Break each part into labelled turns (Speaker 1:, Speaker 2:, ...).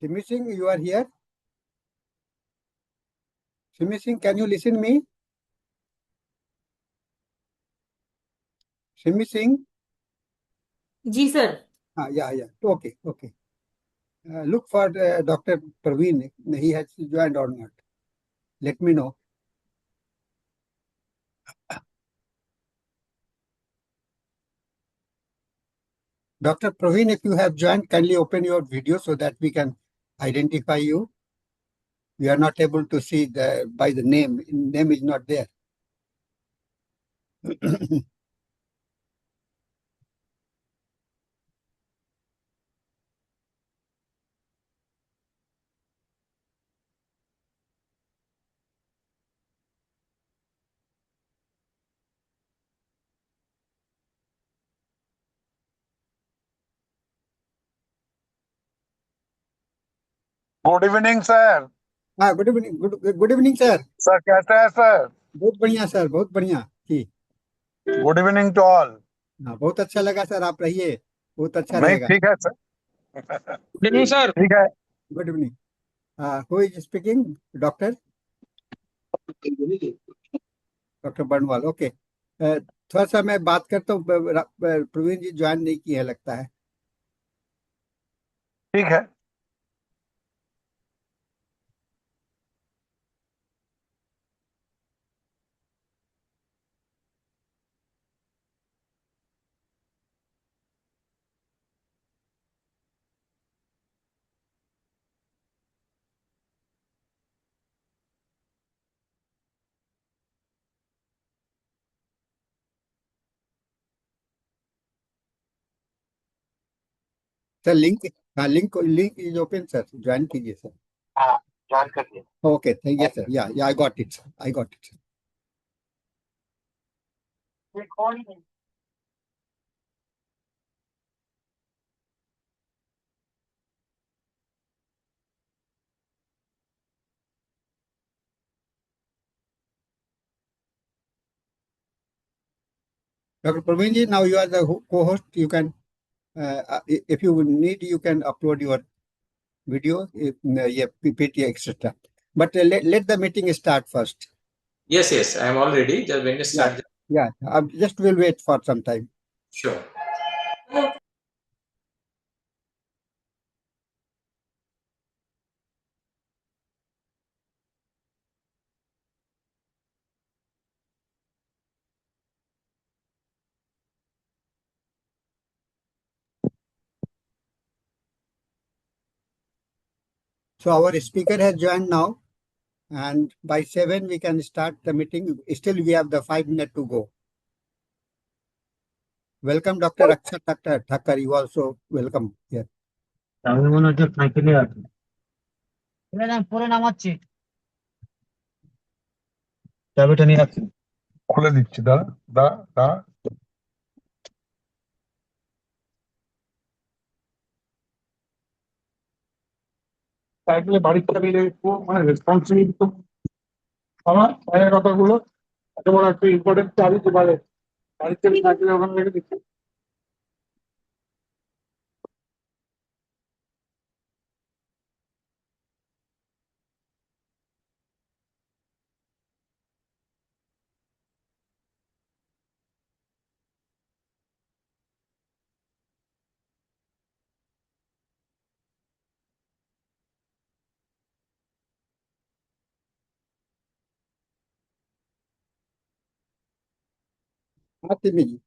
Speaker 1: Shimi Singh, you are here? Shimi Singh, can you listen me? Shimi Singh?
Speaker 2: जी sir.
Speaker 1: Yeah. Okay. Look for Dr. Praveen. He has joined or not. Let me know. Dr. Praveen, if you have joined, kindly open your video so that we can identify you. We are not able to see by the name. Name is not there.
Speaker 3: Good evening sir.
Speaker 1: हाँ, good evening. Good evening sir.
Speaker 3: Sir कैसे हैं sir?
Speaker 1: बहुत बढ़िया sir, बहुत बढ़िया जी.
Speaker 3: Good evening to all.
Speaker 1: हाँ, बहुत अच्छा लगा सर, आप रहिए, बहुत अच्छा
Speaker 3: नहीं
Speaker 1: रहेगा.
Speaker 3: ठीक है सर.
Speaker 4: Good evening sir.
Speaker 3: ठीक है.
Speaker 1: Good evening. Who is speaking? Doctor doctor Barnwal. Okay. थोड़ा सा मैं बात करता हूँ. प्रवीण जी ज्वाइन नहीं किए हैं लगता है.
Speaker 3: ठीक है.
Speaker 1: सर लिंक, हाँ link is open sir, join कीजिए सर.
Speaker 3: हाँ ज्वाइन कर दिया.
Speaker 1: Okay, thank you sir. Yeah I got it sir, I got it. Dr. Praveen ji, now you are the co-host. You can, if you need, you can upload your video, if, yeah, PPT, etc. But let the meeting start first.
Speaker 4: Yes, I am all ready. Just when you start.
Speaker 1: Yeah. Just will wait for some time.
Speaker 4: Sure.
Speaker 1: So our speaker has joined now, and by 7 we can start the meeting. Still we have the 5 minutes to go. Welcome, Dr. Akshat Thakkar. You also welcome here.
Speaker 5: আমি মনে হচ্ছে সাইকেলে আছি পরে নামাচ্ছি চাবিটা নিয়ে আসছি
Speaker 3: খুলে দিচ্ছি. দাঁড়া দাঁড়া দাঁড়া. সাইকেলে বাড়ির চাবি রেখে মানে রেসপন্সিবিলিটি তো আমার বাইরের কথাগুলো এত বড় একটা ইম্পর্টেন্ট চাবি তো বাড়ির চাবি সাইকেলে ওখানে রেখে দিচ্ছি.
Speaker 1: हाँ, तिमी जी.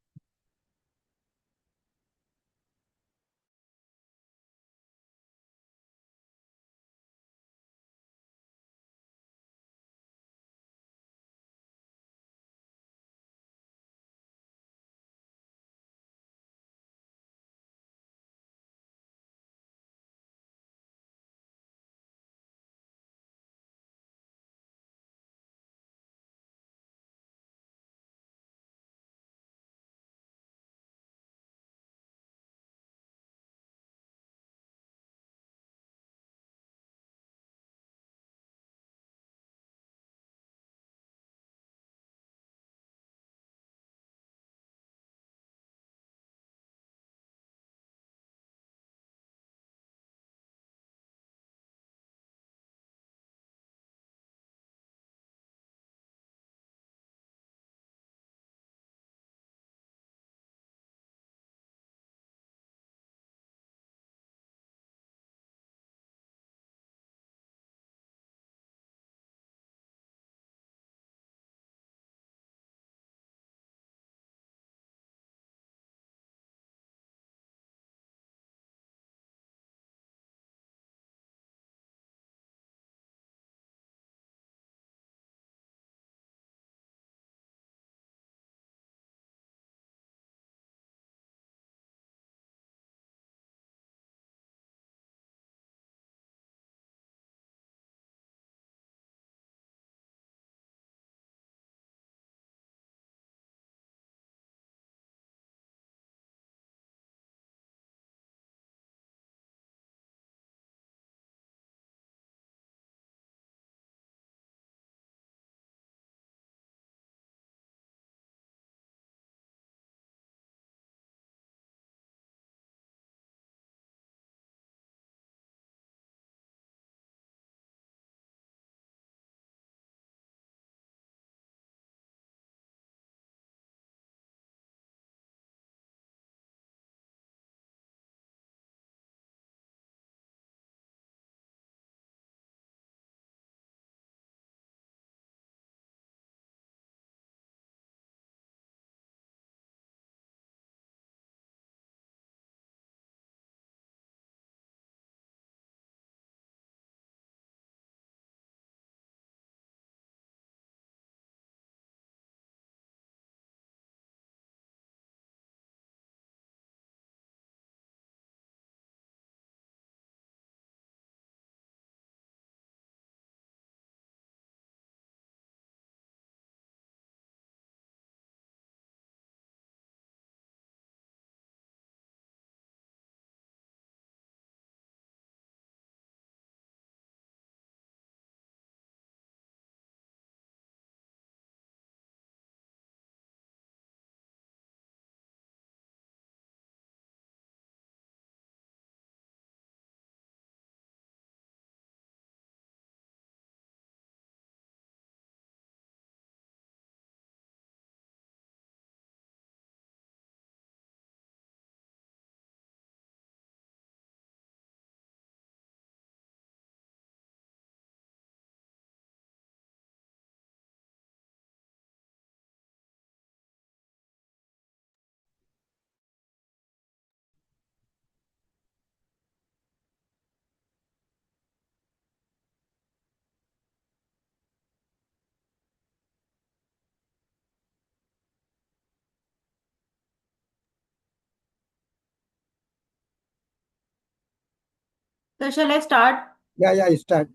Speaker 2: So shall I start?
Speaker 1: Yeah, start.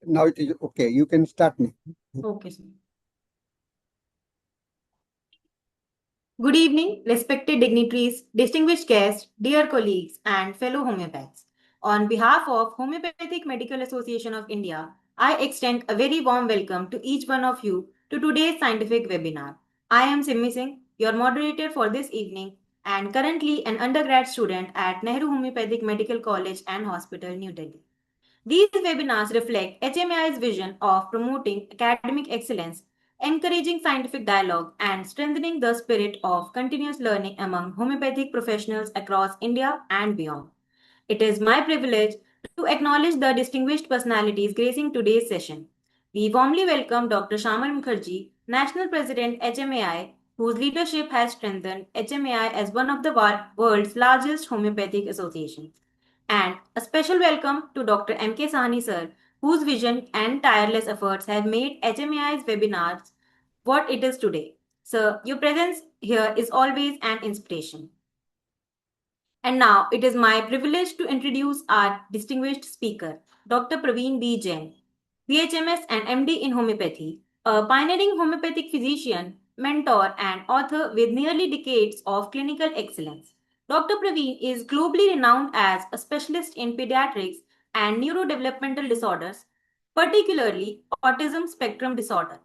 Speaker 1: Now it is okay. You can start now.
Speaker 2: Okay, sir. Good evening, respected dignitaries, distinguished guests, dear colleagues, and fellow homeopaths. On behalf of Homeopathic Medical Association of India, I extend a very warm welcome to each one of you to today's scientific webinar. I am Simmi Singh, your moderator for this evening, and currently an undergrad student at Nehru Homeopathic Medical College and Hospital, New Delhi. These webinars reflect HMAI's vision of promoting academic excellence, encouraging scientific dialogue, and strengthening the spirit of continuous learning among homeopathic professionals across India and beyond. It is my privilege to acknowledge the distinguished personalities gracing today's session. We warmly welcome Dr. Shamal Mukherjee, National President HMAI, whose leadership has strengthened HMAI as one of the world's largest homeopathic associations. And a special welcome to Dr. M.K. Sahni sir, whose vision and tireless efforts have made HMAI's webinars what it is today. Sir, your presence here is always an inspiration. And now it is my privilege to introduce our distinguished speaker, Dr. Praveen B. Jain, BHMS and MD in homeopathy, a pioneering homeopathic physician, mentor, and author with nearly decades of clinical excellence. Dr. Praveen is globally renowned as a specialist in pediatrics and neurodevelopmental disorders, particularly autism spectrum disorder,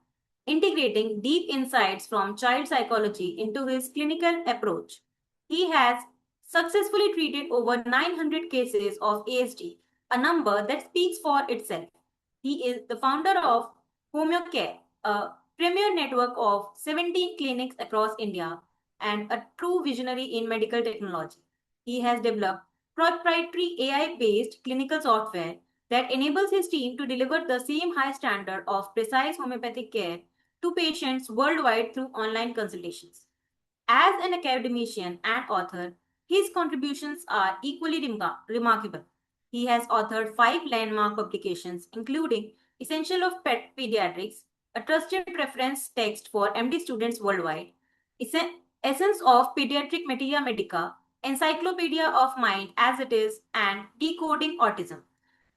Speaker 2: integrating deep insights from child psychology into his clinical approach. He has successfully treated over 900 cases of ASD, a number that speaks for itself. He is the founder of HomeoCare, a premier network of 17 clinics across India and a true visionary in medical technology. He has developed proprietary AI-based clinical software that enables his team to deliver the same high standard of precise homeopathic care to patients worldwide through online consultations. As an academician and author, his contributions are equally remarkable. He has authored 5 landmark publications, including Essential of Pediatrics, a trusted reference text for MD students worldwide, Essence of Pediatric Materia Medica, Encyclopedia of Mind as It Is, and Decoding Autism.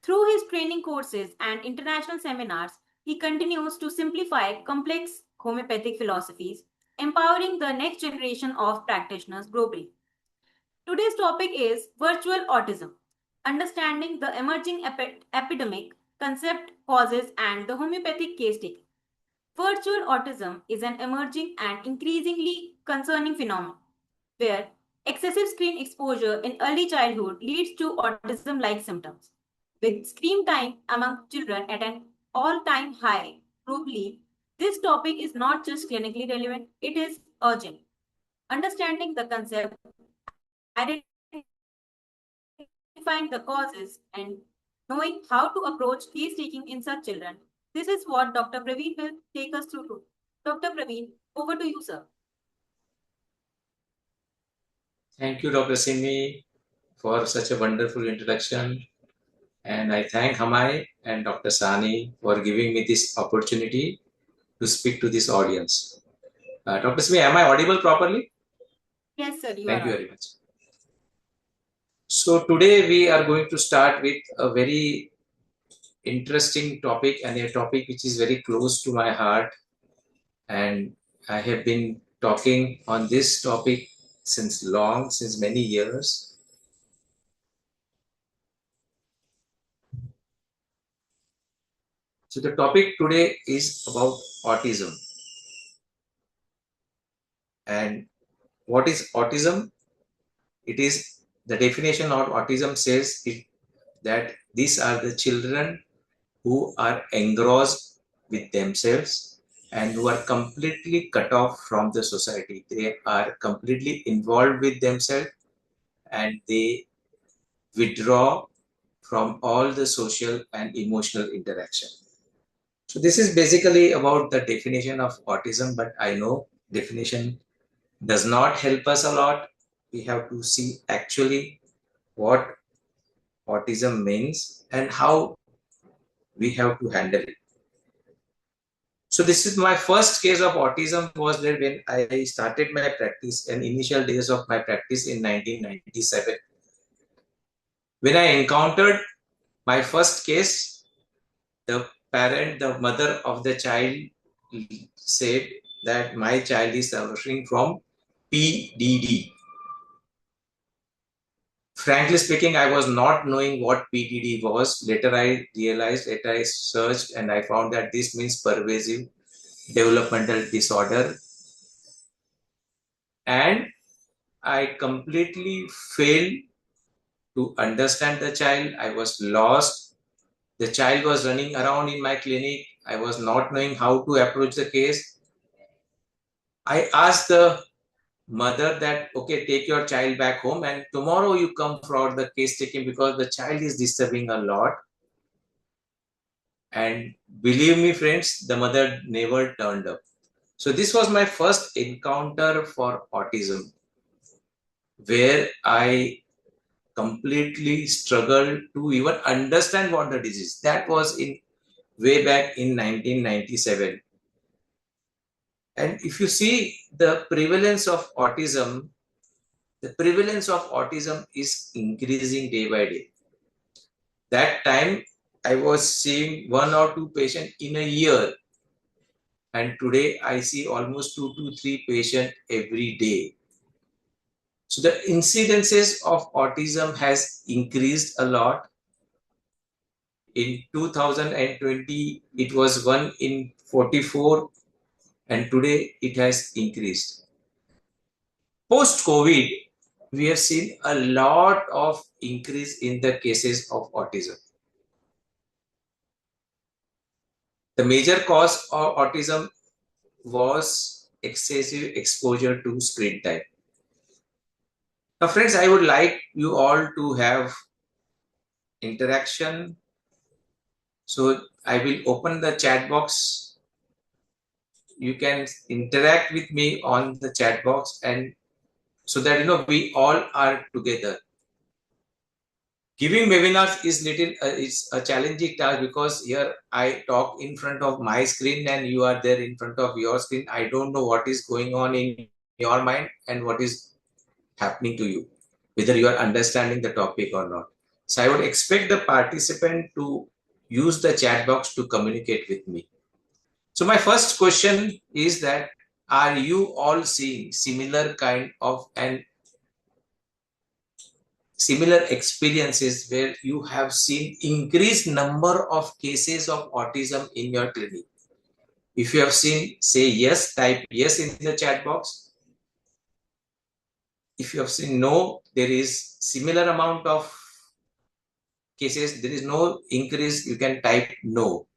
Speaker 2: Through his training courses and international seminars, he continues to simplify complex homeopathic philosophies, empowering the next generation of practitioners globally. Today's topic is virtual autism, understanding the emerging epidemic, concept, causes, and the homeopathic case taking. Virtual autism is an emerging and increasingly concerning phenomenon where excessive screen exposure in early childhood leads to autism like symptoms. With screen time among children at an all time high globally, this topic is not just clinically relevant, it is urgent. Understanding the concept, identifying the causes, and knowing how to approach case taking in such children. This is what Dr. Praveen will take us through. Dr. Praveen, over to you, sir.
Speaker 4: Thank you, Dr. Simi, for such a wonderful introduction. And I thank Hmai and Dr. Sani for giving me this opportunity to speak to this audience. Dr. Simi, am I audible properly?
Speaker 2: Yes, sir.
Speaker 4: Thank you very much. So today we are going to start with a very interesting topic and a topic which is very close to my heart. And I have been talking on this topic since many years. So the topic today is about autism. And what is autism? It is the definition of autism says that these are the children who are engrossed with themselves and who are completely cut off from the society. They are completely involved with themselves and they withdraw from all the social and emotional interaction. So this is basically about the definition of autism, but I know definition does not help us a lot. We have to see actually what autism means and how we have to handle it. So this is my first case of autism was there when I started my practice and initial days of my practice in 1997. When I encountered My first case, the mother of the child said that my child is suffering from PDD. Frankly speaking, I was not knowing what PDD was. Later I realized, later I searched and I found that this means pervasive developmental disorder. And I completely failed to understand the child. I was lost. The child was running around in my clinic. I was not knowing how to approach the case. I asked the mother that, okay, take your child back home and tomorrow you come for the case taking because the child is disturbing a lot. And believe me, friends, the mother never turned up. So this was my first encounter for autism, where I completely struggled to even understand what the disease. That was in way back in 1997. And if you see the prevalence of autism is increasing day by day. That time I was seeing 1 or 2 patients in a year. And today I see almost 2 to 3 patients every day. So the incidences of autism has increased a lot. In 2020, it was 1 in 44, and today it has increased. Post-COVID, we have seen a lot of increase in the cases of autism. The major cause of autism was excessive exposure to screen time. Now, friends, I would like you all to have interaction. So I will open the chat box. You can interact with me on the chat box, and so that we all are together. Giving webinars is it's a challenging task because here I talk in front of my screen and you are there in front of your screen. I don't know what is going on in your mind and what is happening to you, whether you are understanding the topic or not. So I would expect the participant to use the chat box to communicate with me. So my first question is that, are you all seeing similar kind of similar experiences where you have seen increased number of cases of autism in your clinic? If you have seen, say yes, type yes in the chat box. If you have seen no, there is similar amount of cases, there is no increase, you can type no.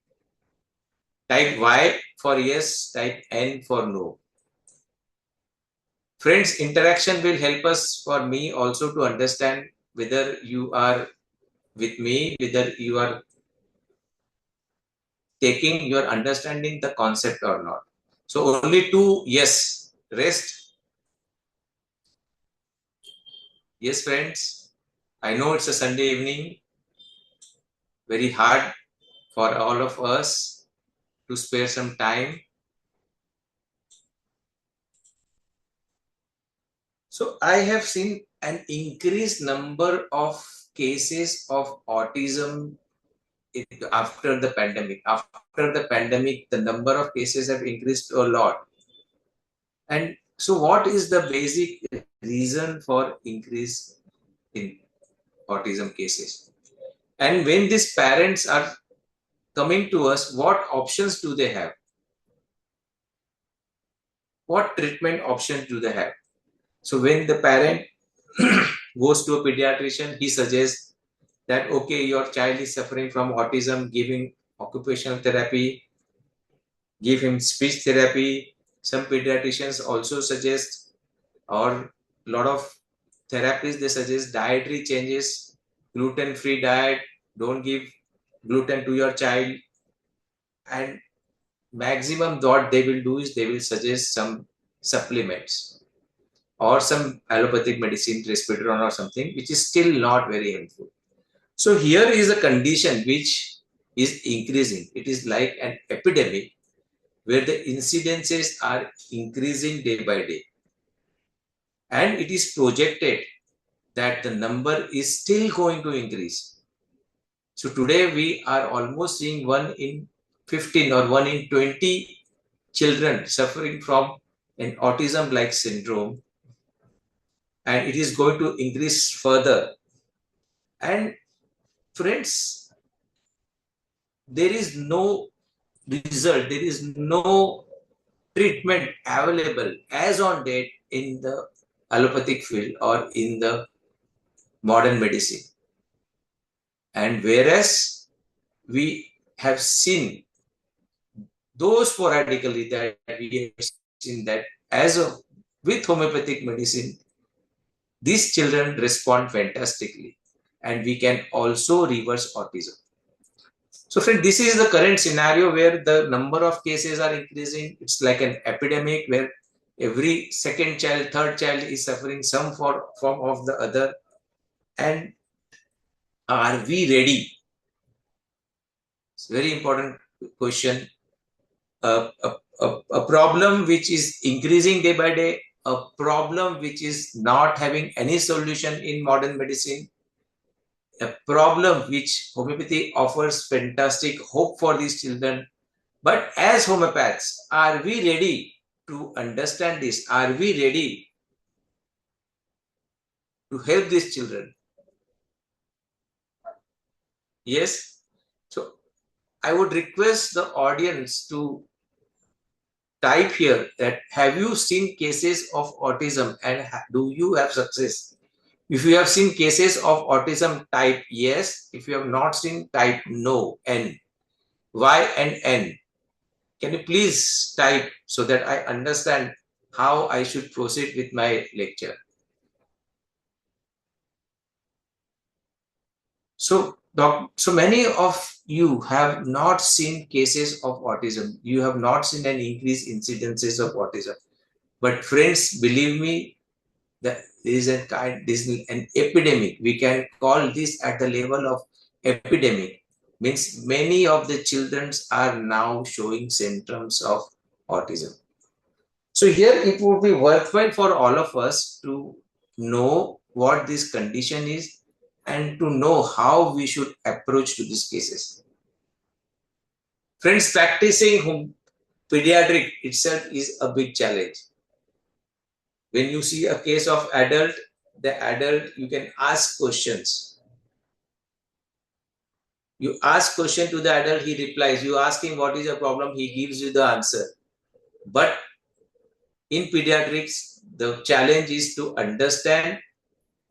Speaker 4: Type Y for yes, type N for no. Friends, interaction will help us, for me also, to understand whether you are with me, whether you are understanding the concept or not. So only 2 yes, rest. Yes, friends, I know it's a Sunday evening, very hard for all of us to spare some time. So I have seen an increased number of cases of autism after the pandemic. After the pandemic, the number of cases have increased a lot. And so what is the basic reason for increase in autism cases? And when these parents are coming to us, what options do they have? What treatment options do they have? So when the parent goes to a pediatrician, he suggests that, okay, your child is suffering from autism, give him occupational therapy, give him speech therapy. Some pediatricians also suggest, or a lot of therapies, they suggest dietary changes, gluten-free diet, don't give gluten to your child. And maximum what they will do is they will suggest some supplements or some allopathic medicine, resveratrol or something, which is still not very helpful. So here is a condition which is increasing. It is like an epidemic where the incidences are increasing day by day. And it is projected that the number is still going to increase. So today we are almost seeing 1 in 15 or 1 in 20 children suffering from an autism-like syndrome, and it is going to increase further. And friends, there is no result, there is no treatment available as on date in the allopathic field or in the modern medicine. And whereas we have seen those sporadically that we have seen that as of with homeopathic medicine, these children respond fantastically, and we can also reverse autism. So friend, this is the current scenario where the number of cases are increasing. It's like an epidemic where every second child, third child is suffering some form of the other. And are we ready? It's a very important question. A problem which is increasing day by day, a problem which is not having any solution in modern medicine, a problem which homeopathy offers fantastic hope for these children. But as homeopaths, are we ready to understand this? Are we ready to help these children? Yes. So I would request the audience to type here that have you seen cases of autism and do you have success? If you have seen cases of autism, type yes. If you have not seen, type no, N. Y and N. Can you please type so that I understand how I should proceed with my lecture? So many of you have not seen cases of autism. You have not seen an increased incidences of autism. But friends, believe me, that this is an epidemic. We can call this at the level of epidemic. Means many of the children are now showing symptoms of autism. So here it would be worthwhile for all of us to know what this condition is and to know how we should approach to these cases. Friends, practicing pediatric itself is a big challenge. When you see a case of adult, you can ask questions. You ask question to the adult, he replies. You ask him what is your problem, he gives you the answer. But in pediatrics, the challenge is to understand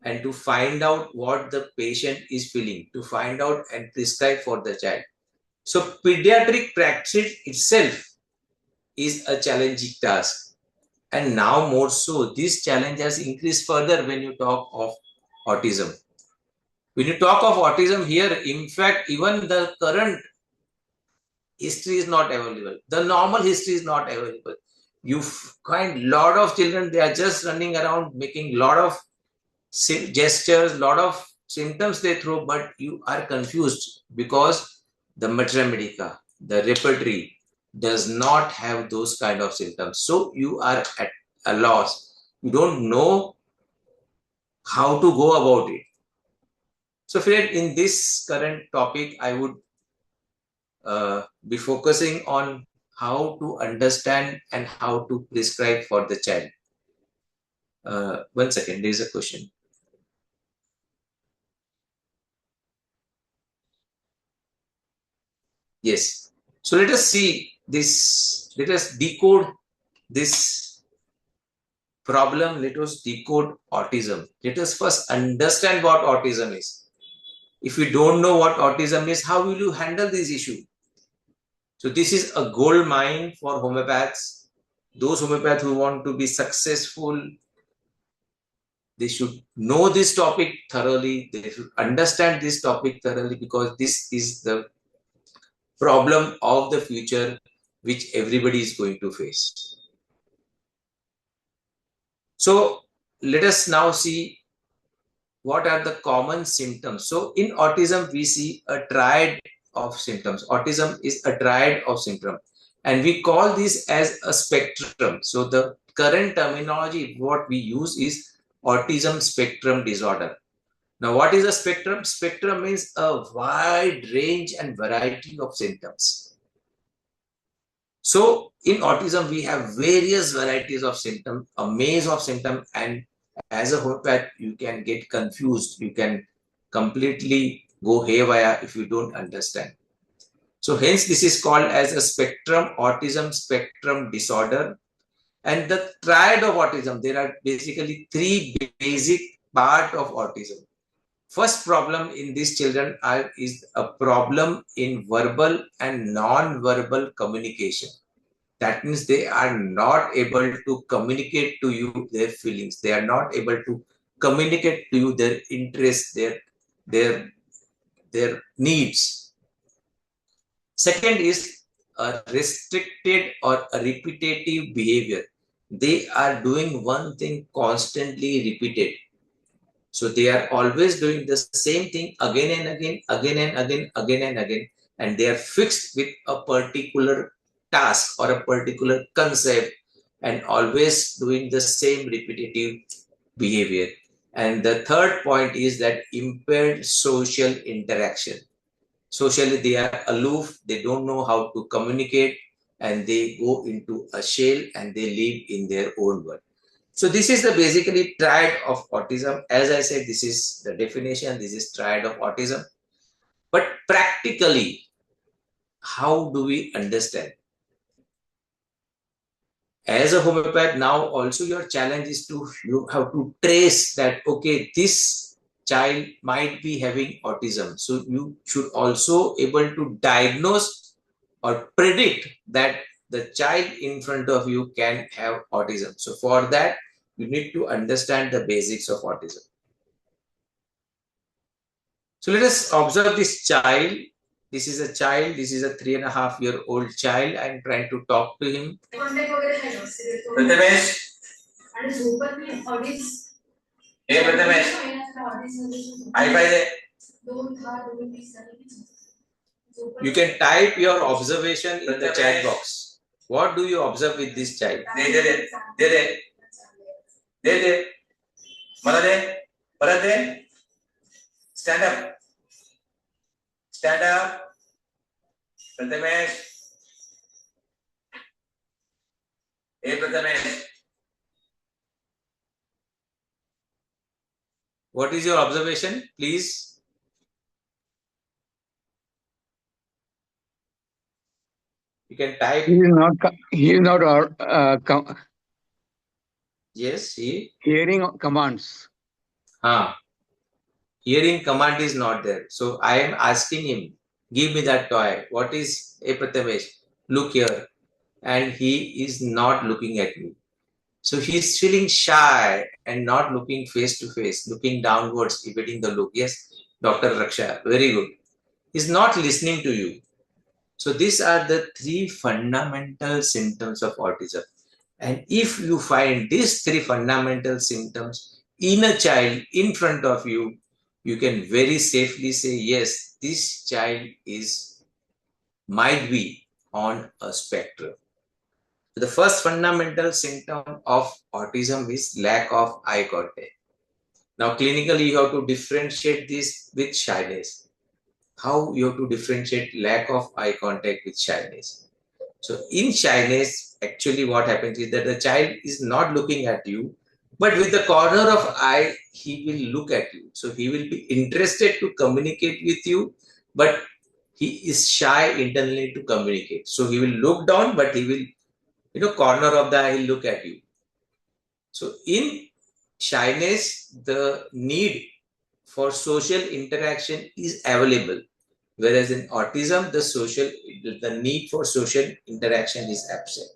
Speaker 4: and to find out what the patient is feeling, to find out and prescribe for the child. So pediatric practice itself is a challenging task. And now more so, this challenge has increased further when you talk of autism. When you talk of autism here, in fact, even the current history is not available. The normal history is not available. You find a lot of children, they are just running around making a lot of gestures, lot of symptoms they throw, but you are confused because the Matra Medica, the repertory does not have those kind of symptoms. So you are at a loss. You don't know how to go about it. So friend, in this current topic, I would be focusing on how to understand and how to prescribe for the child. 1 second, there is a question. Yes. So let us see this, let us decode this problem, let us decode autism. Let us first understand what autism is. If you don't know what autism is, how will you handle this issue? So this is a gold mine for homeopaths. Those homeopaths who want to be successful, they should know this topic thoroughly. They should understand this topic thoroughly because this is the problem of the future which everybody is going to face. So let us now see what are the common symptoms. So in autism, we see a triad of symptoms. Autism is a triad of symptoms, and we call this as a spectrum. So the current terminology, what we use is autism spectrum disorder. Now, what is a spectrum? Spectrum means a wide range and variety of symptoms. So in autism, we have various varieties of symptoms, a maze of symptoms, and as a homeopath, you can get confused. You can completely go haywire if you don't understand. So hence this is called as a spectrum, autism spectrum disorder. And the triad of autism, there are basically three basic parts of autism. First problem in these children is a problem in verbal and non-verbal communication. That means they are not able to communicate to you their feelings. They are not able to communicate to you their interests, their needs. Second is a restricted or a repetitive behavior. They are doing one thing constantly repeated. So they are always doing the same thing again and again, again and again, again and again, and they are fixed with a particular task or a particular concept and always doing the same repetitive behavior. And the third point is that impaired social interaction. Socially, they are aloof, they don't know how to communicate, and they go into a shell and they live in their own world. So this is the basically triad of autism. As I said, this is the definition, this is triad of autism. But practically, how do we understand? As a homeopath, now also your challenge is you have to trace that, okay, this child might be having autism. So you should also able to diagnose or predict that the child in front of you can have autism. So for that, you need to understand the basics of autism. So let us observe this child. This is a child. This is a 3.5-year-old child. I am trying to talk to him. Prathamesh. Hey Prathamesh. You can type your observation in the chat box. What do you observe with this child? Stand up. Stand up. Prathamesh. Hey Prathamesh. What is your observation, please? You can type.
Speaker 6: He is not
Speaker 4: Yes, he.
Speaker 6: hearing commands.
Speaker 4: Hearing command is not there. So I am asking him, give me that toy. What is a Prathamesh? Look here. And he is not looking at me. So he is feeling shy and not looking face to face, looking downwards, evading the look. Yes, Dr. Raksha, very good. He's not listening to you. So these are the three fundamental symptoms of autism. And if you find these three fundamental symptoms in a child in front of you, you can very safely say, yes, this child might be on a spectrum. The first fundamental symptom of autism is lack of eye contact. Now, clinically, you have to differentiate this with shyness. How you have to differentiate lack of eye contact with shyness? So, in shyness, actually what happens is that the child is not looking at you, but with the corner of eye, he will look at you. So, he will be interested to communicate with you, but he is shy internally to communicate. So, he will look down, but he will, corner of the eye, he'll look at you. So, in shyness, the need for social interaction is available. Whereas in autism, the need for social interaction is absent.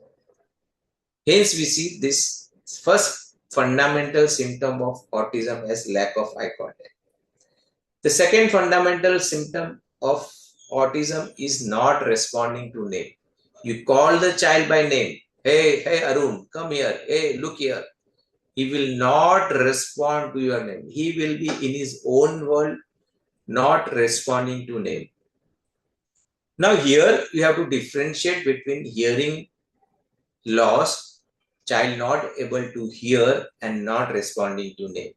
Speaker 4: Hence, we see this first fundamental symptom of autism as lack of eye contact. The second fundamental symptom of autism is not responding to name. You call the child by name. Hey, Arun, come here. Hey, look here. He will not respond to your name. He will be in his own world, not responding to name. Now here you have to differentiate between hearing loss, child not able to hear and not responding to name.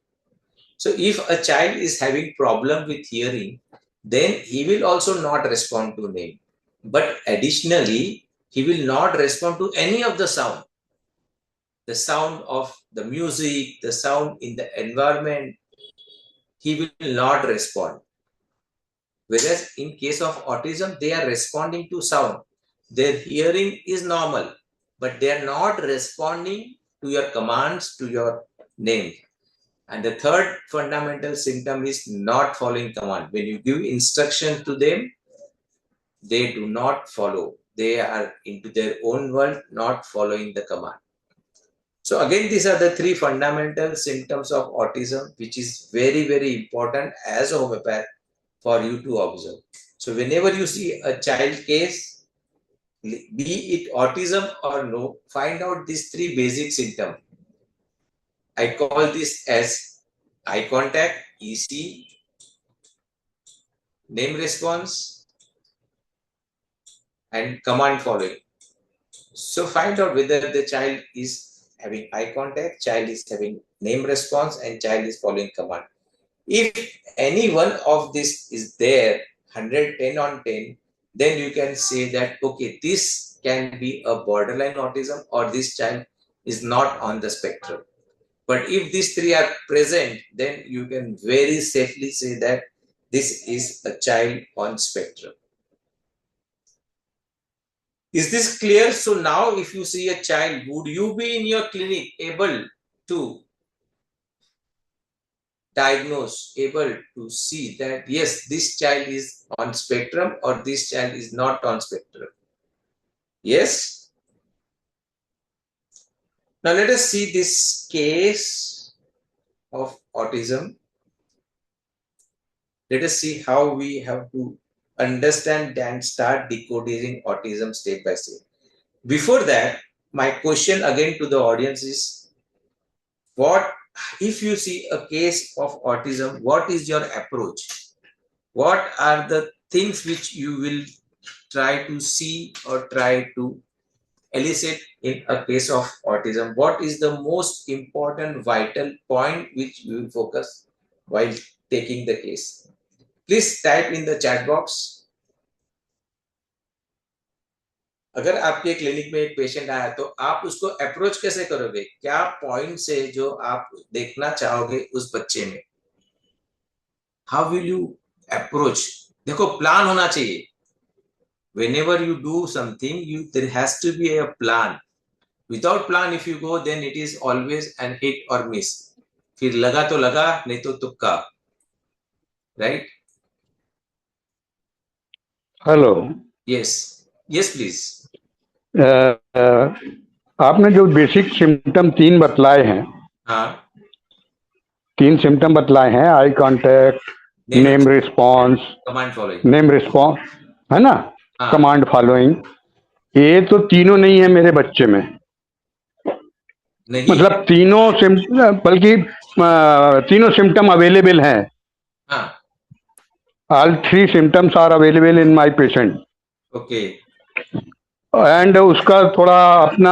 Speaker 4: So if a child is having problem with hearing, then he will also not respond to name. But additionally, he will not respond to any of the sound. The sound of the music, the sound in the environment, he will not respond. Whereas in case of autism, they are responding to sound. Their hearing is normal, but they are not responding to your commands, to your name. And the third fundamental symptom is not following command. When you give instruction to them, they do not follow. They are into their own world, not following the command. So again, these are the three fundamental symptoms of autism, which is very, very important as a homeopath for you to observe. So whenever you see a child case, be it autism or no, find out these three basic symptoms. I call this as eye contact, EC, name response, and command following. So find out whether the child is having eye contact, child is having name response, and child is following command. If any one of this is there, 110 on 10, then you can say that, okay, this can be a borderline autism or this child is not on the spectrum. But if these three are present, then you can very safely say that this is a child on spectrum. Is this clear? So now if you see a child, would you be in your clinic able to diagnose, able to see that yes, this child is on spectrum or this child is not on spectrum? Yes? Now let us see this case of autism. Let us see how we have to understand and start decoding autism step by step. Before that, my question again to the audience is, what if you see a case of autism, what is your approach? What are the things which you will try to see or try to elicit in a case of autism? What is the most important vital point which you will focus while taking the case? Please type in the chat box. अगर आपके clinic में एक patient आया तो आप उसको approach कैसे करोगे? क्या पॉइंट से जो आप देखना चाहोगे उस बच्चे में? How will you approach? देखो, प्लान होना चाहिए. Whenever you do something, there has to be a plan. Without plan, if you go, then it is always an hit or miss. फिर लगा तो लगा, नहीं तो तुक्का. Right?
Speaker 7: Hello.
Speaker 4: Yes. Yes, please.
Speaker 7: आपने जो बेसिक सिम्टम 3 बतलाए हैं,
Speaker 4: हाँ.
Speaker 7: 3 सिम्टम बतलाए हैं, eye contact, name response,
Speaker 4: command following,
Speaker 7: name response, है ना, कमांड फॉलोइंग, ये तो तीनों नहीं है मेरे बच्चे में.
Speaker 4: नहीं,
Speaker 7: मतलब तीनों बल्कि तीनों सिम्टम अवेलेबल हैं.
Speaker 4: हाँ.
Speaker 7: All 3 symptoms are available in my patient.
Speaker 4: Okay.
Speaker 7: And उसका थोड़ा अपना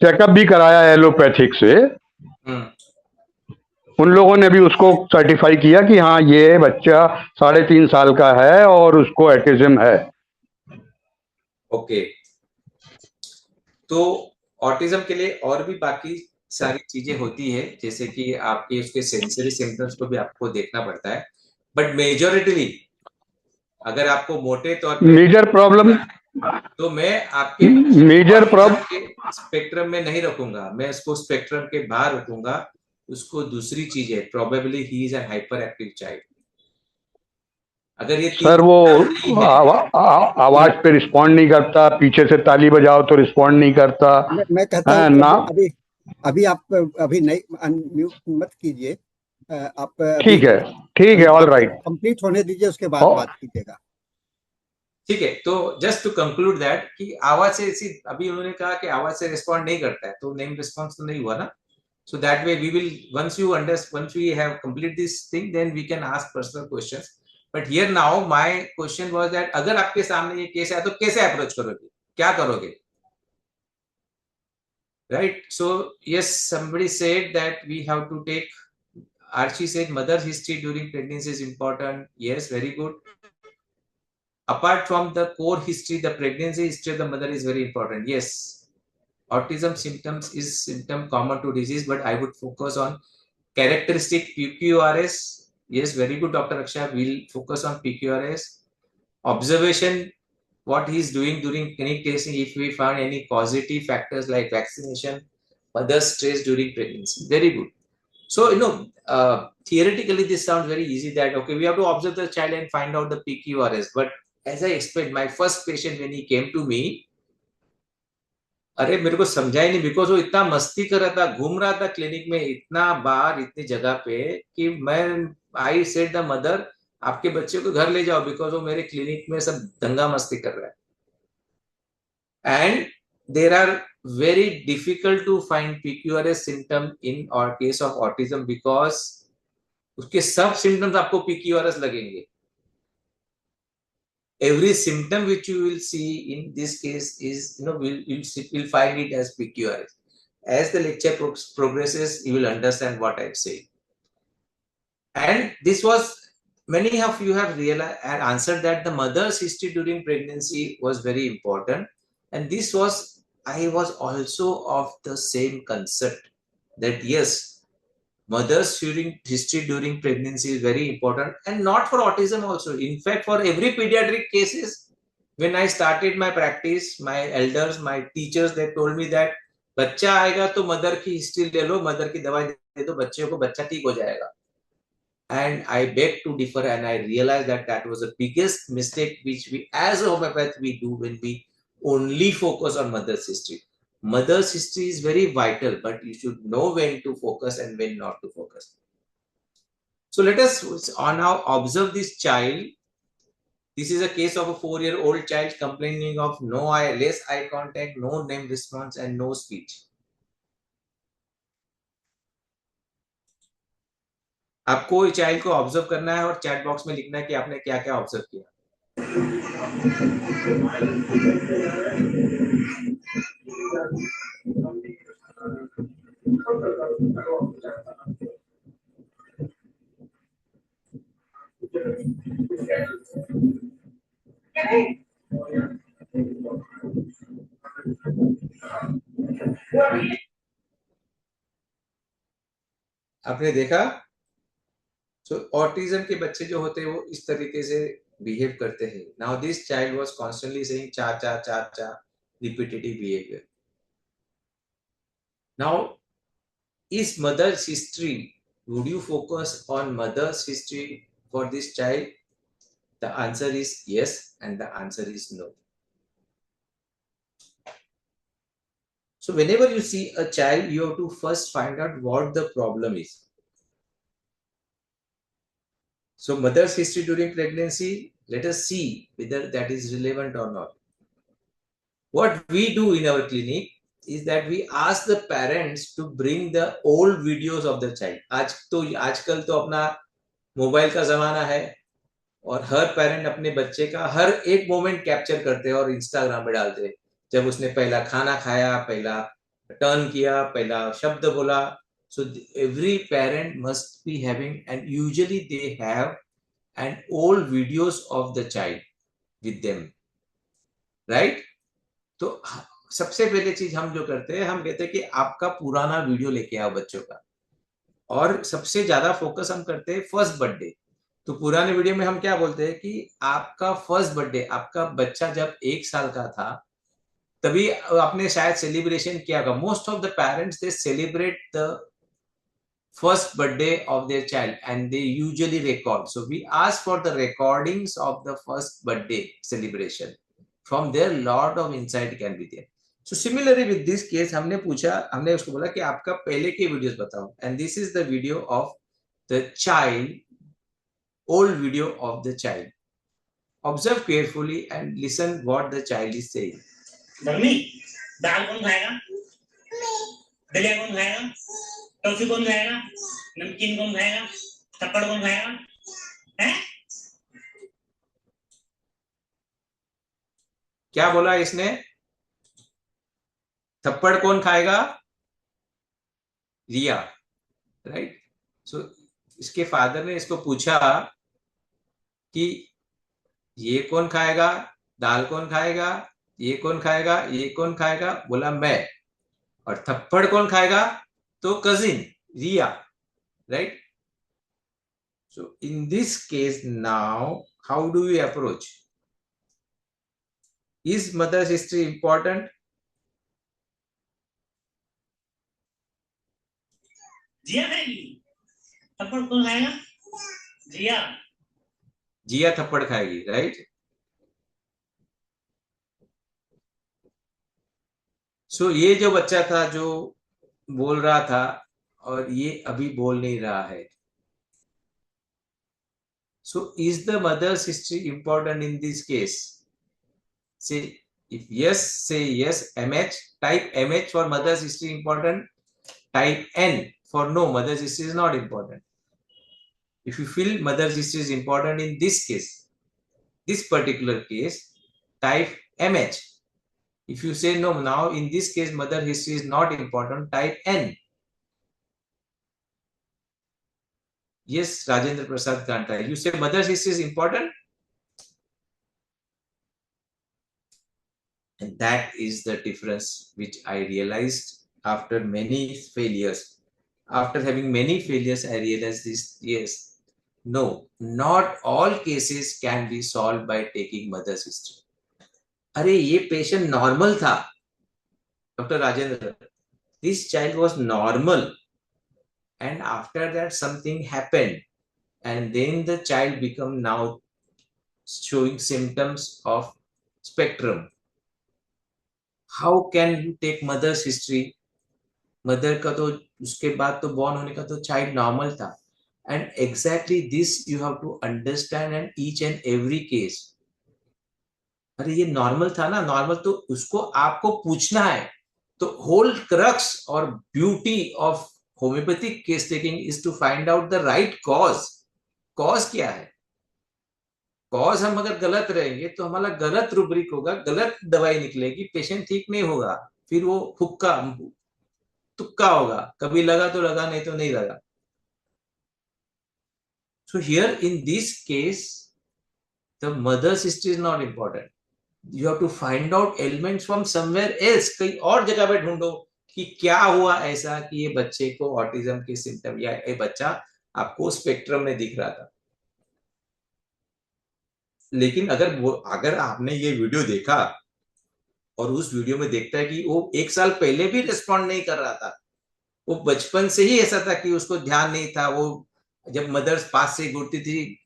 Speaker 7: चेकअप भी कराया एलोपैथिक से. उन लोगों ने भी उसको सर्टिफाई किया कि हाँ, ये बच्चा 3.5 साल का है और उसको ऑटिज्म है.
Speaker 4: ओके. तो ऑटिज्म के लिए और भी बाकी सारी चीजें होती है, जैसे कि आपके उसके सेंसरी सिम्टम्स को भी आपको देखना पड़ता है. बट मेजॉरिटी, अगर आपको मोटे तौर पे
Speaker 7: मेजर प्रॉब्लम,
Speaker 4: तो मैं आपके
Speaker 7: मेजर प्रॉब्लम
Speaker 4: स्पेक्ट्रम में नहीं रखूंगा, मैं उसको स्पेक्ट्रम के बाहर रखूंगा. उसको दूसरी चीज है, probably he is an hyper active child. अगर ये
Speaker 7: सर वो आवाज पे रिस्पॉन्ड नहीं करता, पीछे से ताली बजाओ तो रिस्पॉन्ड नहीं करता.
Speaker 1: मैं कहता हूँ ना, अभी आप अभी नहीं अनम्यूट मत कीजिए. आप
Speaker 7: ठीक है, ऑल राइट,
Speaker 1: कंप्लीट होने दीजिए, उसके बाद बात कीजिएगा.
Speaker 4: ठीक है. तो जस्ट टू कंक्लूड दैट कि आवाज से, अभी उन्होंने कहा कि आवाज से रिस्पॉन्ड नहीं करता है, तो नेम रिस्पॉन्स तो नहीं हुआ ना. So that way we will, once we have complete this thing, then we can ask personal questions. But here now my question was that अगर आपके सामने ये केस है तो कैसे अप्रोच करोगे, क्या करोगे? Right? So yes, somebody said that we have to take Archie said mother's history during pregnancy is important. Yes, very good. Apart from the core history, the pregnancy history of the mother is very important. Yes, autism symptoms is symptom common to disease, but I would focus on characteristic PQRS. Yes, very good, Dr. Akshay. We'll focus on PQRS. Observation, what he is doing during clinic testing, if we find any positive factors like vaccination, mother's stress during pregnancy. Very good. So, theoretically, this sounds very easy that, okay, we have to observe the child and find out the PQRS. But as I explained, my first patient, when he came to me, अरे मेरे को समझा ही नहीं, because वो इतना मस्ती कर रहा था, घूम रहा था क्लिनिक में इतना बार इतनी जगह पे कि मैं आई सेड द मदर, आपके बच्चे को घर ले जाओ, बिकॉज वो मेरे क्लिनिक में सब दंगा मस्ती कर रहा है. And there are very difficult to find PQRS symptom in or case of autism because उसके सब symptoms आपको PQRS लगेंगे. Every symptom which you will see in this case is, we'll find it as PQRS. As the lecture progresses, you will understand what I'm saying. And this was, many of you have realized and answered that the mother's history during pregnancy was very important. And this was, I was also of the same concept that yes, mother's history during pregnancy is very important, and not for autism also. In fact, for every pediatric cases, when I started my practice, my elders, my teachers, they told me that बच्चा आएगा तो mother की history ले लो, mother की दवाई दे दो बच्चे को, बच्चा ठीक हो जाएगा. And I beg to differ, and I realized that that was the biggest mistake which we as a homeopath we do when we only focus on mother's history. Mother's history is very vital, but you should know when to focus and when not to focus. So let us now observe this child. This is a case of a 4-year-old child complaining of less eye contact, no name response, and no speech. आपको इस child को observe करना है और chat box में लिखना है कि आपने क्या क्या ऑब्जर्व किया. आपने देखा. So autism के बच्चे जो होते हैं वो इस तरीके से behave करते हैं. Now this child was constantly saying cha cha cha cha, repetitive behavior. Now, is mother's history, would you focus on mother's history for this child? The answer is yes, and the answer is no. So whenever you see a child, you have to first find out what the problem is. So mother's history during pregnancy, let us see whether that is relevant or not. What we do in our clinic is that we ask the parents to bring the old videos of the child. आजकल तो अपना mobile का जमाना है और हर parent अपने बच्चे का हर एक मोमेंट कैप्चर करते हैं और इंस्टाग्राम पे डालते हैं. जब उसने पहला खाना खाया, पहला टर्न किया, पहला शब्द बोला. So every parent must be having, and usually they have an old videos of the child with them, right? तो सबसे पहले चीज हम जो करते हैं, हम कहते हैं कि आपका पुराना वीडियो लेके आओ बच्चों का. और सबसे ज्यादा फोकस हम करते हैं फर्स्ट बर्थडे. तो पुराने वीडियो में हम क्या बोलते हैं कि आपका फर्स्ट बर्थडे, आपका बच्चा जब 1 साल का था तभी आपने शायद सेलिब्रेशन किया होगा. Most of the parents they celebrate the first birthday of their child and they usually record. So we ask for the recordings of the first birthday celebration. From there, lot of insight can be there. So similarly with this case, हमने उसको बोला कि आपका पहले के videos बताओ. And this is the video of the child, old video of the child. Observe carefully and listen what the child is saying.
Speaker 8: Mummy, दाल कौन खाएगा? दलिया कौन खाएगा? टॉफी कौन खाएगा? नमकीन कौन खाएगा? थप्पड़ कौन खाएगा? हैं?
Speaker 4: क्या बोला इसने? थप्पड़ कौन खाएगा? रिया, right? So इसके फादर ने इसको पूछा कि ये कौन खाएगा, दाल कौन खाएगा, ये कौन खाएगा, ये कौन खाएगा, बोला मैं। और थप्पड़ कौन खाएगा, तो cousin Riya, right. So in this case now, how do we approach? Is mother's history important?
Speaker 8: जिया खाएगी, थप्पड़ कौन खाएगा, जिया।
Speaker 4: जिया थप्पड़ खाएगी, राइट। सो ये जो बच्चा था जो बोल रहा था और ये अभी बोल नहीं रहा है. So is the mother's history important in this case? Say if yes, say yes, MH. Type MH for mother's history important. Type N for no, mother's history is not important. If you feel mother's history is important in this case, this particular case, type MH. If you say no, now in this case mother history is not important, type N. Yes, Rajendra Prasad Ganta. You say mother's history is important? And that is the difference which I realized after many failures. After having many failures, I realized this, yes, no, not all cases can be solved by taking mother's history. अरे ये patient normal था doctor Rajendra, this child was normal and after that something happened and then the child become now showing symptoms of spectrum. How can you take mother's history? Mother का तो उसके बाद तो born होने का तो चाइल्ड नॉर्मल था, and exactly this you have to understand and each and every case. अरे ये नॉर्मल था ना, नॉर्मल तो उसको आपको पूछना है. तो होल क्रक्स और beauty of homeopathic case taking is to find out the right cause. Cause क्या है? कॉज हम अगर गलत रहेंगे तो हमारा गलत रूब्रिक होगा, गलत दवाई निकलेगी, पेशेंट ठीक नहीं होगा, फिर वो हुक्का तुक्का होगा, कभी लगा तो लगा, नहीं तो नहीं लगा. So here in this case the mother's history is not important. You have to find out elements from somewhere else. कहीं और जगह पे ढूंढो कि क्या हुआ ऐसा कि ये बच्चे को ऑटिज्म के सिम्टम या ये बच्चा आपको स्पेक्ट्रम में दिख रहा था. लेकिन अगर आपने ये वीडियो देखा और उस वीडियो में देखता है कि वो 1 साल पहले भी रिस्पॉन्ड नहीं कर रहा था, वो बचपन से ही ऐसा था कि उसको ध्यान नहीं था, वो जब मदर्स पास से गुजरती थी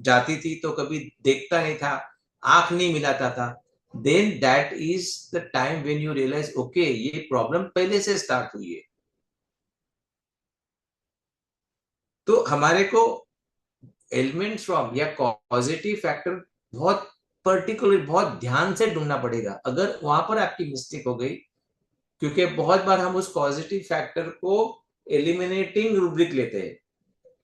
Speaker 4: जाती थी तो कभी देखता नहीं था, आंख नहीं मिलाता था, then that is the time when you realize okay ये प्रॉब्लम पहले से स्टार्ट हुई है. तो हमारे को एलिमेंट्स फ्रॉम या कॉजेटिव फैक्टर बहुत पर्टिकुलर बहुत ध्यान से ढूंढना पड़ेगा. अगर वहां पर आपकी मिस्टेक हो गई, क्योंकि बहुत बार हम उस पॉजिटिव फैक्टर को एलिमिनेटिंग रूब्रिक लेते हैं,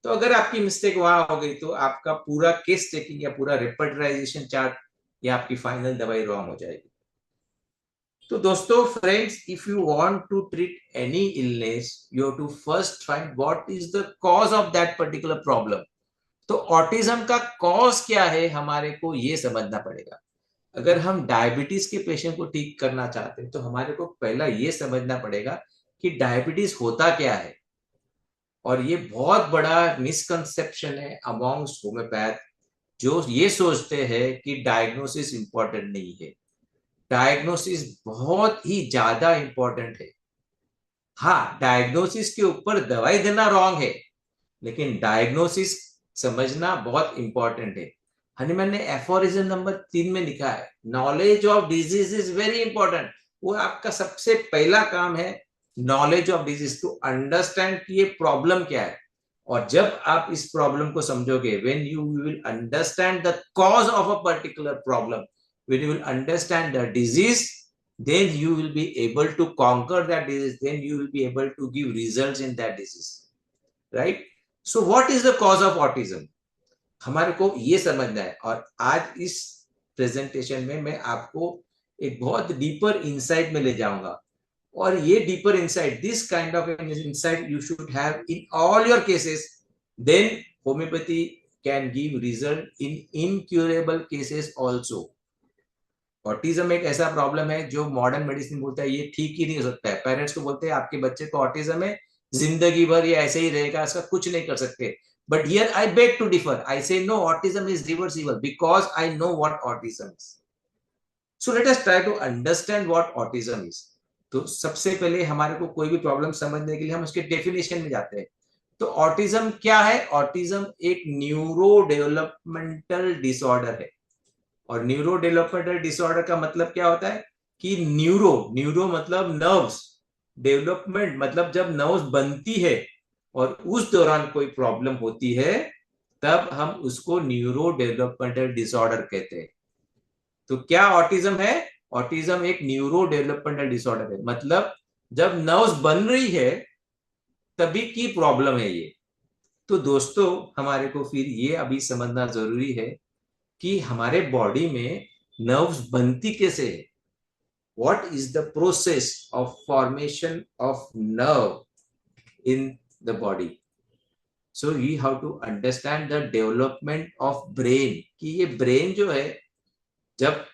Speaker 4: तो अगर आपकी मिस्टेक वहां हो गई तो आपका पूरा केस टेकिंग या पूरा रेपर्टराइजेशन चार्ट या आपकी फाइनल दवाई रॉन्ग हो जाएगी. तो दोस्तों, friends, if you want to treat any illness you have to first find what is the cause of that particular problem. तो ऑटिज्म का कॉज क्या है हमारे को ये समझना पड़ेगा. अगर हम डायबिटीज के पेशेंट को ठीक करना चाहते हैं तो हमारे को पहला ये समझना पड़ेगा कि डायबिटीज होता क्या है. और ये बहुत बड़ा मिसकंसेप्शन है अमॉन्ग्स्ट होम्योपैथ, जो ये सोचते हैं कि डायग्नोसिस इंपॉर्टेंट नहीं है. डायग्नोसिस बहुत ही ज्यादा इंपॉर्टेंट है. हाँ, डायग्नोसिस के ऊपर दवाई देना रॉन्ग है, लेकिन डायग्नोसिस समझना बहुत इंपॉर्टेंट है. हनीमैन ने एफोरिज्म नंबर 3 में लिखा है, knowledge of disease is very important. वो आपका सबसे पहला काम है, knowledge of disease, to understand कि ये प्रॉब्लम क्या है. और जब आप इस प्रॉब्लम को समझोगे, when you will understand the cause of a particular problem, when you will understand the disease, then you will be able to conquer that disease, then you will be able to give results in that disease, right? So what is the cause of autism? हमारे को ये समझना है. और आज इस presentation में मैं आपको एक बहुत डीपर इंसाइट में ले जाऊंगा. और ये deeper insight, this kind of insight you should have in all your cases then homeopathy can give result in incurable cases also. Autism एक ऐसा प्रॉब्लम है जो मॉडर्न मेडिसिन बोलता है ये ठीक ही नहीं हो सकता है। पेरेंट्स को बोलते हैं आपके बच्चे को ऑटिज्म है, जिंदगी भर ये ऐसे ही रहेगा, इसका कुछ नहीं कर सकते। But here I beg to differ, I say no, autism is reversible because I know what autism is. So let us try to understand what autism is. तो सबसे पहले हमारे को कोई भी प्रॉब्लम समझने के लिए हम उसके डेफिनेशन में जाते हैं। तो ऑटिज्म क्या है? ऑटिज्म एक न्यूरो डेवलपमेंटल डिसऑर्डर है। और न्यूरो डेवलपमेंटल डिसऑर्डर का मतलब क्या होता है कि न्यूरो मतलब नर्व्स, डेवलपमेंट मतलब जब नर्व्स बनती है और उस दौरान कोई प्रॉब्लम होती है तब हम उसको न्यूरो डेवलपमेंटल डिसऑर्डर कहते हैं। तो क्या ऑटिज्म है? ऑटिज्म एक न्यूरो डेवलपमेंटल डिसऑर्डर है, मतलब जब नर्व्स बन रही है तभी की प्रॉब्लम है ये। तो दोस्तों हमारे को फिर ये अभी समझना जरूरी है कि हमारे बॉडी में नर्व्स बनती कैसे है। What is the process of formation of nerve in the body. So we have to understand the development of brain, कि ये ब्रेन जो है जब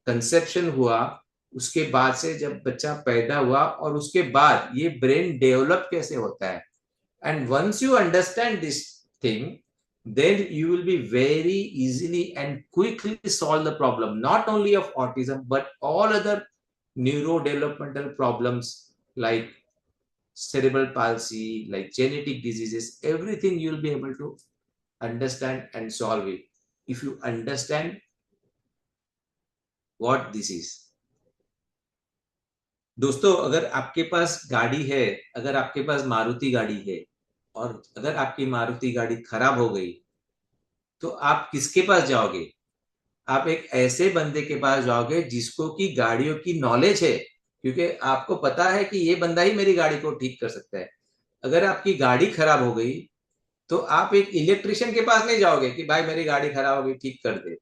Speaker 4: कंसेप्शन हुआ उसके बाद से जब बच्चा पैदा हुआ और उसके बाद ये ब्रेन डेवलप कैसे होता है। And once you understand this thing, then you will be very easily and quickly solve the problem, not only of autism but all other neurodevelopmental problems like cerebral palsy, like genetic diseases, everything you will be able to understand and solve it if you understand what this is. दोस्तों अगर आपके पास गाड़ी है, अगर आपके पास मारुति गाड़ी है और अगर आपकी मारुति गाड़ी खराब हो गई तो आप किसके पास जाओगे? आप एक ऐसे बंदे के पास जाओगे जिसको की गाड़ियों की नॉलेज है, क्योंकि आपको पता है कि ये बंदा ही मेरी गाड़ी को ठीक कर सकता है। अगर आपकी गाड़ी खराब हो गई तो आप एक इलेक्ट्रिशियन के पास नहीं जाओगे कि भाई मेरी गाड़ी खराब हो गई ठीक कर दे,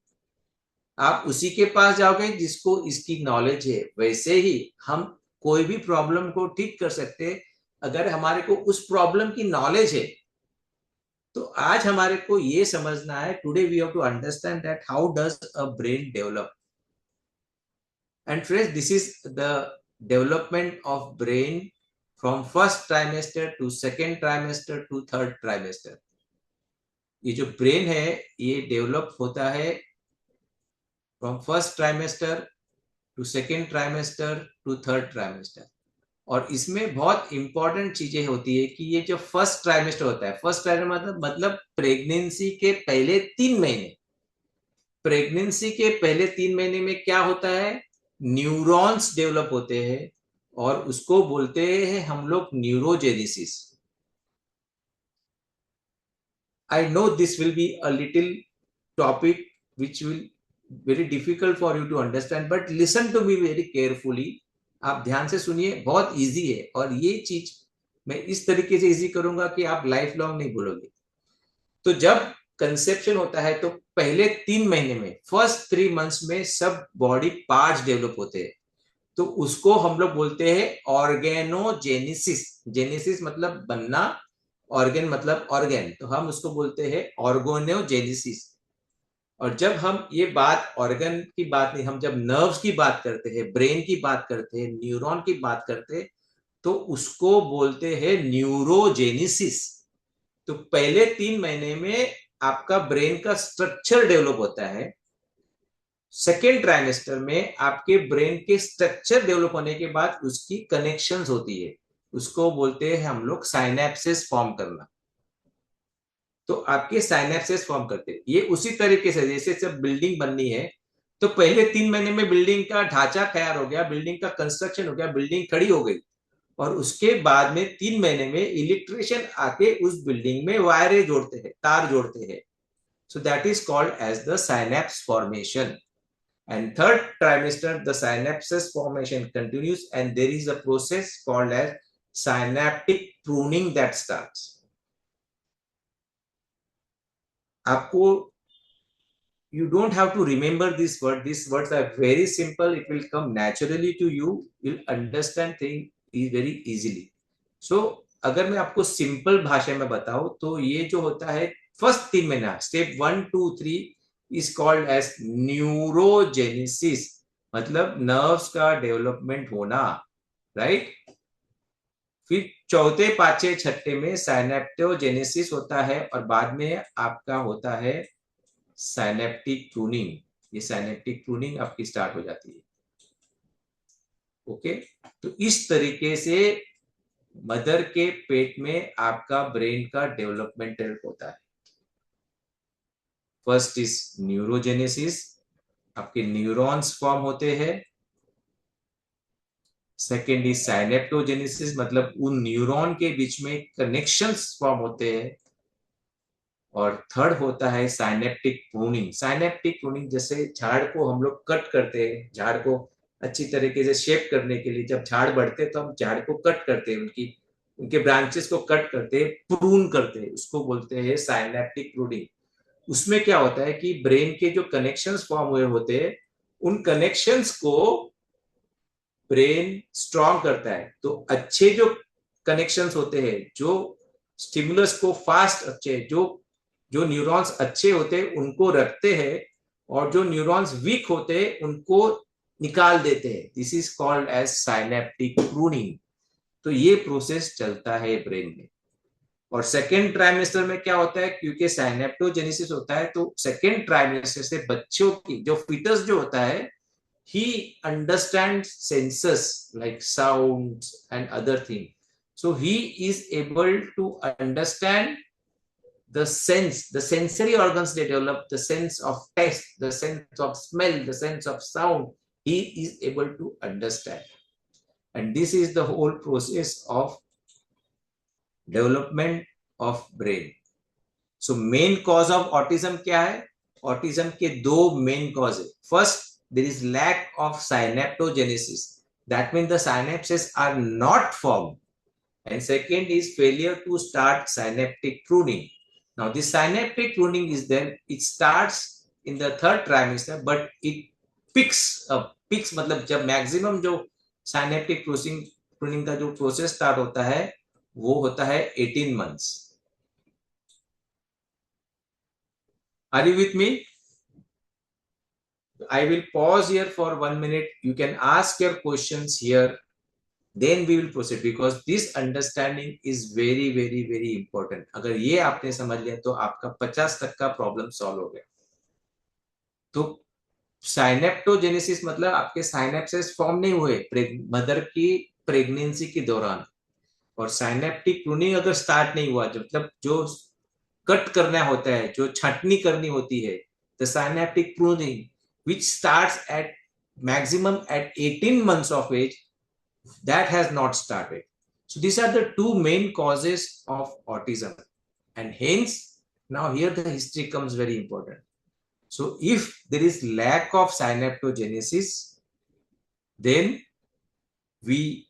Speaker 4: आप उसी के पास जाओगे जिसको इसकी नॉलेज है। वैसे ही हम कोई भी प्रॉब्लम को ठीक कर सकते अगर हमारे को उस प्रॉब्लम की नॉलेज है। तो आज हमारे को ये समझना है, today we have to understand that how does a brain develop. And friends, this is the development of brain from first trimester to second trimester to third trimester. ये जो ब्रेन है ये डेवलप होता है from first trimester to second trimester to third trimester. और इसमें बहुत important चीजें होती है कि ये जो फर्स्ट ट्राइमेस्टर होता है, फर्स्ट ट्राइमेस्टर मतलब प्रेगनेंसी के पहले 3 महीने। प्रेगनेंसी के पहले 3 महीने में क्या होता है? न्यूरॉन्स डेवलप होते हैं और उसको बोलते हैं हम लोग neurogenesis. I know this will be a little topic which will very difficult for you to understand, but listen to me very carefully. आप ध्यान से सुनिए, बहुत इजी है और ये चीज मैं इस तरीके से इजी करूंगा कि आप लाइफ लॉन्ग नहीं भूलोगे। तो जब कंसेप्शन होता है तो पहले 3 महीने में, फर्स्ट 3 मंथ्स में सब बॉडी पार्ट्स डेवलप होते हैं। तो उसको हम लोग बोलते हैं ऑर्गेनोजेनेसिस। जेनेसिस मतलब बनना, ऑर्गेन मतलब ऑर्गेन, तो हम उसको बोलते हैं ऑर्गेनोजेनेसिस। और जब हम ये बात ऑर्गन की बात नहीं, हम जब नर्व्स की बात करते हैं, ब्रेन की बात करते हैं, न्यूरॉन की बात करते हैं, तो उसको बोलते हैं न्यूरोजेनेसिस। तो पहले 3 महीने में आपका ब्रेन का स्ट्रक्चर डेवलप होता है। सेकेंड ट्राइमेस्टर में आपके ब्रेन के स्ट्रक्चर डेवलप होने के बाद उसकी कनेक्शंस होती है, उसको बोलते हैं हम लोग साइनेप्सिस फॉर्म करना। तो आपके साइनेप्सिस फॉर्म करते हैं। ये उसी तरीके से जैसे जब बिल्डिंग बननी है तो पहले 3 महीने में बिल्डिंग का ढांचा तैयार हो गया, बिल्डिंग का कंस्ट्रक्शन हो गया, बिल्डिंग खड़ी हो गई, और उसके बाद में 3 महीने में इलेक्ट्रिशियन आके उस बिल्डिंग में वायरें जोड़ते हैं, तार जोड़ते हैं। So that is called as the synapse formation. And third trimester the synapsis formation continues and there is a process called as synaptic pruning that starts. आपको you don't have to remember this word, these words are very simple, it will come naturally to you, you'll understand things very easily. So अगर मैं आपको simple भाषा में बताऊं तो ये जो होता है फर्स्ट 3 महीना, step 1 2 3 is called as neurogenesis, मतलब नर्व्स का डेवलपमेंट होना, राइट। फिर चौथे पांचवे छठे में साइनेप्टोजेनेसिस होता है और बाद में आपका होता है साइनेप्टिक प्रूनिंग। ये साइनेप्टिक प्रूनिंग आपकी स्टार्ट हो जाती है। ओके, तो इस तरीके से मदर के पेट में आपका ब्रेन का डेवलपमेंट होता है। फर्स्ट इज न्यूरोजेनेसिस, आपके न्यूरॉन्स फॉर्म होते हैं। सेकेंड इज साइनेप्टोजेनेसिस, मतलब उन न्यूरॉन के बीच में कनेक्शंस फॉर्म होते हैं। और थर्ड होता है साइनेप्टिक प्रूनिंग। साइनेप्टिक प्रूनिंग जैसे झाड़ को हम लोग कट करते हैं, झाड़ को अच्छी तरीके से शेप करने के लिए जब झाड़ बढ़ते हैं तो हम झाड़ को कट करते हैं, उनके ब्रांचेस को कट करते हैं, प्रून करते हैं, उसको बोलते हैं साइनेप्टिक प्रूनिंग। उसमें क्या होता है कि ब्रेन के जो कनेक्शंस फॉर्म हुए होते हैं उन कनेक्शंस को ब्रेन स्ट्रॉन्ग करता है। तो अच्छे जो कनेक्शंस होते हैं, जो स्टिमुलस को फास्ट अच्छे, जो न्यूरॉन्स अच्छे होते हैं उनको रखते हैं और जो न्यूरॉन्स वीक होते हैं उनको निकाल देते हैं। This is called as synaptic pruning. तो ये प्रोसेस चलता है ब्रेन में। और सेकेंड ट्राइमेस्टर में क्या होता है, क्योंकि साइनेप्टोजेनेसिस होता है तो सेकेंड ट्राइमेस्टर से बच्चों की जो फीटस जो होता है he understands senses like sounds and other things. So he is able to understand the sense, the sensory organs they develop, the sense of taste, the sense of smell, the sense of sound. He is able to understand. And this is the whole process of development of brain. So main cause of autism क्या है? Autism के दो main cause है. First, there is lack of synaptogenesis. That means the synapses are not formed. And second is failure to start synaptic pruning. Now this synaptic pruning is then, it starts in the third trimester, but it picks up. Picks मतलब जब maximum जो synaptic pruning का जो process start होता है वो होता है 18 months. Are you with me? I will pause here for 1 minute. You can ask your questions here. Then we will proceed because this understanding is very, very, very important. अगर ये आपने समझ लिया तो आपका 50% का प्रॉब्लम सॉल्व हो गया। तो साइनेप्टोजेनेसिस मतलब आपके साइनेप्सेस फॉर्म नहीं हुए मदर की प्रेगनेंसी के दौरान, और साइनेप्टिक प्रूनिंग अगर स्टार्ट नहीं हुआ, मतलब जो कट करना होता है, जो छटनी करनी होती है, the synaptic pruning which starts at maximum at 18 months of age, that has not started. So these are the two main causes of autism, and hence now here the history comes very important. So if there is lack of synaptogenesis, then we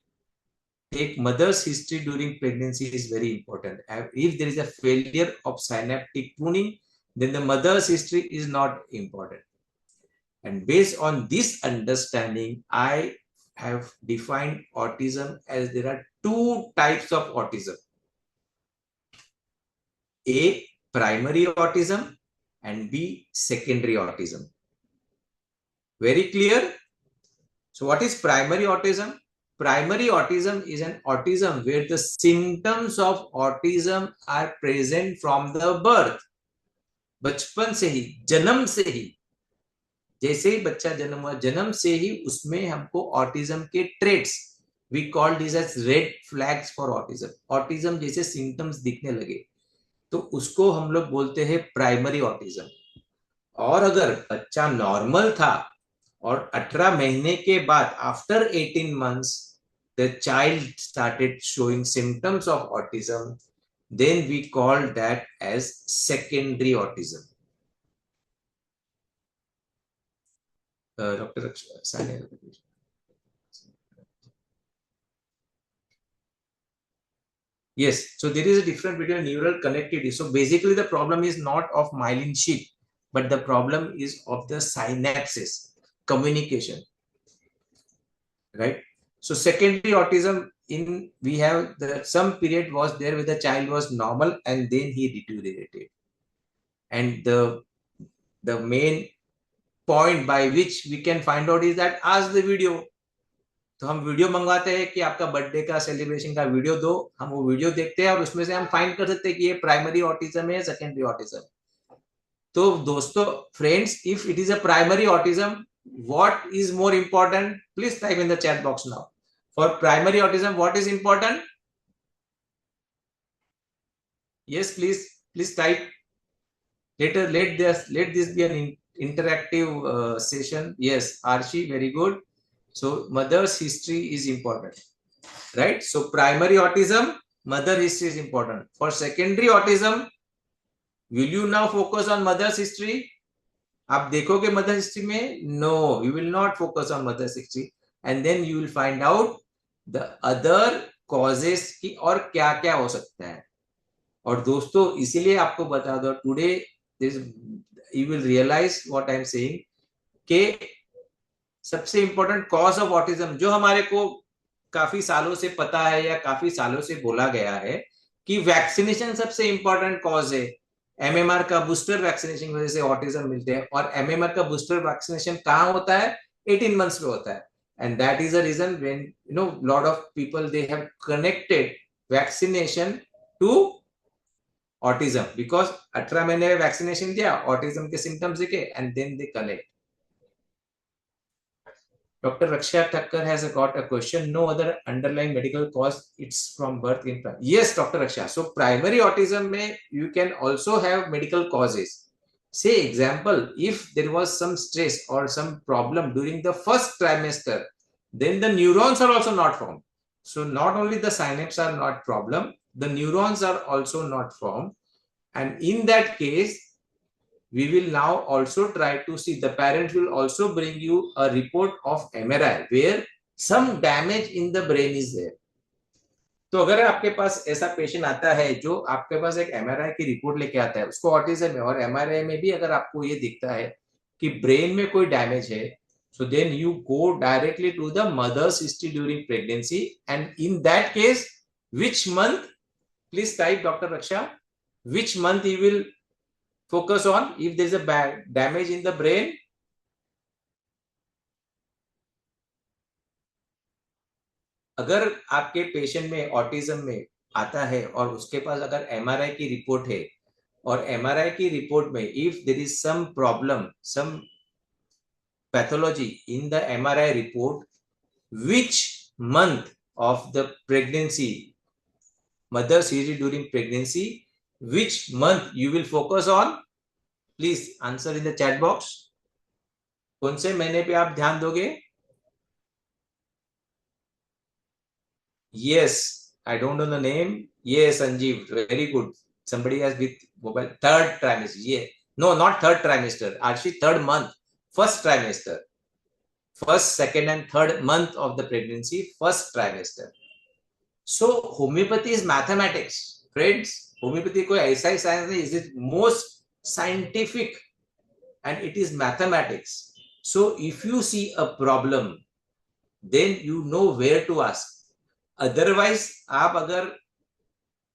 Speaker 4: take mother's history during pregnancy is very important. If there is a failure of synaptic pruning, then the mother's history is not important. And based on this understanding, I have defined autism as there are two types of autism. A, primary autism, and B, secondary autism. Very clear? So what is primary autism? Primary autism is an autism where the symptoms of autism are present from the birth. बचपन से ही, जन्म से ही, जैसे ही बच्चा जन्म हुआ, जन्म से ही उसमें हमको ऑटिज्म के traits, we call this as red flags for autism, autism जैसे सिम्टम्स दिखने लगे तो उसको हम लोग बोलते हैं प्राइमरी ऑटिज्म। और अगर बच्चा नॉर्मल था और 18 महीने के बाद after 18 months the child started showing symptoms of autism, then we call that as secondary autism. Dr. Sani. Yes, so there is a difference between neural connectivity. So basically the problem is not of myelin sheath, but the problem is of the synapses, communication, right? So secondary autism, in we have some period was there where the child was normal and then he deteriorated, and the main point by which we can find out is that ask the video. तो हम video मंगवाते हैं कि आपका birthday का celebration का video दो, हम वो वीडियो देखते हैं और उसमें से हम फाइंड कर सकते हैं कि ये प्राइमरी ऑटिज्म है, सेकेंडरी ऑटिज्म। तो दोस्तों, friends, if it is a primary autism, what is more important? Please type in the chat box now. For primary autism, what is important? Yes, please type. Let this be an interactive session. Yes, Archie, very good. So mother's history is important, right? So primary autism, mother history is important. For secondary autism, will you now focus on mother's history? आप देखोगे mother history में? No, you will not focus on mother history, and then you will find out the other causes की और क्या क्या हो सकता है। और दोस्तों, इसीलिए आपको बता दो, today you will realise what I am saying, कि सबसे इंपॉर्टेंट कॉज ऑफ ऑटिज्म जो हमारे को काफी सालों से पता है या काफी सालों से बोला गया है कि वैक्सीनेशन सबसे इंपॉर्टेंट कॉज है। एमएमआर का बूस्टर वैक्सीनेशन की वजह से ऑटिज्म मिलते हैं, और एमएमआर का बूस्टर वैक्सीनेशन कहाँ होता है? 18 मंथ्स पे होता है, and that is the reason when you know lot of people they have connected vaccination to autism, because 18 महीने में वैक्सीनेशन दिया, ऑटिज्म के सिम्टम्स दिखे, and then they connect. Dr. Raksha Thakkar has got a question. No other underlying medical cause. It's from birth in primary. Yes, Dr. Raksha. So primary autism में you can also have medical causes. Say example, if there was some stress or some problem during the first trimester, then the neurons are also not formed. So not only the synapses are not problem, the neurons are also not formed. And in that case, we will now also try to see, the parents will also bring you a report of MRI where some damage in the brain is there. तो अगर आपके पास ऐसा patient आता है जो आपके पास एक MRI की रिपोर्ट लेके आता है, उसको ऑटिज्म है, और एमआरआई में भी अगर आपको ये दिखता है कि ब्रेन में कोई डैमेज है, so then you go directly to the mother's history during pregnancy, and in that case, which month? Please type, Dr. Raksha, which month you will focus on if there is a bad damage in the brain. अगर आपके patient में autism में आता है और उसके पास अगर MRI की रिपोर्ट है, और एमआरआई की रिपोर्ट में if there is some problem, some pathology in the MRI report, which month of the pregnancy, mother's history during pregnancy, which month you will focus on? Please answer in the chat box. कौन से महीने पे आप ध्यान दोगे? Yes, I don't know the name. Yes, Sanjeev, very good. Somebody has with mobile. Third trimester. Yeah, no, not third trimester. Actually, third month, first trimester, first, second, and third month of the pregnancy, first trimester. So homeopathy is mathematics, friends. Homeopathy कोई ऐसा ही science नहीं. Is it most scientific, and it is mathematics. So if you see a problem, then you know where to ask. Otherwise, आप अगर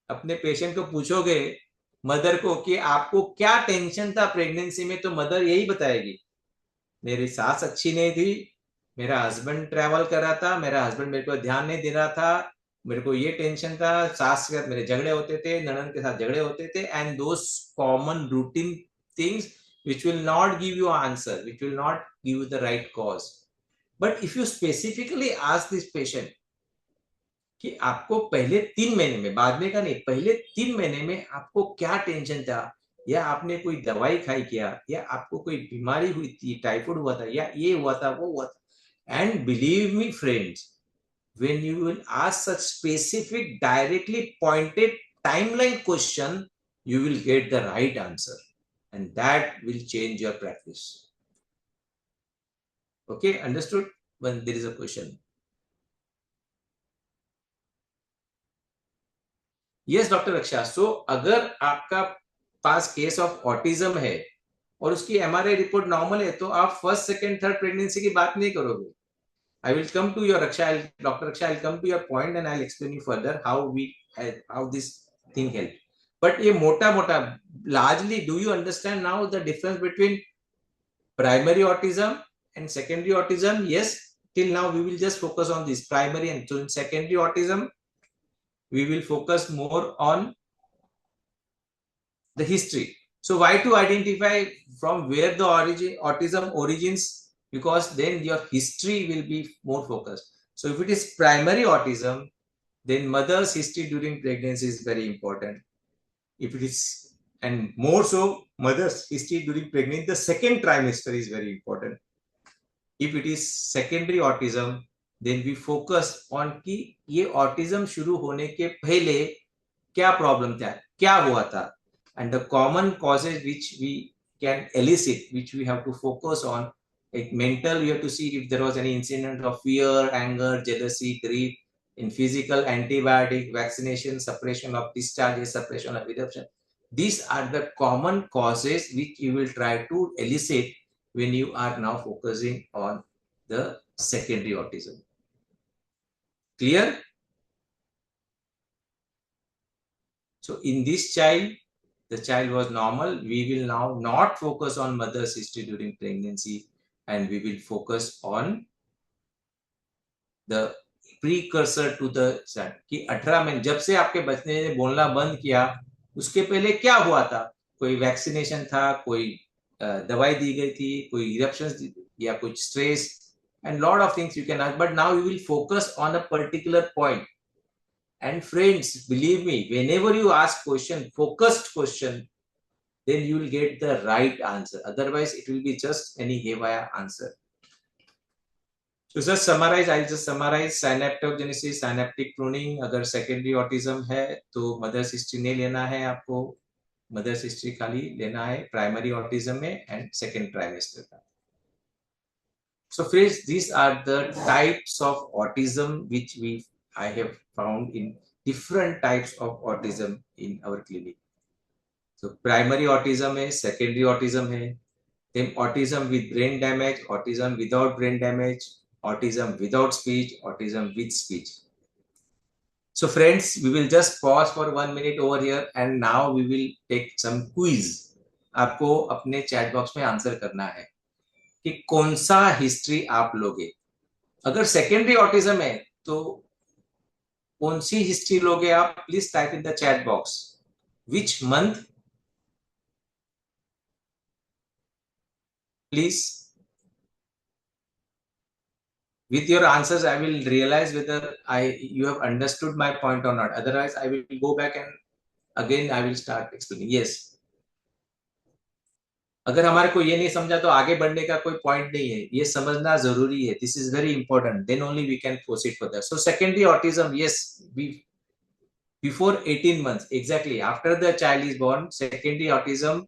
Speaker 4: अपने patient को पूछोगे, mother को, कि आपको क्या टेंशन था प्रेगनेंसी में, तो मदर यही बताएगी, मेरी सास अच्छी नहीं थी, मेरा हस्बैंड ट्रैवल कर रहा था, मेरा हस्बैंड मेरे को ध्यान नहीं दे रहा था, मेरे को ये टेंशन था, सास के साथ मेरे झगड़े होते थे, ननद के साथ झगड़े होते थे, and those common routine things which will not give you an answer, which will not give you the right cause. But if you specifically ask this patient कि आपको पहले 3 महीने में, बाद में का नहीं, पहले 3 महीने में आपको क्या टेंशन था, या आपने कोई दवाई खाई क्या, या आपको कोई बीमारी हुई थी, टाइफाइड हुआ था, या ये हुआ था, वो हुआ था, and believe me friends, when you will ask such specific, directly pointed timeline question, you will get the right answer, and that will change your practice. Okay, understood? When there is a question. Yes, Dr. Raksha. So अगर आपका पास case of autism है और उसकी MRI report normal है, तो आप first, second, third pregnancy की बात नहीं करोगे, I will come to your Raksha, Dr. Raksha, I'll come to your point and I'll explain you further how this thing helps. But ye mota, largely, do you understand now the difference between primary autism and secondary autism? Yes, till now we will just focus on this primary, and so in secondary autism, we will focus more on the history. So why to identify from where the autism origins? Because then your history will be more focused. So if it is primary autism, then mother's history during pregnancy is very important. If it is, and more so, mother's history during pregnancy, the second trimester is very important. If it is secondary autism, then we focus on कि ये autism शुरू होने के पहले क्या problem था, क्या हुआ था, and the common causes which we can elicit, which we have to focus on. Like mental, you have to see if there was any incident of fear, anger, jealousy, grief. In physical, antibiotic, vaccination, suppression of discharges, suppression of eruption. These are the common causes which you will try to elicit when you are now focusing on the secondary autism. Clear? So in this child, the child was normal. We will now not focus on mother's history during pregnancy, and we will focus on the precursor to the child. कि 18 महीने जब से आपके बच्चे ने बोलना बंद किया, उसके पहले क्या हुआ था? कोई वैक्सीनेशन था, कोई दवाई दी गई थी, कोई इरप्शंस या कुछ stress, and lot of things you can ask. But now we will focus on a particular point. And friends, believe me, whenever you ask question, focused question, then you will get the right answer. Otherwise, it will be just any haywire answer. So just summarize, I'll just summarize synaptogenesis, synaptic pruning. अगर secondary autism है तो mother's history नहीं लेना है आपको, mother's history खाली लेना है primary autism में and second trimester का. So friends, these are the types of autism which I have found in different types of autism in our clinic. So primary autism है, secondary autism है, then autism with brain damage, autism without brain damage, autism without speech, autism with speech. So friends, we will just pause for 1 minute over here and now we will take some quiz. आपको अपने chat box में answer करना है कि कौन सा history आप लोगे. अगर सेकेंडरी ऑटिज्म है तो कौन सी हिस्ट्री लोगे आप? Please type in the chat box which month, please. With your answers, I will realize whether you have understood my point or not. Otherwise, I will go back and again I will start explaining. Yes. अगर हमारे को ये नहीं समझा तो आगे बढ़ने का कोई पॉइंट नहीं है. ये समझना जरूरी है. This is very important. Then only we can proceed further. So secondary autism, yes, before 18 months, exactly after the child is born, secondary autism,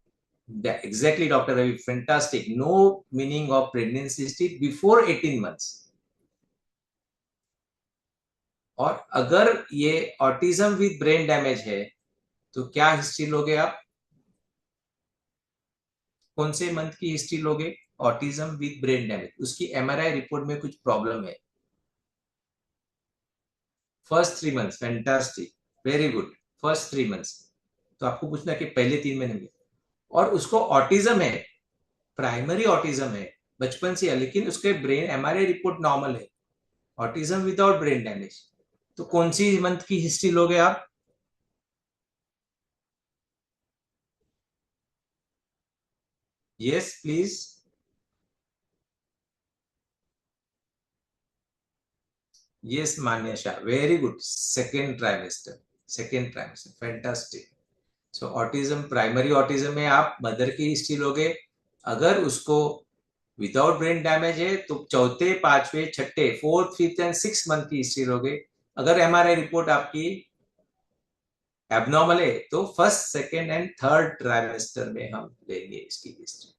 Speaker 4: exactly Dr. Ravi, fantastic. No meaning of pregnancy history before 18 months. और अगर ये autism with brain damage है तो क्या history लोगे आप? कौन से मंथ की हिस्ट्री लोगे? Autism with brain damage. उसकी एमआरआई रिपोर्ट में कुछ प्रॉब्लम है. First 3 months, fantastic, very good. First 3 months. तो आपको पूछना कि पहले 3 महीने में. और उसको ऑटिज्म है, प्राइमरी ऑटिज्म है, बचपन से है, लेकिन उसके ब्रेन एमआरआई रिपोर्ट नॉर्मल है. Autism without brain damage. तो कौन सी मंथ की हिस्ट्री लोगे आप? Yes, please. Yes, Manyasha, very good. Second trimester, fantastic. So autism, primary autism में आप मदर की हिस्ट्री लोगे. अगर उसको विदाउट ब्रेन डैमेज है तो चौथे, पांचवे, छठे, 4th, 5th and 6th month की हिस्ट्री लोगे. अगर एमआरआई रिपोर्ट आपकी एबनॉर्मल है तो first, second and third trimester में हम लेंगे इसकी हिस्ट्री.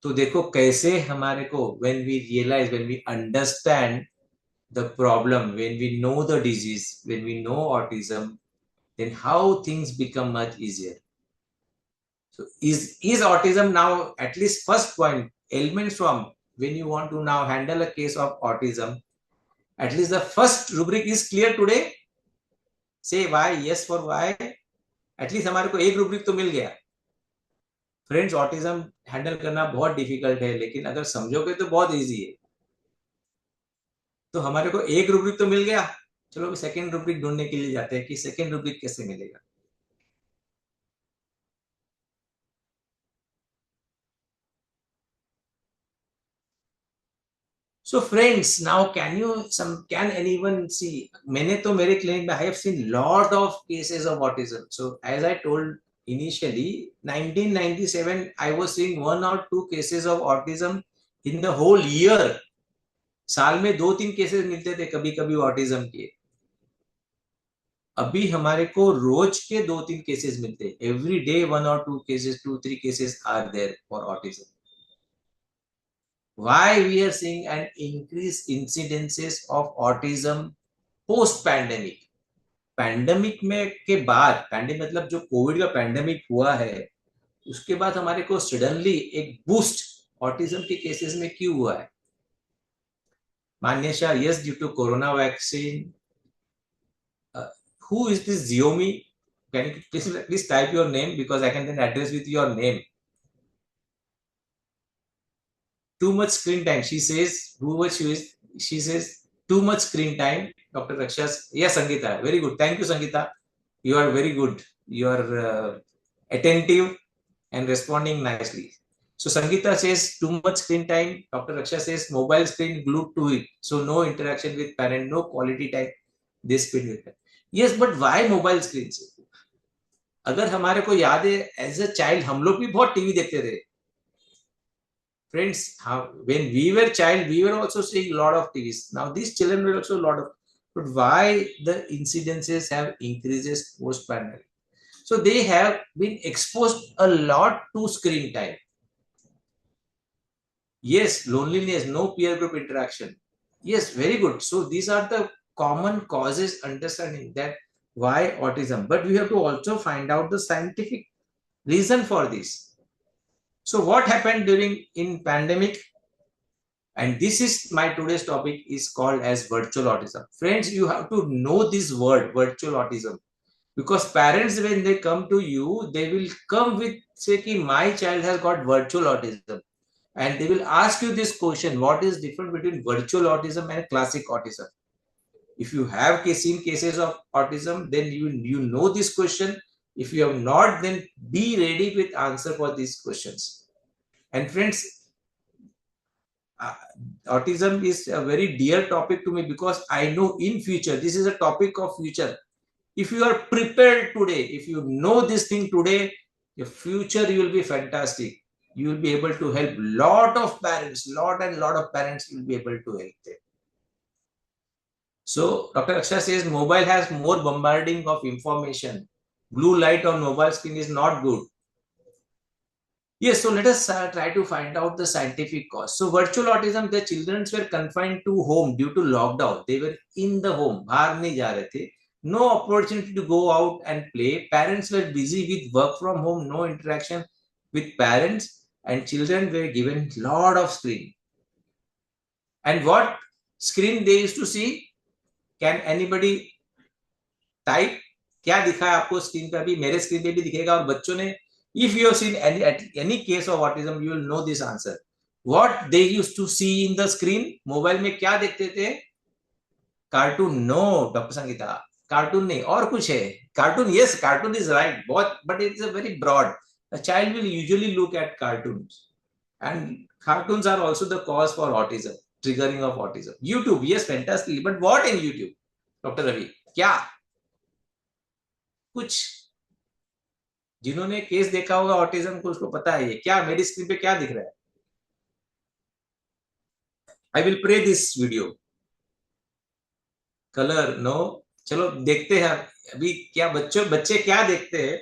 Speaker 4: तो देखो कैसे हमारे को when we realize, when we understand the problem, when we know the disease, when we know autism, then how things become much easier. So is autism now, at least first point, elements from when you want to now handle a case of autism, at least the first rubric is clear today. Say why, yes for why. At least हमारे को एक rubric तो मिल गया. Friends, autism handle करना बहुत difficult है, लेकिन अगर समझोगे तो बहुत इजी है. तो हमारे को एक रूब्रिक तो मिल गया. चलो सेकंड रूब्रिक ढूंढने के लिए जाते हैं कि सेकंड रूब्रिक कैसे मिलेगा. So friends, now can anyone see? मैंने तो मेरे क्लिनिक में I have seen lot of cases of autism. So as I told initially, 1997 I was seeing 1 or 2 cases of autism in the whole year. साल में 2-3 cases मिलते थे कभी कभी ऑटिज्म के. अभी हमारे को रोज के 2-3 केसेस मिलते हैं. Every day 1 or 2 cases, 2-3 cases are there for autism. Why we are seeing an increased incidences of autism post pandemic? Pandemic में के बाद, पैंडेमिक मतलब जो कोविड का पैंडेमिक हुआ है, उसके बाद हमारे को सडनली एक बूस्ट ऑटिज्म के केसेस में क्यों हुआ है? मान्यशा, yes, due to corona vaccine. Who is this Xiomi? Can you please type your name, because I can then address with your name. Too much screen time, she says. She says too much screen time. Dr. Rakshas. Yes, Sangeeta. Very good. Thank you, Sangeeta. You are very good. You are attentive and responding nicely. So Sangeeta says too much screen time. Dr. Raksha says mobile screen glued to it. So no interaction with parent, no quality time. This screen with parent. Yes, but why mobile screens? अगर हमारे को याद है, as a child हम लोग भी बहुत TV देखते थे. Friends, when we were child, we were also seeing a lot of TVs. Now these children were also a lot of, but why the incidences have increases post pandemic? So they have been exposed a lot to screen time. Yes, loneliness, no peer group interaction. Yes, very good. So these are the common causes, understanding that why autism, but we have to also find out the scientific reason for this. So what happened in pandemic, and this is my today's topic, is called as virtual autism. Friends, you have to know this word, virtual autism, because parents, when they come to you, they will come with, say, ki my child has got virtual autism, and they will ask you this question: what is different between virtual autism and classic autism? If you have seen cases of autism, then you know this question. If you have not, then be ready with answer for these questions. And friends, autism is a very dear topic to me, because I know in future, this is a topic of future. If you are prepared today, if you know this thing today, your future you will be fantastic. You will be able to help lot of parents, lot of parents will be able to help them. So Dr. Akshay says mobile has more bombarding of information. Blue light on mobile screen is not good. Yes, so let us try to find out the scientific cause. So virtual autism, the children were confined to home due to lockdown. They were in the home. बाहर नहीं जा रहे थे. No opportunity to go out and play. Parents were busy with work from home. No interaction with parents, and children were given lot of screen. And what screen they used to see? Can anybody type? क्या दिखा है आपको screen पे? अभी मेरे screen पे भी दिखेगा, और बच्चों ने, if you have seen any case of autism, you will know this answer. What they used to see in the screen? Mobile में क्या देखते थे? Cartoon. No doctor Sangeeta, cartoon नहीं, और कुछ है. Cartoon, yes, cartoon is right, but it is a very broad. A child will usually look at cartoons, and cartoons are also the cause for autism, triggering of autism. YouTube, yes, fantastic, but what in YouTube? Doctor Ravi, क्या कुछ जिन्होंने case देखा होगा autism को, उसको पता है ये क्या मेरी स्क्रीन पे क्या दिख रहा है. I will play this video. Colour no. चलो देखते हैं अभी क्या बच्चे क्या देखते हैं.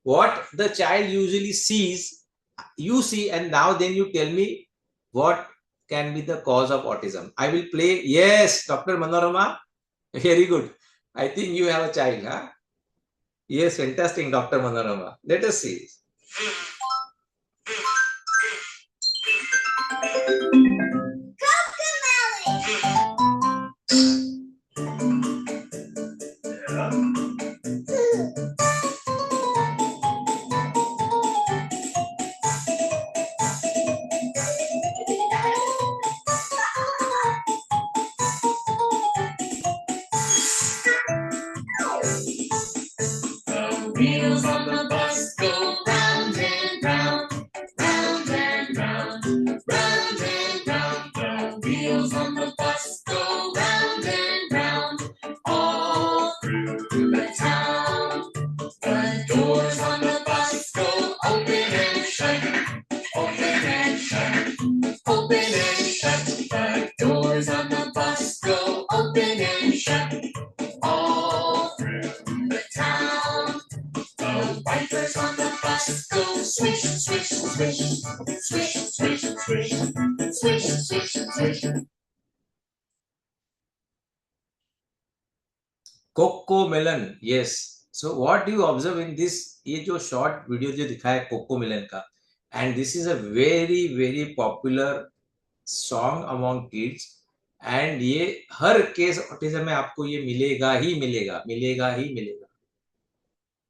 Speaker 4: What the child usually sees, you see, and now then you tell me what can be the cause of autism. I will play. Yes, Dr. Manorama, very good. I think you have a child, huh? Yes, fantastic, Dr. Manorama. Let us see.
Speaker 8: The wheels on the bus go round and round, round and round, round and round. The wheels on the bus go round and round, all through the town. The doors on the bus go open and shut, open and shut, open and shut. The doors on the bus go open and shut, all through the town. The wipers on the bus go swish, swish, swish, swish, swish, swish, swish, swish, swish.
Speaker 4: Cocomelon, yes. So what do you observe in this? ये जो short video जो दिखा है Cocomelon का, and this is a very popular song among kids, and ये हर case autism में आपको ये मिलेगा ही मिलेगा, मिलेगा ही मिलेगा.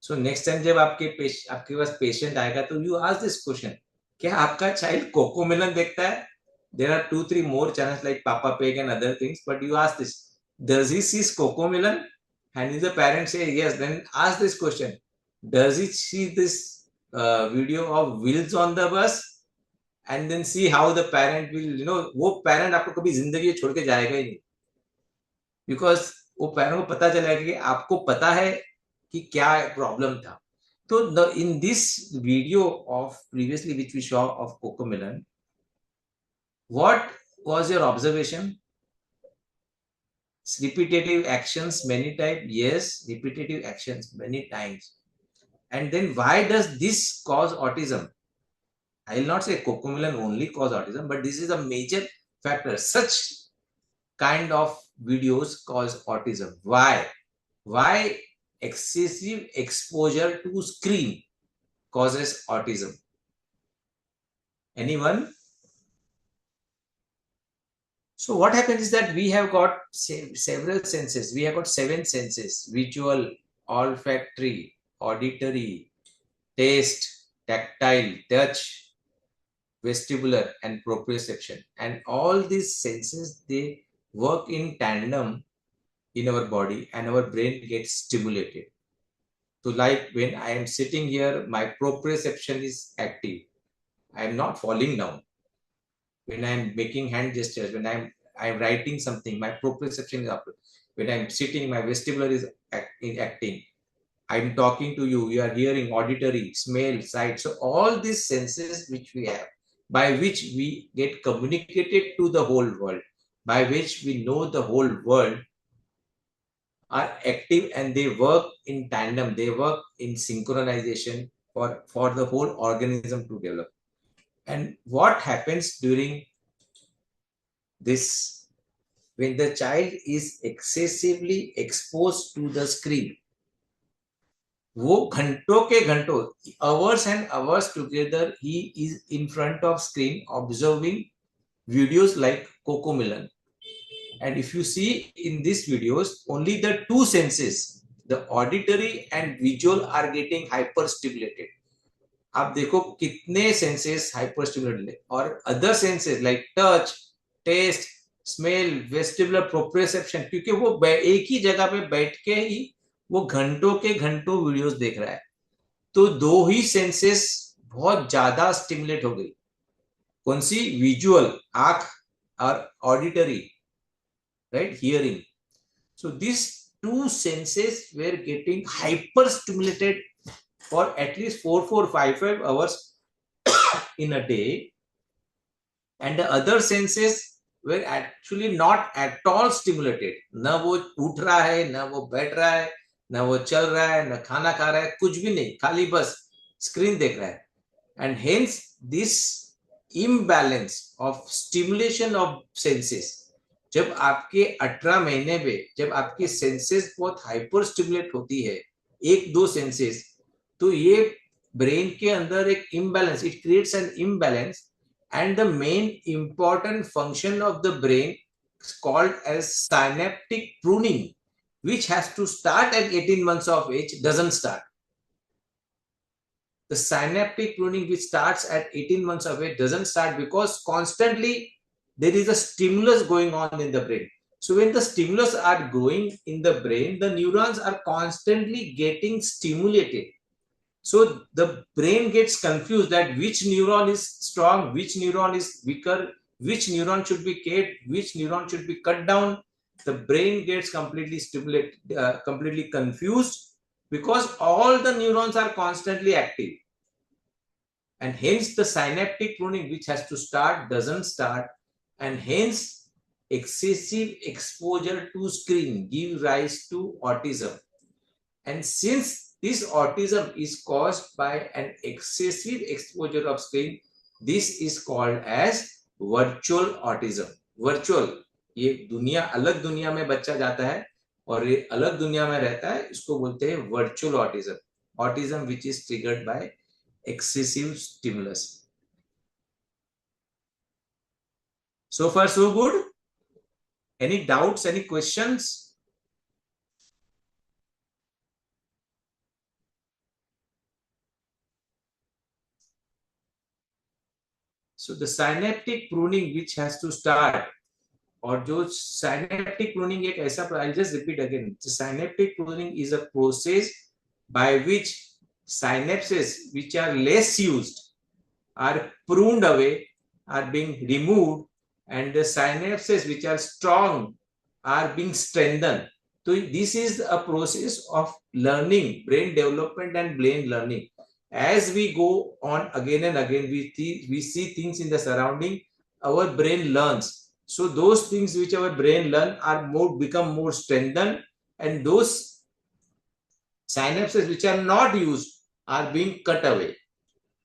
Speaker 4: So next time जब आपके पास पेशेंट आएगा तो you ask this question, क्या आपका चाइल्ड Cocomelon देखता है? There are 2-3 more channels like Papa Pig and other things, but you ask this, does he see Cocomelon? And if the parents say yes, then ask this question, does he see this video of wheels on the bus? And then see how the parent will, वो parent आपको कभी जिंदगी छोड़ के जाएगा ही नहीं, because वो parent को पता चलेगा कि आपको पता है कि क्या प्रॉब्लम था. तो in this video of previously which we saw of Cocomelon, what was your observation? Repetitive actions many times, yes, repetitive actions many times. And then why does this cause autism? I will not say Cocomelon only cause autism, but this is a major factor. Such kind of videos cause autism. Why? Why excessive exposure to screen causes autism? Anyone? So what happens is that we have got several senses. We have got 7 senses: visual, olfactory, auditory, taste, tactile, touch, vestibular, and proprioception. And all these senses, they work in tandem in our body, and our brain gets stimulated. So like when I am sitting here, my proprioception is active. I am not falling down. When I am making hand gestures, when I am writing something, my proprioception is up. When I am sitting, my vestibular is acting. I am talking to you, you are hearing, auditory, smell, sight. So all these senses which we have, by which we get communicated to the whole world, by which we know the whole world, are active, and they work in tandem, they work in synchronization for the whole organism to develop. And what happens during this, when the child is excessively exposed to the screen, वो घंटों के घंटों, hours and hours together, he is in front of screen observing videos like Cocomelon. And if you see in these videos, only the 2 senses, the auditory and visual, are getting hyper stimulated. आप देखो कितने senses hyper stimulated, और other senses like touch, taste, smell, vestibular, proprioception, क्योंकि वो एक ही जगह पे बैठ के ही वो घंटों के घंटों वीडियोस देख रहा है. तो 2 ही सेंसेस बहुत ज्यादा स्टिमुलेट हो गई. कौन सी? विजुअल, आंख, और auditory, right, hearing. So this 2 senses were getting hyper stimulated for at least 4-5 hours in a day, and the other senses were actually not at all stimulated. ना वो उठ रहा है, ना वो बैठ रहा है, ना वो चल रहा है, ना खाना खा रहा है, कुछ भी नहीं, खाली बस स्क्रीन देख रहा है. And hence this imbalance of stimulation of senses, जब आपके 18 महीने में जब आपकी सेंसेस बहुत हाइपर स्टिमुलेट होती है, 1-2 सेंसेस, तो ये ब्रेन के अंदर एक imbalance, it creates an imbalance, and the main important function of the brain called as synaptic pruning, which has to start at 18 months of age, doesn't start. The synaptic pruning which starts at 18 months of age doesn't start because constantly there is a stimulus going on in the brain. So when the stimulus are growing in the brain, the neurons are constantly getting stimulated. So the brain gets confused that which neuron is strong, which neuron is weaker, which neuron should be kept, which neuron should be cut down. The brain gets completely stimulated, completely confused, because all the neurons are constantly active, and hence the synaptic pruning which has to start doesn't start, and hence excessive exposure to screen gives rise to autism. And since this autism is caused by an excessive exposure of screen, this is called as virtual autism. Virtual, ये दुनिया, अलग दुनिया में बच्चा जाता है और ये अलग दुनिया में रहता है, इसको बोलते हैं virtual autism. Autism which is triggered by excessive stimulus. So far so good. Any doubts, any questions? So the synaptic pruning which has to start, और जो synaptic pruning एक ऐसा, I'll just repeat again, the synaptic pruning is a process by which synapses which are less used are pruned away, are being removed, and the synapses which are strong are being strengthened. So this is a process of learning, brain development and brain learning. As we go on again and again, we see things in the surrounding, our brain learns. So those things which our brain learn are become more strengthened, and those synapses which are not used are being cut away.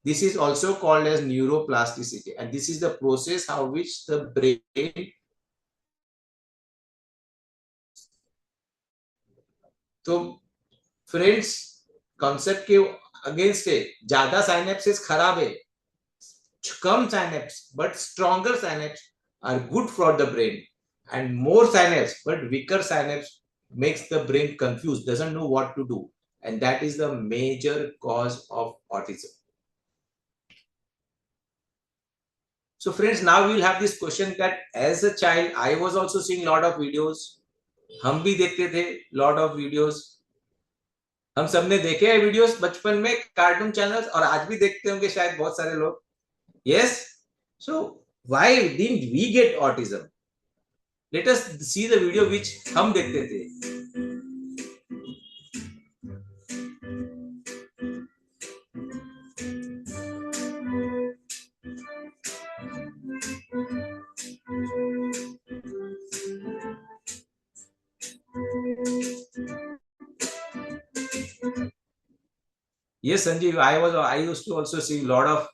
Speaker 4: This is also called as neuroplasticity, and this is the process how which the brain. तो friends, concept के against है, ज्यादा synapses खराब है, कम synapse but stronger synapse are good for the brain, and more synapse but weaker synapse makes the brain confused, doesn't know what to do, and that is the major cause of autism. So friends, now we will have this question that as a child I was also seeing lot of videos, हम भी देखते थे lot of videos, हम सबने देखे हैं videos बचपन में, कार्टून चैनल्स, और आज भी देखते होंगे शायद बहुत सारे लोग. Yes, so why didn't we get autism? Let us see the video which हम देखते थे. Yes, Sanjeev, I used to also see a lot of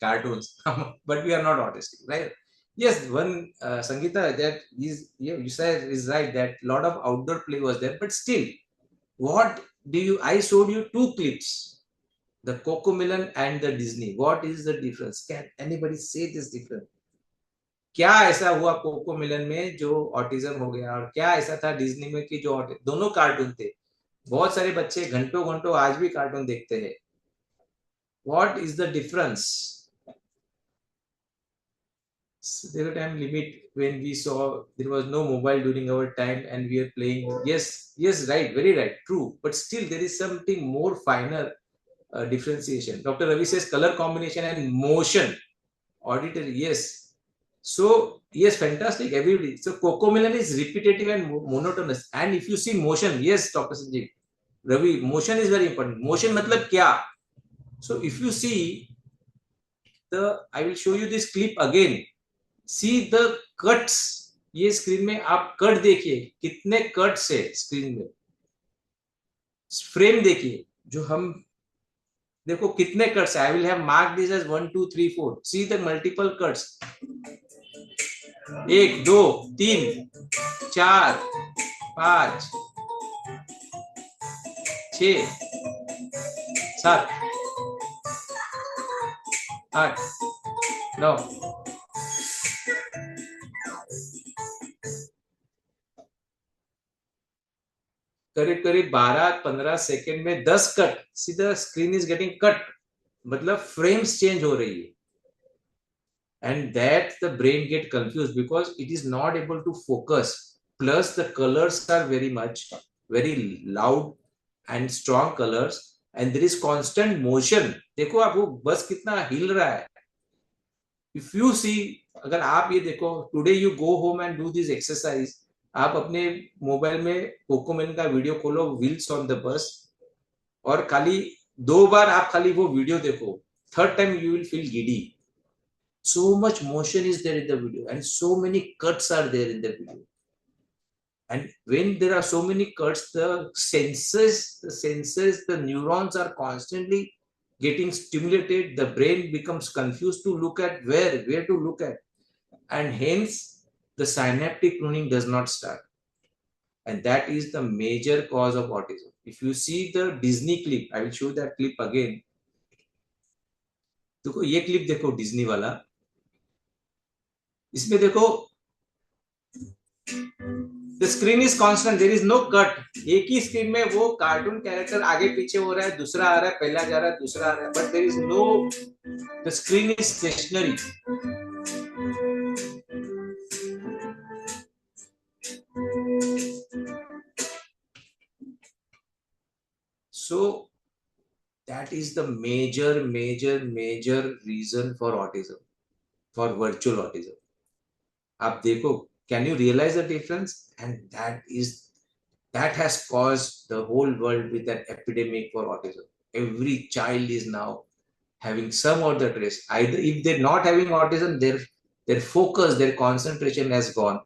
Speaker 4: cartoons, but we are not autistic, right? Yes, one Sangeeta, that is, you said is right, that a lot of outdoor play was there, but still, what do you? I showed you two clips, the Cocomelon and the Disney. What is the difference? Can anybody say this difference? क्या ऐसा हुआ CoComelon में जो autism हो गया, और क्या ऐसा था डिज्नी में कि जो दोनों कार्टून थे, बहुत सारे बच्चे घंटों घंटों आज भी कार्टून देखते हैं. What is the difference? So there was a time limit when we saw there was no mobile during our time and we are playing. Yes, right, very right, true. But still there is something more finer differentiation. Dr. Ravi says color combination and motion. Auditory, yes. So yes, fantastic, everybody. So Cocomelon is repetitive and monotonous. And if you see motion, yes, Dr. Sanjeev, Ravi, motion is very important. Motion matlab kya? So if you see I will show you this clip again. See the cuts. ये screen में आप cut देखिए, कितने cuts है screen में. Frame देखिए, जो हम देखो कितने कट्स है. I will have marked this as 1, 2, 3, 4. See the multiple cuts. 1, 2, 3, 4, 5, 6, 7, 8, 9, करीब करीब 12-15 सेकेंड में 10 कट, सीधा स्क्रीन इज गेटिंग कट, मतलब फ्रेम्स चेंज हो रही है. And that the brain get confused because it is not able to focus. Plus the colors are very loud and strong colors, and there is constant motion. देखो आप वो बस कितना हिल रहा है. If you see, अगर आप ये देखो, today you go home and do this exercise, आप अपने मोबाइल में कोकोमेन का वीडियो खोलो, व्हील्स ऑन द बस, और खाली 2 बार आप खाली वो वीडियो देखो, third time you will feel giddy. So much motion is there in the video, and so many cuts are there in the video. And when there are so many cuts, the senses, the neurons are constantly getting stimulated. The brain becomes confused to look at where to look at, and hence the synaptic pruning does not start. And that is the major cause of autism. If you see the Disney clip, I will show that clip again. देखो ये clip देखो Disney वाला, इसमें देखो the screen is constant, there is no cut. एक ही screen में वो कार्टून कैरेक्टर आगे पीछे हो रहा है, दूसरा आ रहा है, पहला जा रहा है, दूसरा आ रहा है, but there is no, the screen is stationary. So that is the major reason for autism, for virtual autism. आप देखो, can you realize the difference? And that has caused the whole world with an epidemic for autism. Every child is now having some of the trace. Either if they're not having autism, their focus, their concentration has gone.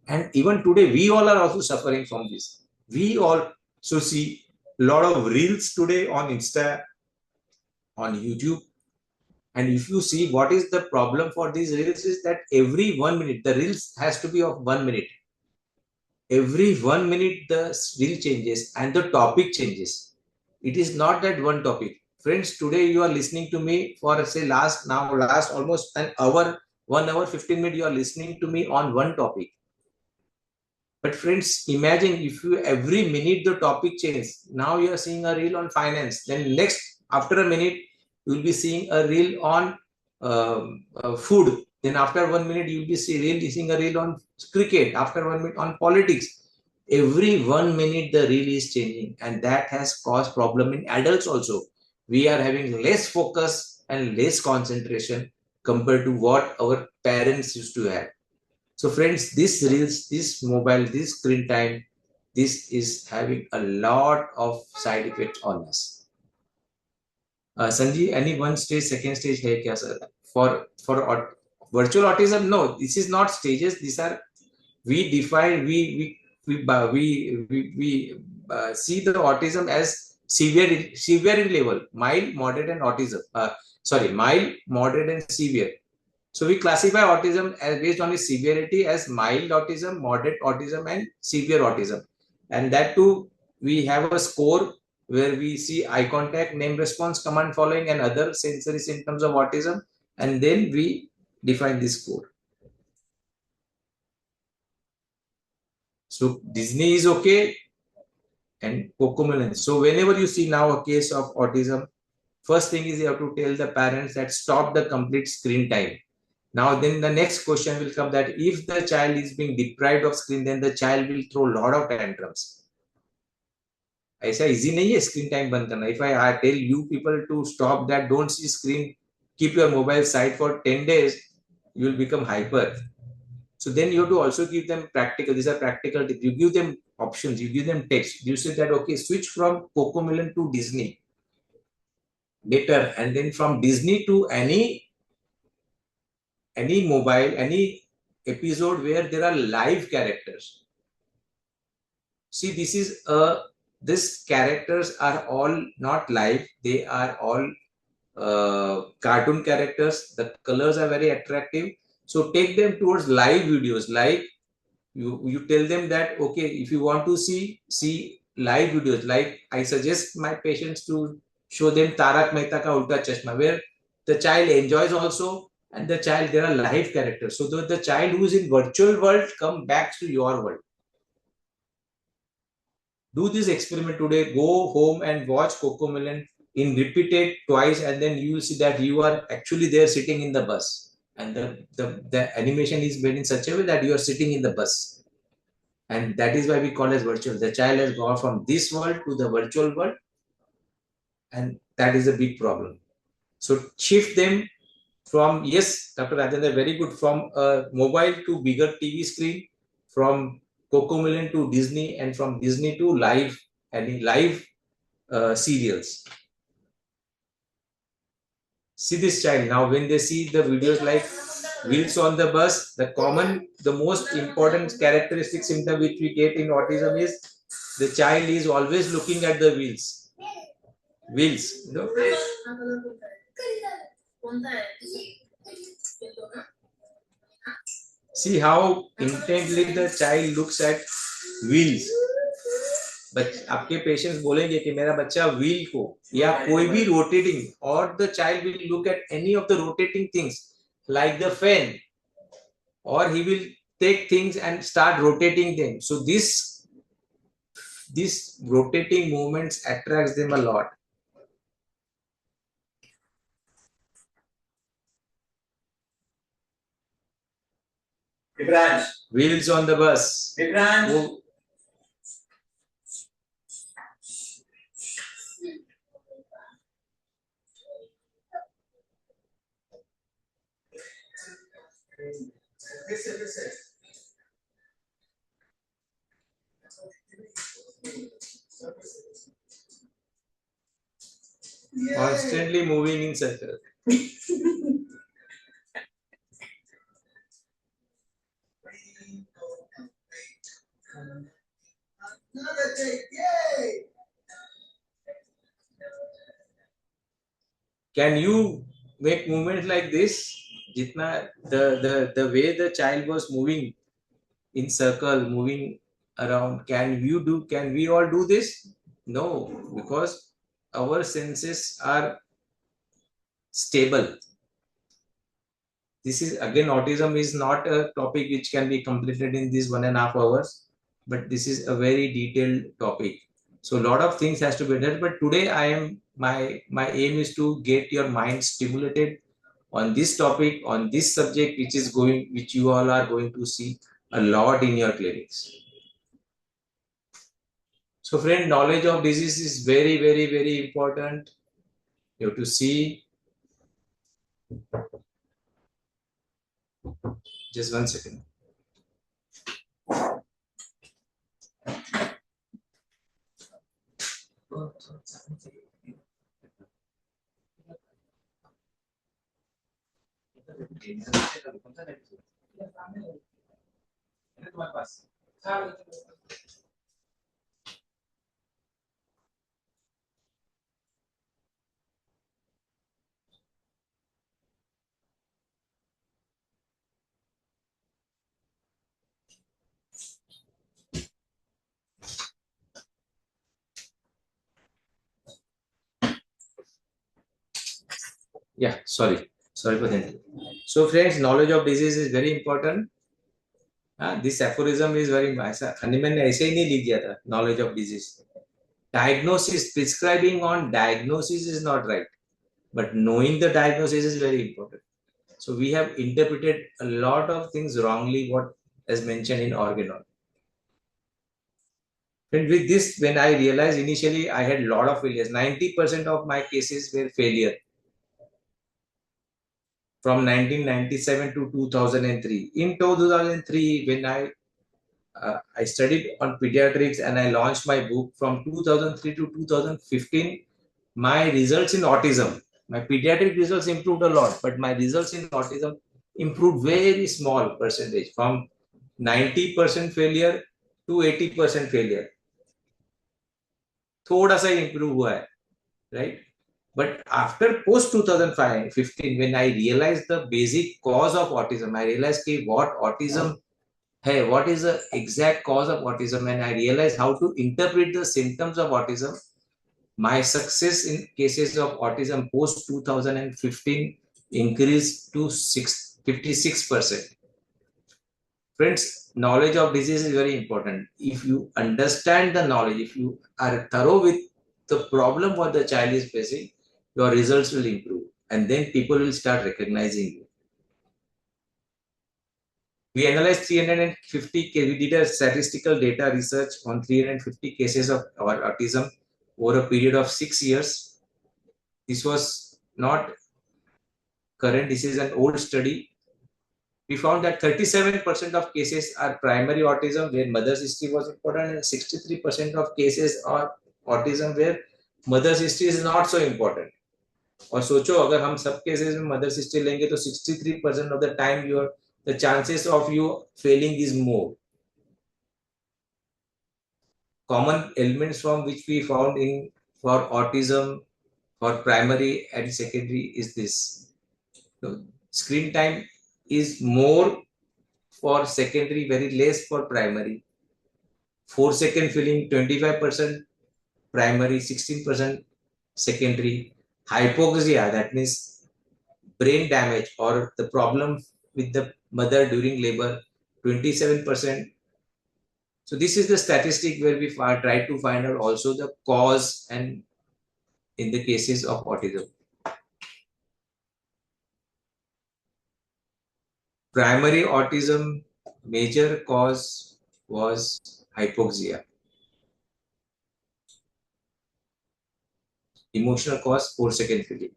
Speaker 4: And even today, we all are also suffering from this. We all so see a lot of reels today on Insta, on YouTube. And if you see what is the problem for these reels is that every 1 minute, the reels has to be of 1 minute. Every 1 minute, the reel changes and the topic changes. It is not that one topic. Friends, today you are listening to me for say last almost an hour, 1 hour, 15 minutes, you are listening to me on one topic. But friends, imagine if you every minute the topic changes. Now you are seeing a reel on finance. Then next, after a minute, you will be seeing a reel on food. Then after 1 minute, you will be seeing a reel on cricket. After 1 minute on politics. Every 1 minute, the reel is changing. And that has caused problem in adults also. We are having less focus and less concentration compared to what our parents used to have. So friends, this reels, this mobile, this screen time, this is having a lot of side effects on us. Sanji, any one stage, second stage hai kya sir? For virtual autism, no, this is not stages. These are, we define, we see the autism as severe in level, mild, moderate, and autism. Mild, moderate, and severe. So we classify autism as based on its severity as mild autism, moderate autism, and severe autism. And that too, we have a score where we see eye contact, name response, command following, and other sensory symptoms of autism. And then we define this score. So Disney is okay and Cocomelon. So whenever you see now a case of autism, first thing is you have to tell the parents that stop the complete screen time. Now then the next question will come that if the child is being deprived of screen, then the child will throw a lot of tantrums. ऐसा easy नहीं है screen time बंद करना. If I tell you people to stop that, don't see screen, keep your mobile side for 10 days, you will become hyper. So then you have to also give them practical. These are practical tips. You give them options. You give them text. You say that okay, switch from Cocomelon to Disney. Later, and then from Disney to any mobile, any episode where there are live characters. See, this is these characters are all not live. They are all cartoon characters. The colors are very attractive. So take them towards live videos. Like you tell them that okay, if you want to see live videos, like I suggest my patients to show them Tarak Mehta Ka Ulta Chashma, where the child enjoys also. And the child, there are live characters. So the child who is in virtual world come back to your world. Do this experiment today. Go home and watch Cocomelon in repeated twice, and then you will see that you are actually there sitting in the bus. And the animation is made in such a way that you are sitting in the bus. And that is why we call as virtual. The child has gone from this world to the virtual world. And that is a big problem. So shift them from, yes, Dr. Rajendra, very good, from a mobile to bigger TV screen, from Cocomelon to Disney, and from Disney to live serials. See this child now, when they see the videos like wheels on the bus, the most important characteristic symptom which we get in autism is the child is always looking at the wheels. You know? See how intently the child looks at wheels. But आपके patients बोलेंगे कि मेरा बच्चा wheel को या कोई भी rotating, और the child will look at any of the rotating things like the fan, और he will take things and start rotating them. So this rotating movements attracts them a lot. Wheels on the bus. Constantly moving in circle. Can you make movements like this? Jitna the way the child was moving in circle, moving around, can we all do this? No, because our senses are stable. This is again, autism is not a topic which can be completed in this 1.5 hours, but this is a very detailed topic. So a lot of things has to be done. But today my aim is to get your mind stimulated on this topic, on this subject, which you all are going to see a lot in your clinics. So friend, knowledge of disease is very, very, very important. You have to see. Just 1 second. Yeah, sorry for that. So friends, knowledge of disease is very important. This aphorism is very nice. मैंने ऐसे ही नहीं लिख दिया था, knowledge of disease. Diagnosis, prescribing on diagnosis is not right, but knowing the diagnosis is very important. So we have interpreted a lot of things wrongly, what is mentioned in organon. And with this, when I realized initially I had a lot of failures, 90% of my cases were failure. From 1997 to 2003. In 2003, when I studied on pediatrics and I launched my book, from 2003 to 2015, my results in autism, my pediatric results improved a lot, but my results in autism improved very small percentage, from 90% failure to 80% failure. थोड़ा सा improve हुआ है, right? But after post 2015, when I realized the basic cause of autism, I realized what autism hai, what is the exact cause of autism, and I realized how to interpret the symptoms of autism. My success in cases of autism post 2015 increased to 56%. Friends, knowledge of disease is very important. If you understand the knowledge, if you are thorough with the problem what the child is facing, your results will improve, and then people will start recognizing you. We analyzed 350 cases. We did a statistical data research on 350 cases of our autism over a period of 6 years. This was not current, this is an old study. We found that 37% of cases are primary autism where mother's history was important, and 63% of cases are autism where mother's history is not so important. और सोचो अगर हम सब cases में mother's history लेंगे तो 63% of the time the chances of you failing is more. Common elements from which we found in for autism for primary and secondary is this. Screen time is more for secondary, very less for primary. 4-second filling, 25% primary, 16% secondary. Hypoxia, that means brain damage or the problem with the mother during labor, 27%. So this is the statistic where we try to find out also the cause and in the cases of autism. Primary autism, major cause was hypoxia. Emotional cause, 4-second filling.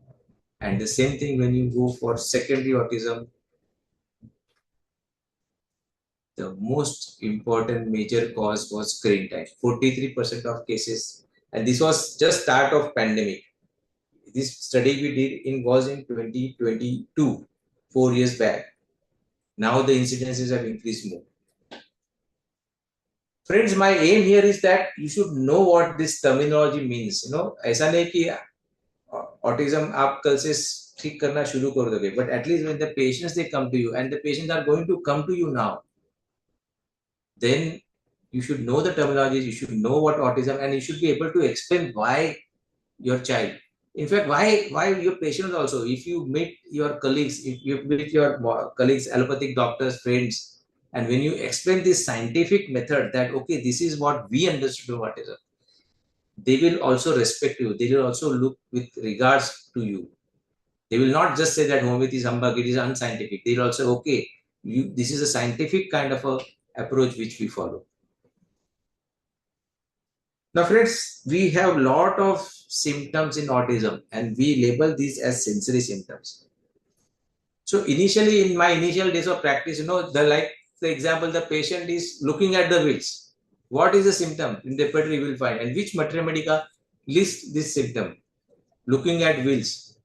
Speaker 4: And the same thing when you go for secondary autism, the most important major cause was screen time, 43% of cases. And this was just start of pandemic. This study we did was in 2022, 4 years back. Now the incidences have increased more. Friends, my aim here is that you should know what this terminology means. ऐसा नहीं कि autism आप कल से ठीक करना शुरू कर दोगे, but at least when the patients they come to you and the patients are going to come to you now, then you should know the terminologies, you should know what autism, and you should be able to explain why your child. In fact, why your patients also. If you meet your colleagues, if you meet your colleagues, allopathic doctors, friends, and when you explain this scientific method that, okay, this is what we understood of autism, they will also respect you. They will also look with regards to you. They will not just say that homeopathy is humbug, it is unscientific. They will also, okay, this is a scientific kind of a approach which we follow. Now, friends, we have a lot of symptoms in autism and we label these as sensory symptoms. So initially, in my initial days of practice, the example, the patient is looking at the wheels. What is the symptom? In the repertory, we will find. And which materia medica lists this symptom? Looking at wheels.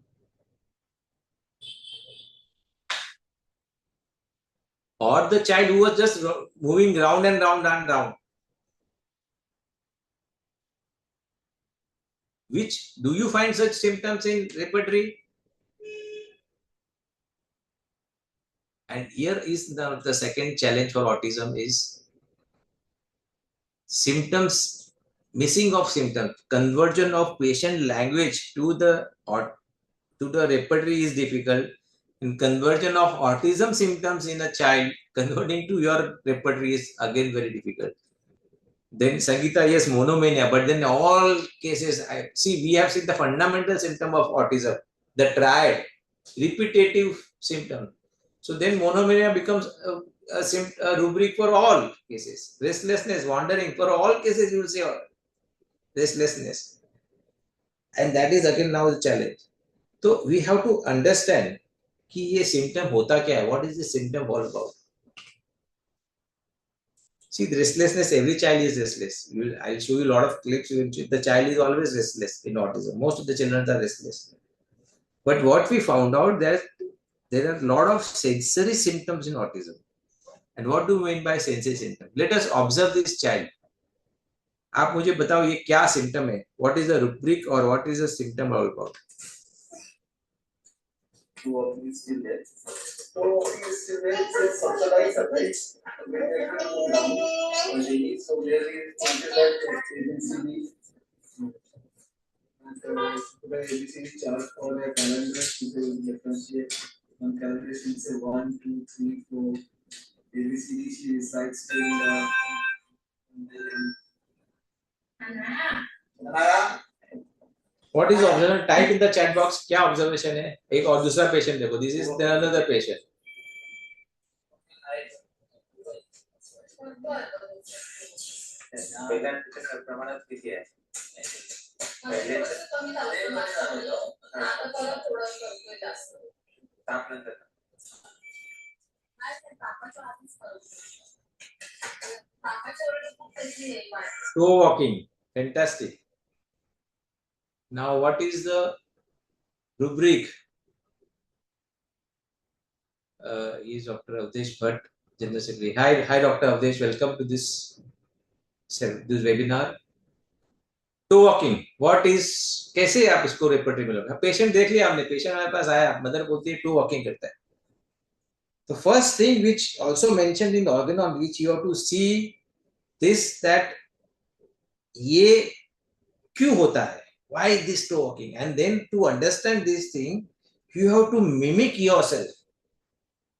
Speaker 4: Or the child who was just moving round and round and round. Which do you find such symptoms in repertory? And here is the second challenge for autism is symptoms, missing of symptoms, conversion of patient language to the repertory is difficult. And conversion of autism symptoms in a child converting to your repertory is again very difficult. Then Sangeeta, yes, monomania, but then all cases, we have seen the fundamental symptom of autism, the triad, repetitive symptom. So then monomania becomes a rubric for all cases. Restlessness, wandering, for all cases you will say restlessness. And that is again now the challenge. So we have to understand कि ये symptom होता क्या है? What is the symptom all about? See, the restlessness, every child is restless. I'll show you a lot of clips. The child is always restless in autism. Most of the children are restless. But what we found out that there are a lot of sensory symptoms in autism. And what do we mean by sensory symptom? Let us observe this child. आप मुझे बताओ ये क्या symptom है? What is the rubric or what is the symptom all about?
Speaker 9: So is still there. So is still there. It's subsidized surprise. So there is something like agency. The ABC chart for a calendar. People differentiate. One calendar is say 1, 2, 3, 4. ABCD she recites till
Speaker 4: What is observation? Type in the chat box. क्या observation है? एक और दूसरा patient देखो. This is another patient.
Speaker 9: प्रमाणात किती आहे?
Speaker 4: Toe walking. Fantastic. Now what is the rubric? He is Dr. Avdesh Bhatt, General Secretary. Hi, Dr. Avdesh. Welcome to this webinar. Toe walking. What is? कैसे आप इसको repertory में लोगे? Patient देख लिया हमने. पेशेंट हमारे पास आया. मदर बोलती है toe walking करता है. The first thing which also mentioned in the organon, which you have to see this, that ये क्यों होता है? Why this toe walking? And then to understand this thing, you have to mimic yourself.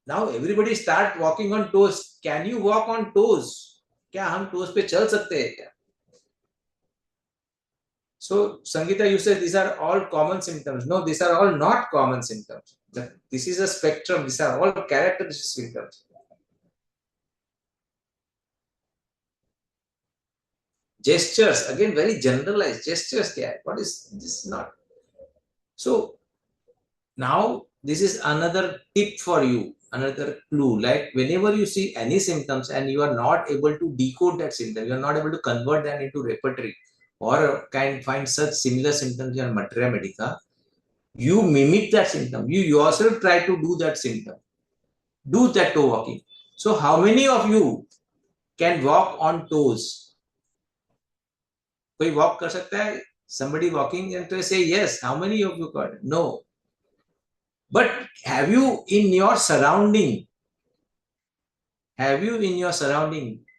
Speaker 4: Now everybody start walking on toes. Can you walk on toes? क्या हम toes पे चल सकते हैं क्या? So Sangeeta, you said these are all common symptoms. No, these are all not common symptoms. This is a spectrum. These are all characteristic symptoms. Gestures, again, very generalized. Gestures, what is this? Not. So now this is another tip for you, another clue. Like whenever you see any symptoms and you are not able to decode that symptom, you are not able to convert that into repertory, or can find such similar symptoms in materia medica, you mimic that symptom. You yourself try to do that symptom. Do that toe walking. So how many of you can walk on toes? कोई walk कर सकता है? Somebody walking and to say yes. How many of you got it? No. But have you in your surrounding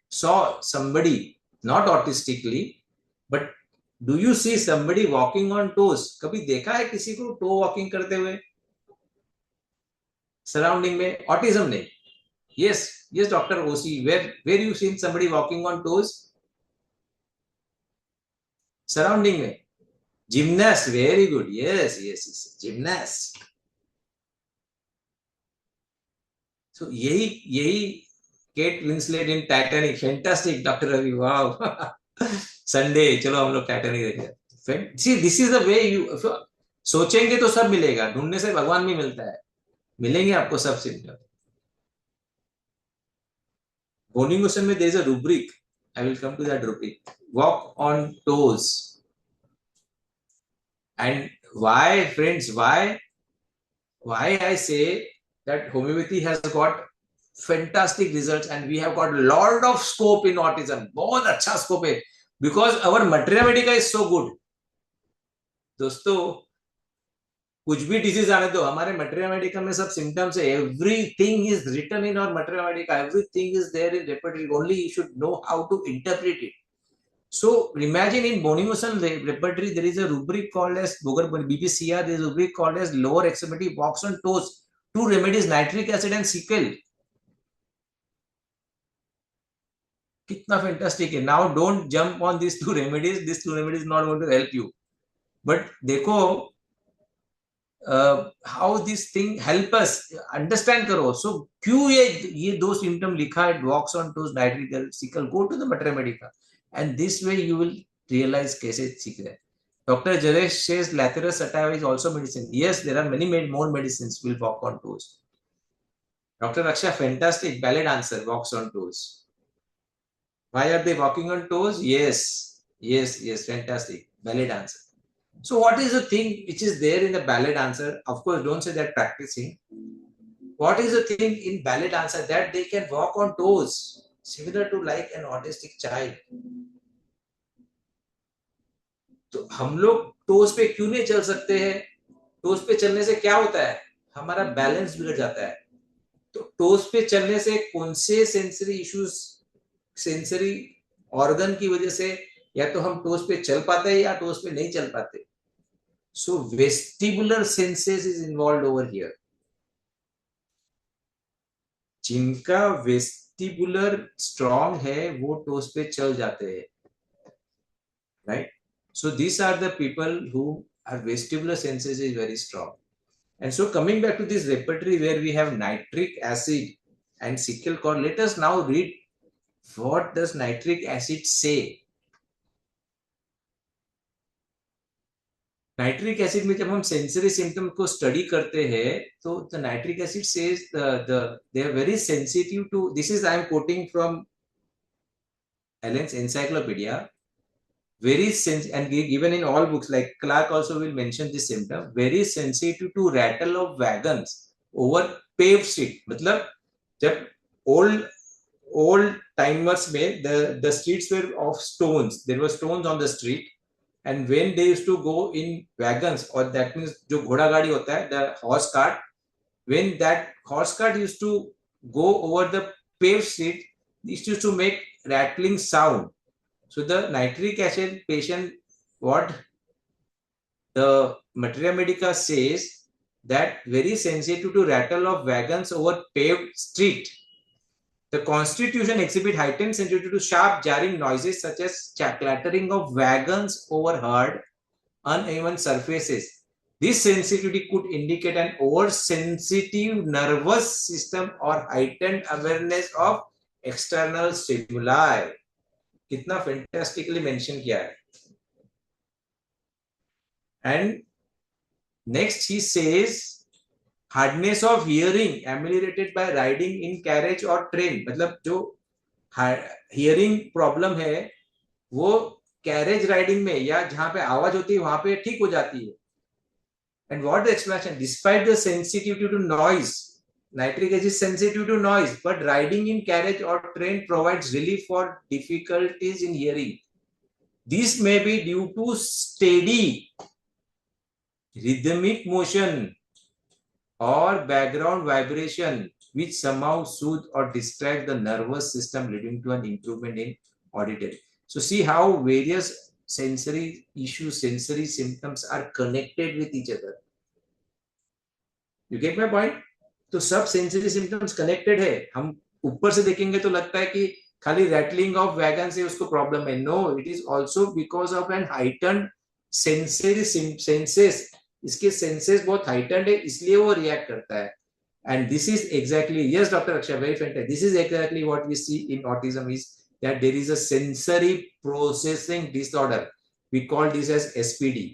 Speaker 4: saw somebody, not autistically, but do you see somebody walking on toes? कभी देखा है किसी को toe walking करते हुए? Surrounding में autism नहीं. Yes, Dr. OC, where you seen somebody walking on toes? Surrounding में. Gymnast, very good. Yes, gymnast. So यही Kate Winslet in Titanic, fantastic, Dr. Ravi, wow. Sunday, चलो हम लोग Titanic देखें. See, this is the way you सोचेंगे तो सब मिलेगा. ढूंढने से भगवान भी मिलता है. मिलेंगे आपको सब सिम्टम. Boning ocean में there is a rubric. I will come to that rubric. Walk on toes. And why, friends, why I say that homeopathy has got fantastic results and we have got a lot of scope in autism. बहुत अच्छा scope है. Because our materia medica is so good. दोस्तों, कुछ भी disease आने दो, हमारे materia medica में सब symptoms है. Everything is written in our materia medica. Everything is there in repertory. Only you should know how to interpret it. So imagine in Boning-Ocean repertory, there is a rubric called as BPCR. There is a rubric called as lower extremity walks on toes. 2 remedies, nitric acid and sickle. कितना fantastic है. Now don't jump on these 2 remedies. These 2 remedies not going to help you. But देखो how this thing help us understand करो. So क्यों ये 2 symptom लिखा है, walks on toes, nitric acid, sickle. Go to the materia medica. And this way you will realize कैसे सीख रहे. Dr. Jaresh says lateral sativa is also medicine. Yes, there are many more medicines will walk on toes. Dr. Raksha, fantastic, valid answer, walks on toes. Why are they walking on toes? Yes, fantastic, valid answer. So what is the thing which is there in the valid answer? Of course, don't say that practicing. What is the thing in valid answer? That they can walk on toes, similar to like an autistic child. तो हम लोग toast पे क्यों नहीं चल सकते हैं? Toast पे चलने से क्या होता है? हमारा बैलेंस बिगड़ जाता है. तो टोस पे चलने से कौन से सेंसरी इश्यूज, सेंसरी ऑर्गन की वजह से या तो हम टोस पे चल पाते हैं या टोस पे नहीं चल पाते. So vestibular senses is involved over here. जिनका वेस्टिबुलर स्ट्रॉन्ग है वो टोस पे चल जाते हैं, right? So these are the people who are vestibular senses is very strong. And so coming back to this repertory where we have nitric acid and sickle cord, let us now read what does nitric acid say. Nitric acid में जब हम sensory symptom को study करते हैं तो the nitric acid says they are very sensitive to, this is I am quoting from Allen's encyclopedia, very sensitive and given in all books, like Clark also will mention this symptom, very sensitive to rattle of wagons over paved street. मतलब जब old timers में the streets were of stones, there were stones on the street, and when they used to go in wagons, or that means जो घोड़ा गाड़ी होता है, the horse cart, when that horse cart used to go over the paved street, it used to make rattling sound. So the nitric acid patient, what the Materia Medica says, that very sensitive to rattle of wagons over paved street. The constitution exhibit heightened sensitivity to sharp jarring noises such as clattering of wagons over hard, uneven surfaces. This sensitivity could indicate an oversensitive nervous system or heightened awareness of external stimuli. कितना fantastically mention किया है. And next he says hardness of hearing ameliorated by riding in carriage or train. मतलब जो hearing problem है वो carriage riding में या जहां पे आवाज होती है वहां पे ठीक हो जाती है. And what the explanation, despite the sensitivity to noise, nitric acid is sensitive to noise, but riding in carriage or train provides relief for difficulties in hearing. This may be due to steady rhythmic motion or background vibration which somehow soothe or distract the nervous system, leading to an improvement in auditory. So see how various sensory issues, sensory symptoms are connected with each other. You get my point? तो सब sensory symptoms connected है. हम ऊपर से देखेंगे तो लगता है कि खाली रैटलिंग ऑफ वैगन से उसको प्रॉब्लम है. No, it is also because of an heightened sensory senses. इसके सेंसेस बहुत हाइटन्ड है इसलिए वो रिएक्ट करता है. And this is exactly, yes doctor Akshay, very fantastic, this is exactly what we see in autism is that there is a sensory processing disorder. We call this as SPD.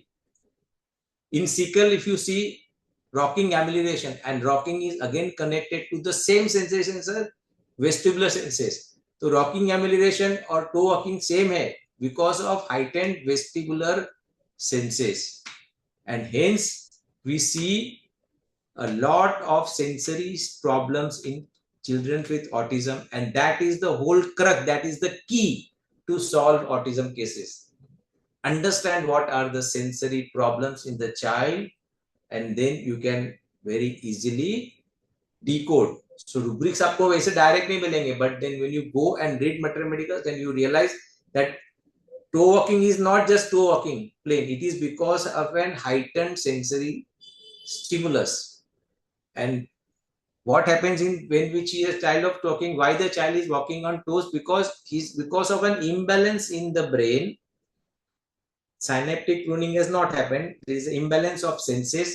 Speaker 4: In cycle if you see rocking amelioration, and rocking is again connected to the same sensations as vestibular senses. So rocking amelioration or toe walking same hai because of heightened vestibular senses, and hence we see a lot of sensory problems in children with autism, and that is the whole crux, that is the key to solve autism cases. Understand what are the sensory problems in the child, and then you can very easily decode. So rubrics आपको वैसे direct नहीं मिलेंगे, but then when you go and read Materia Medica, then you realize that toe walking is not just toe walking plain, it is because of an heightened sensory stimulus. And what happens in when we see a child of talking, why the child is walking on toes, because of an imbalance in the brain. Synaptic pruning has not happened. There is an imbalance of senses.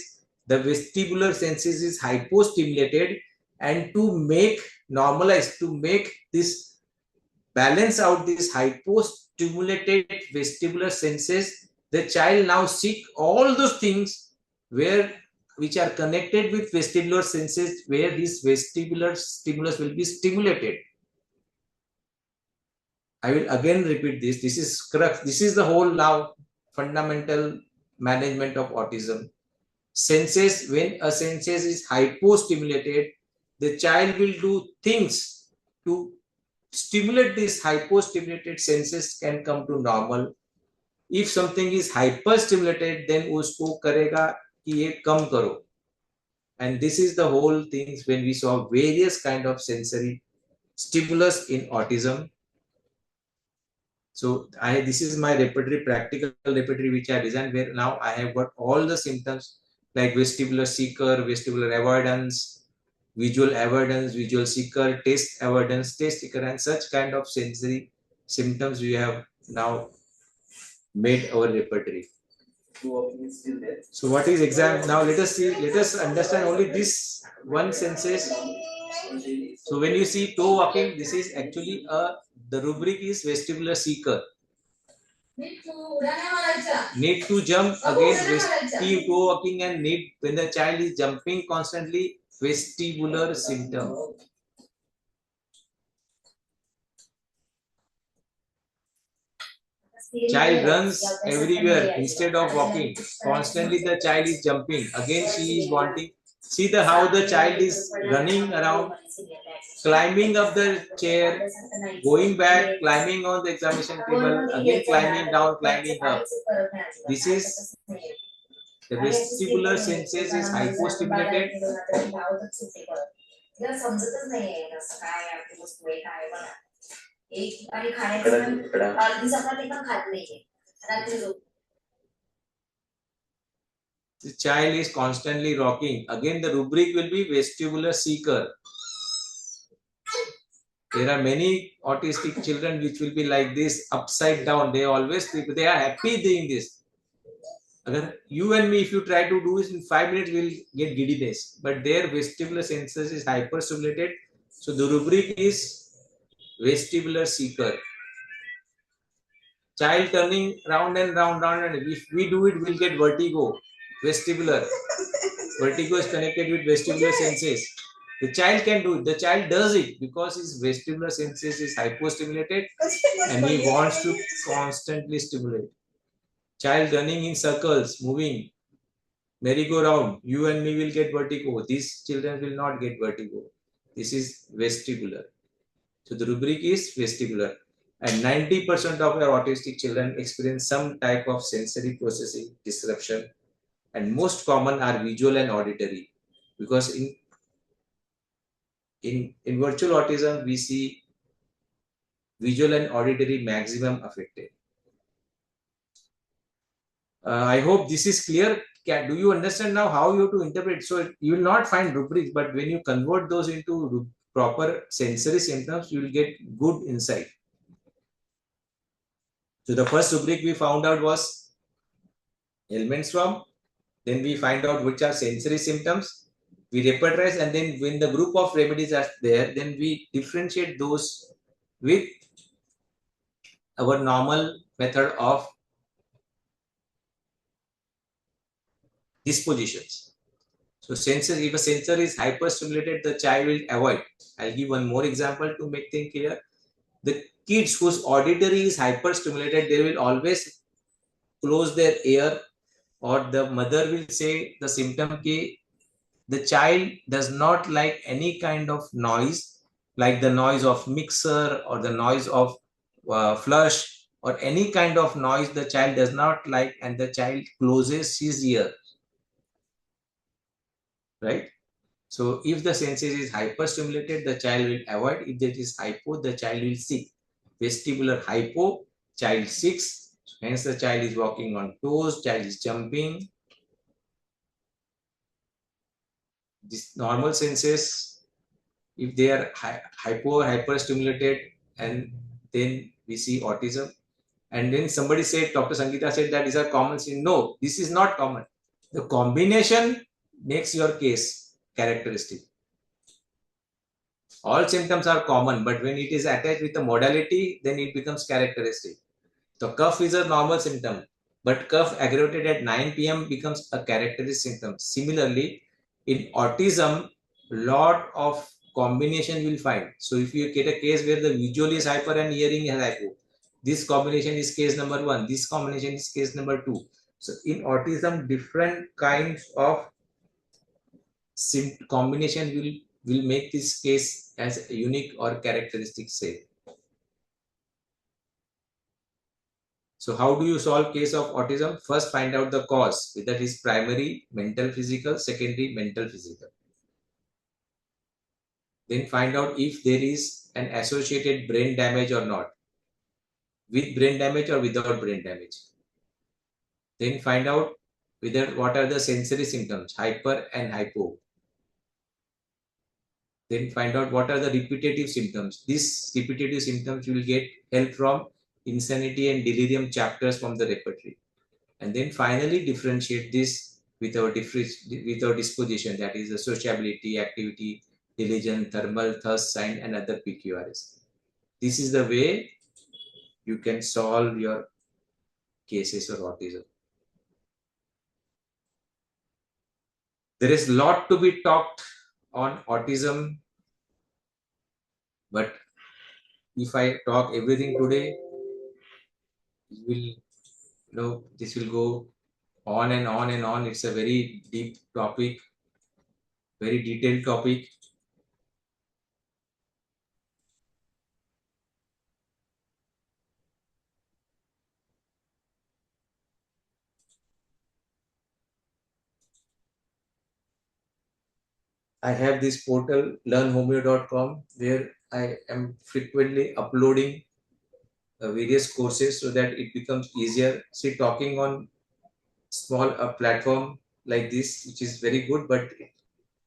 Speaker 4: The vestibular senses is hypostimulated, and to make normalize, to make this balance out this hypostimulated vestibular senses, the child now seek all those things which are connected with vestibular senses, where this vestibular stimulus will be stimulated. I will again repeat this. This is correct. This is the whole now fundamental management of autism. Senses, when a senses is hypostimulated, the child will do things to stimulate this hypostimulated senses can come to normal. If something is hyperstimulated, then usko karega कि ये कम करो. And this is the whole things when we saw various kind of sensory stimulus in autism. So this is my repertory, practical repertory, which I designed, where now I have got all the symptoms like vestibular seeker, vestibular avoidance, visual avoidance, visual seeker, taste avoidance, taste seeker, and such kind of sensory symptoms we have now made our repertory. So what is exam? Now let us see, let us understand only this one senses. So when you see toe walking, this is actually the rubric is vestibular seeker. Need to jump, again vestibular toe walking, and need when the child is jumping constantly, vestibular symptom. Child runs everywhere instead of walking. Constantly the child is jumping. Again she is wanting. See the how the child is running around, climbing up the chair, going back, climbing on the examination table, again climbing down, climbing up. This is the vestibular senses is hypostimulated. The child is constantly rocking. Again, the rubric will be vestibular seeker. There are many autistic children which will be like this, upside down. They always they are happy doing this. You and me, if you try to do this in 5 minutes, we'll get giddiness. But their vestibular senses is hyperstimulated. So the rubric is vestibular seeker. Child turning round and round, and if we do it, we'll get vertigo. Vestibular. Vertigo is connected with vestibular senses. The child can do it. The child does it because his vestibular senses is hypostimulated and he wants to constantly stimulate. Child running in circles, moving, merry-go-round. You and me will get vertigo. These children will not get vertigo. This is vestibular. So the rubric is vestibular. And 90% of our autistic children experience some type of sensory processing disruption. And most common are visual and auditory. Because in virtual autism, we see visual and auditory maximum affected. I hope this is clear. Do you understand now how you have to interpret? So you will not find rubrics, but when you convert those into proper sensory symptoms, you will get good insight. So the first rubric we found out was ailments from. Then we find out which are sensory symptoms. We repertorize, and then when the group of remedies are there, then we differentiate those with our normal method of dispositions. So sensor, if a sensor is hyperstimulated, the child will avoid. I'll give one more example to make things clear. The kids whose auditory is hyperstimulated, they will always close their ear, or the mother will say the symptom ki the child does not like any kind of noise, like the noise of mixer or the noise of flush or any kind of noise the child does not like, and the child closes his ear. Right? So if the senses is hyperstimulated, the child will avoid. If it is hypo, the child will seek. Vestibular hypo, child seeks. Hence the child is walking on toes, child is jumping. This normal senses, if they are hyperstimulated, and then we see autism. And then somebody said, Dr. Sangeeta said that these are common symptoms. No, this is not common. The combination makes your case characteristic. All symptoms are common, but when it is attached with a modality, then it becomes characteristic. So cough is a normal symptom, but cough aggravated at 9 p.m. becomes a characteristic symptom. Similarly, in autism, lot of combination will find. So if you get a case where the visual is hyper and hearing is hypo, this combination is case number 1. This combination is case number 2. So in autism, different kinds of combination will make this case as a unique or characteristic say. So how do you solve case of autism? First, find out the cause, whether it is primary mental physical, secondary mental physical. Then find out if there is an associated brain damage or not, with brain damage or without brain damage. Then find out whether what are the sensory symptoms, hyper and hypo. Then find out what are the repetitive symptoms. These repetitive symptoms you will get help from insanity and delirium chapters from the repertory. And then finally differentiate this with our disposition, that is the sociability, activity, diligence, thermal, thirst sign, and other PQRS. This is the way you can solve your cases of autism. There is a lot to be talked on autism, but if I talk everything today, this will go on and on and on. It's a very deep topic, very detailed topic. I have this portal, learnhomeo.com, where I am frequently uploading various courses so that it becomes easier. See, talking on small platform like this, which is very good, but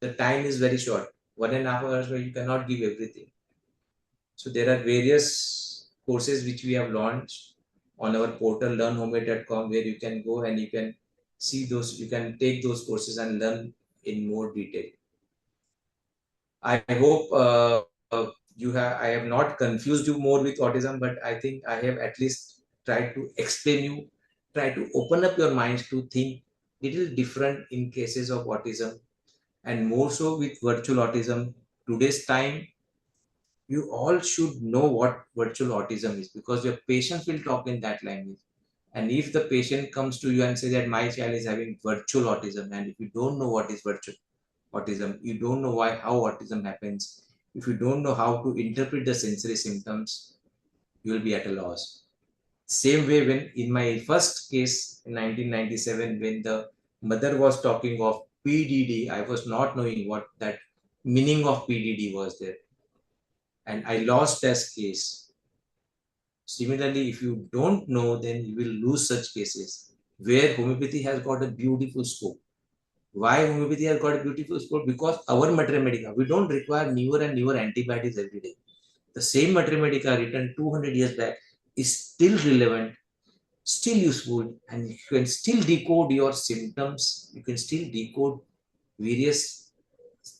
Speaker 4: the time is very short. 1.5 hours where you cannot give everything. So there are various courses which we have launched on our portal, learnhomeo.com, where you can go and you can see those, you can take those courses and learn in more detail. I hope I have not confused you more with autism, but I think I have at least tried to explain you, try to open up your minds to think little different in cases of autism, and more so with virtual autism. Today's time, you all should know what virtual autism is, because your patients will talk in that language. And if the patient comes to you and says that my child is having virtual autism, and if you don't know what is virtual autism, you don't know how autism happens, if you don't know how to interpret the sensory symptoms, you will be at a loss. Same way, when in my first case in 1997, when the mother was talking of PDD, I was not knowing what that meaning of PDD was there, and I lost that case. Similarly, if you don't know, then you will lose such cases, where homeopathy has got a beautiful scope. Why homeopathy has got a beautiful scope? Because our Matremedica, we don't require newer and newer antibiotics every day. The same Matremedica written 200 years back is still relevant, still useful, and you can still decode your symptoms. You can still decode various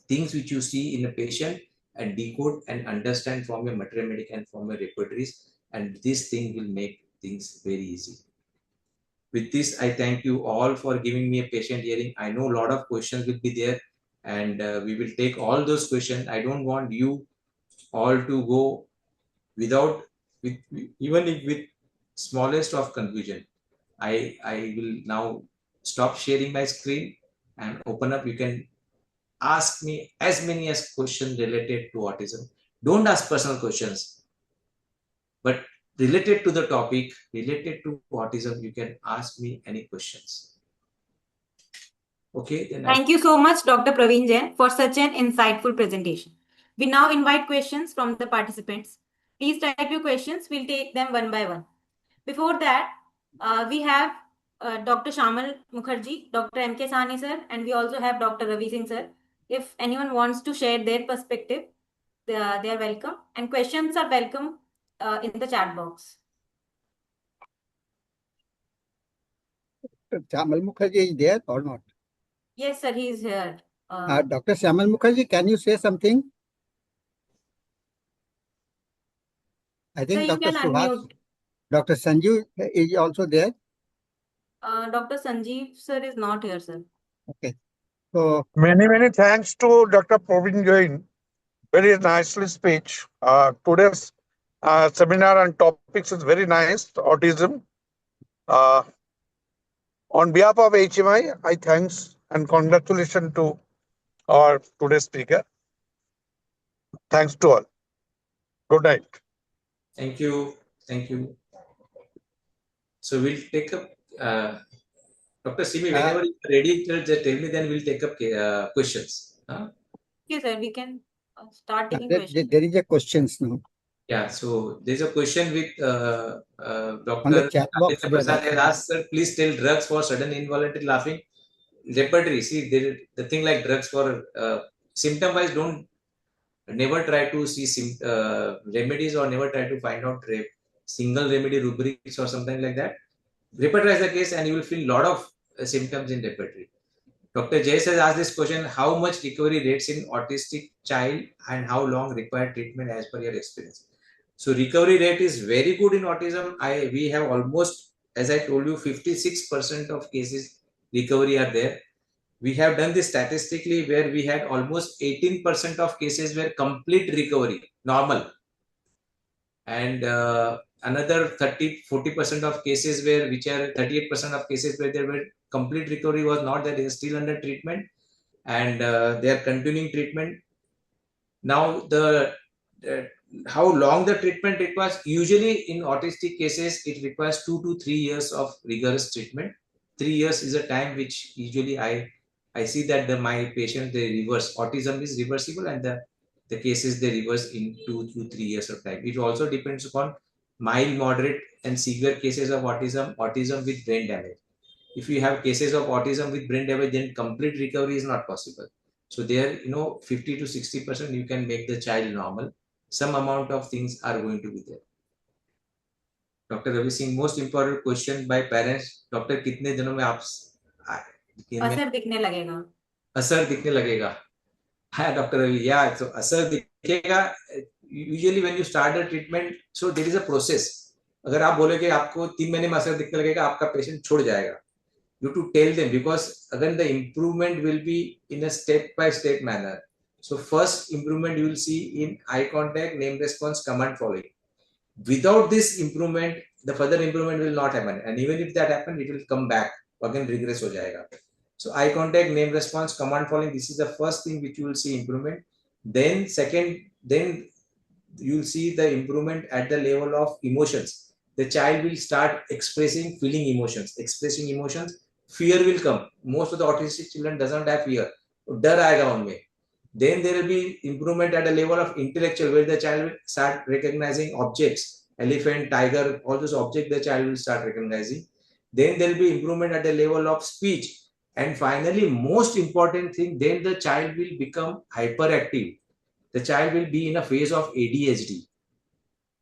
Speaker 4: things which you see in a patient and decode and understand from your Matremedica and from your repertories. And this thing will make things very easy. With this, I thank you all for giving me a patient hearing. I know a lot of questions will be there, and we will take all those questions. I don't want you all to go without, even if with smallest of confusion. I will now stop sharing my screen and open up. You can ask me as many as questions related to autism. Don't ask personal questions, but related to the topic, related to autism, you can ask me any questions. Okay, then
Speaker 2: Thank you so much, Dr. Praveen Jain, for such an insightful presentation. We now invite questions from the participants. Please type your questions. We'll take them one by one. Before that, we have Dr. Shamal Mukherjee, Dr. M.K. Sahni sir, and we also have Dr. Ravi Singh sir. If anyone wants to share their perspective, they are welcome. And questions are welcome in the chat box.
Speaker 1: Shamal Mukherjee is there or not?
Speaker 2: Yes, sir, he is here.
Speaker 1: Dr. Shamal Mukherjee, can you say something? I think
Speaker 2: Sir, you
Speaker 1: Dr.
Speaker 2: can
Speaker 1: Subhash,
Speaker 2: unmute.
Speaker 1: Dr. Sanju is also there.
Speaker 2: Dr. Sanjeev sir is not here, sir.
Speaker 1: Okay. So
Speaker 3: Many thanks to Dr. Praveen Jain. Very nicely speech. Today's seminar and topics is very nice. Autism. On behalf of HMI, I thanks and congratulations to our today's speaker. Thanks to all. Good night.
Speaker 4: Thank you. Thank you. So we'll take up, Dr. Simi, whenever you're ready, just tell me, then we'll take up questions.
Speaker 2: Yes, sir, we can start taking
Speaker 1: there
Speaker 2: questions.
Speaker 1: is a questions now.
Speaker 4: Yeah, so there's a question with
Speaker 1: On the
Speaker 4: Dr.
Speaker 1: chat box.
Speaker 4: Prasad has asked, sir, please tell drugs for sudden involuntary laughing. Repertory, see, the thing like drugs for symptom wise, don't never try to see remedies or never try to find out single remedy rubrics or something like that. Repertorize the case and you will feel lot of symptoms in repertory. Dr. Jace has asked this question: how much recovery rates in autistic child and how long required treatment as per your experience? So recovery rate is very good in autism. We have almost, as I told you, 56% of cases recovery are there. We have done this statistically where we had almost 18% of cases were complete recovery, normal. And another 30-40% of cases which are 38% of cases where there were complete recovery was not, that they are still under treatment and they are continuing treatment. Now the how long the treatment requires, usually in autistic cases it requires 2 to 3 years of rigorous treatment. 3 years is a time which usually I see that my patient, they reverse. Autism is reversible and the cases they reverse in 2 to 3 years of time. It also depends upon mild, moderate and severe cases of autism with brain damage. If you have cases of autism with brain damage, then complete recovery is not possible. So there, 50 to 60% you can make the child normal. Some amount of things are going to be there. Dr. Ravi Singh, most important question by parents. Doctor, कितने दिनों में आप
Speaker 2: असर दिखने लगेगा?
Speaker 4: असर दिखने लगेगा? हाँ, Dr. Ravi, yeah. So असर दिखेगा. Usually when you start the treatment, so there is a process. अगर आप बोले कि आपको 3 महीने में असर दिखने लगेगा, आपका पेशेंट छोड़ जाएगा. You have to tell them, because again the improvement will be in a step-by-step manner. So first improvement you will see in eye contact, name response, command following. Without this improvement, the further improvement will not happen, and even if that happens, it will come back again, regress ho jayega. So eye contact, name response, command following, this is the first thing which you will see improvement. Then you will see the improvement at the level of emotions. The child will start expressing, feeling emotions, expressing emotions. Fear will come. Most of the autistic children doesn't have fear. डर आएगा उनमें. Then there will be improvement at a level of intellectual, where the child will start recognizing objects, elephant, tiger, all those objects the child will start recognizing. Then there will be improvement at the level of speech. And finally, most important thing, then the child will become hyperactive. The child will be in a phase of ADHD.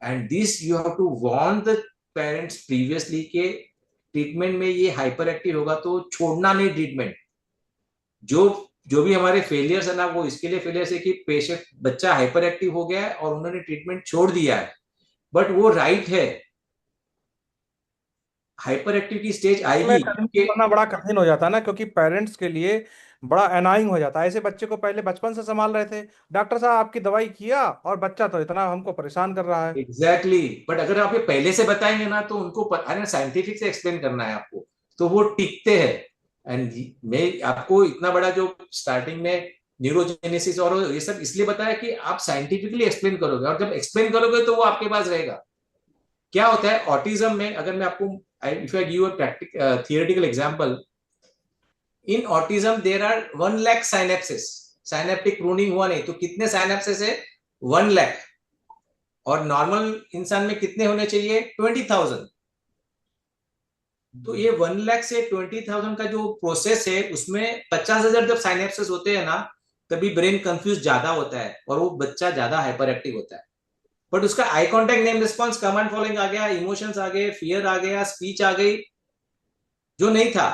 Speaker 4: And this you have to warn the parents previously कि treatment में ये hyper active होगा तो छोड़ना नहीं treatment. जो भी हमारे फेलियर्स है ना, वो इसके लिए फेलियर्स है कि पेशेंट, बच्चा हाइपर एक्टिव हो गया है और उन्होंने ट्रीटमेंट छोड़ दिया है, बट वो राइट है. हाइपर एक्टिव की स्टेज आएगी
Speaker 10: करना बड़ा कठिन हो जाता है ना, क्योंकि पेरेंट्स के लिए बड़ा एनाइंग हो जाता है. ऐसे बच्चे को पहले बचपन से संभाल रहे थे, डॉक्टर साहब आपकी दवाई किया और बच्चा तो इतना हमको परेशान कर रहा है.
Speaker 4: एग्जैक्टली. बट अगर आप ये पहले से बताएंगे ना, तो उनको पता है, साइंटिफिक से एक्सप्लेन करना है आपको, तो वो टिकते हैं. एंड मैं आपको इतना बड़ा जो स्टार्टिंग में न्यूरोजेनेसिस और ये सब इसलिए बताया कि आप साइंटिफिकली एक्सप्लेन करोगे, और जब एक्सप्लेन करोगे तो वो आपके पास रहेगा. क्या होता है ऑटिज्म में, अगर मैं आपको, if I give you a theoretical example, in autism there are 1 lakh synapses. Synaptic pruning हुआ नहीं तो कितने synapses है? 1 lakh. और नॉर्मल इंसान में कितने होने चाहिए? 20,000. तो ये 1 लाख से 20,000 का जो प्रोसेस है, उसमें 50,000 जब साइनेप्सेस होते हैं ना, तभी ब्रेन कंफ्यूज ज्यादा होता है और वो बच्चा ज्यादा हाइपर एक्टिव होता है. बट उसका eye contact, name response, command following आ गया, इमोशंस आ गए, फियर आ गया, स्पीच आ गई, जो नहीं था.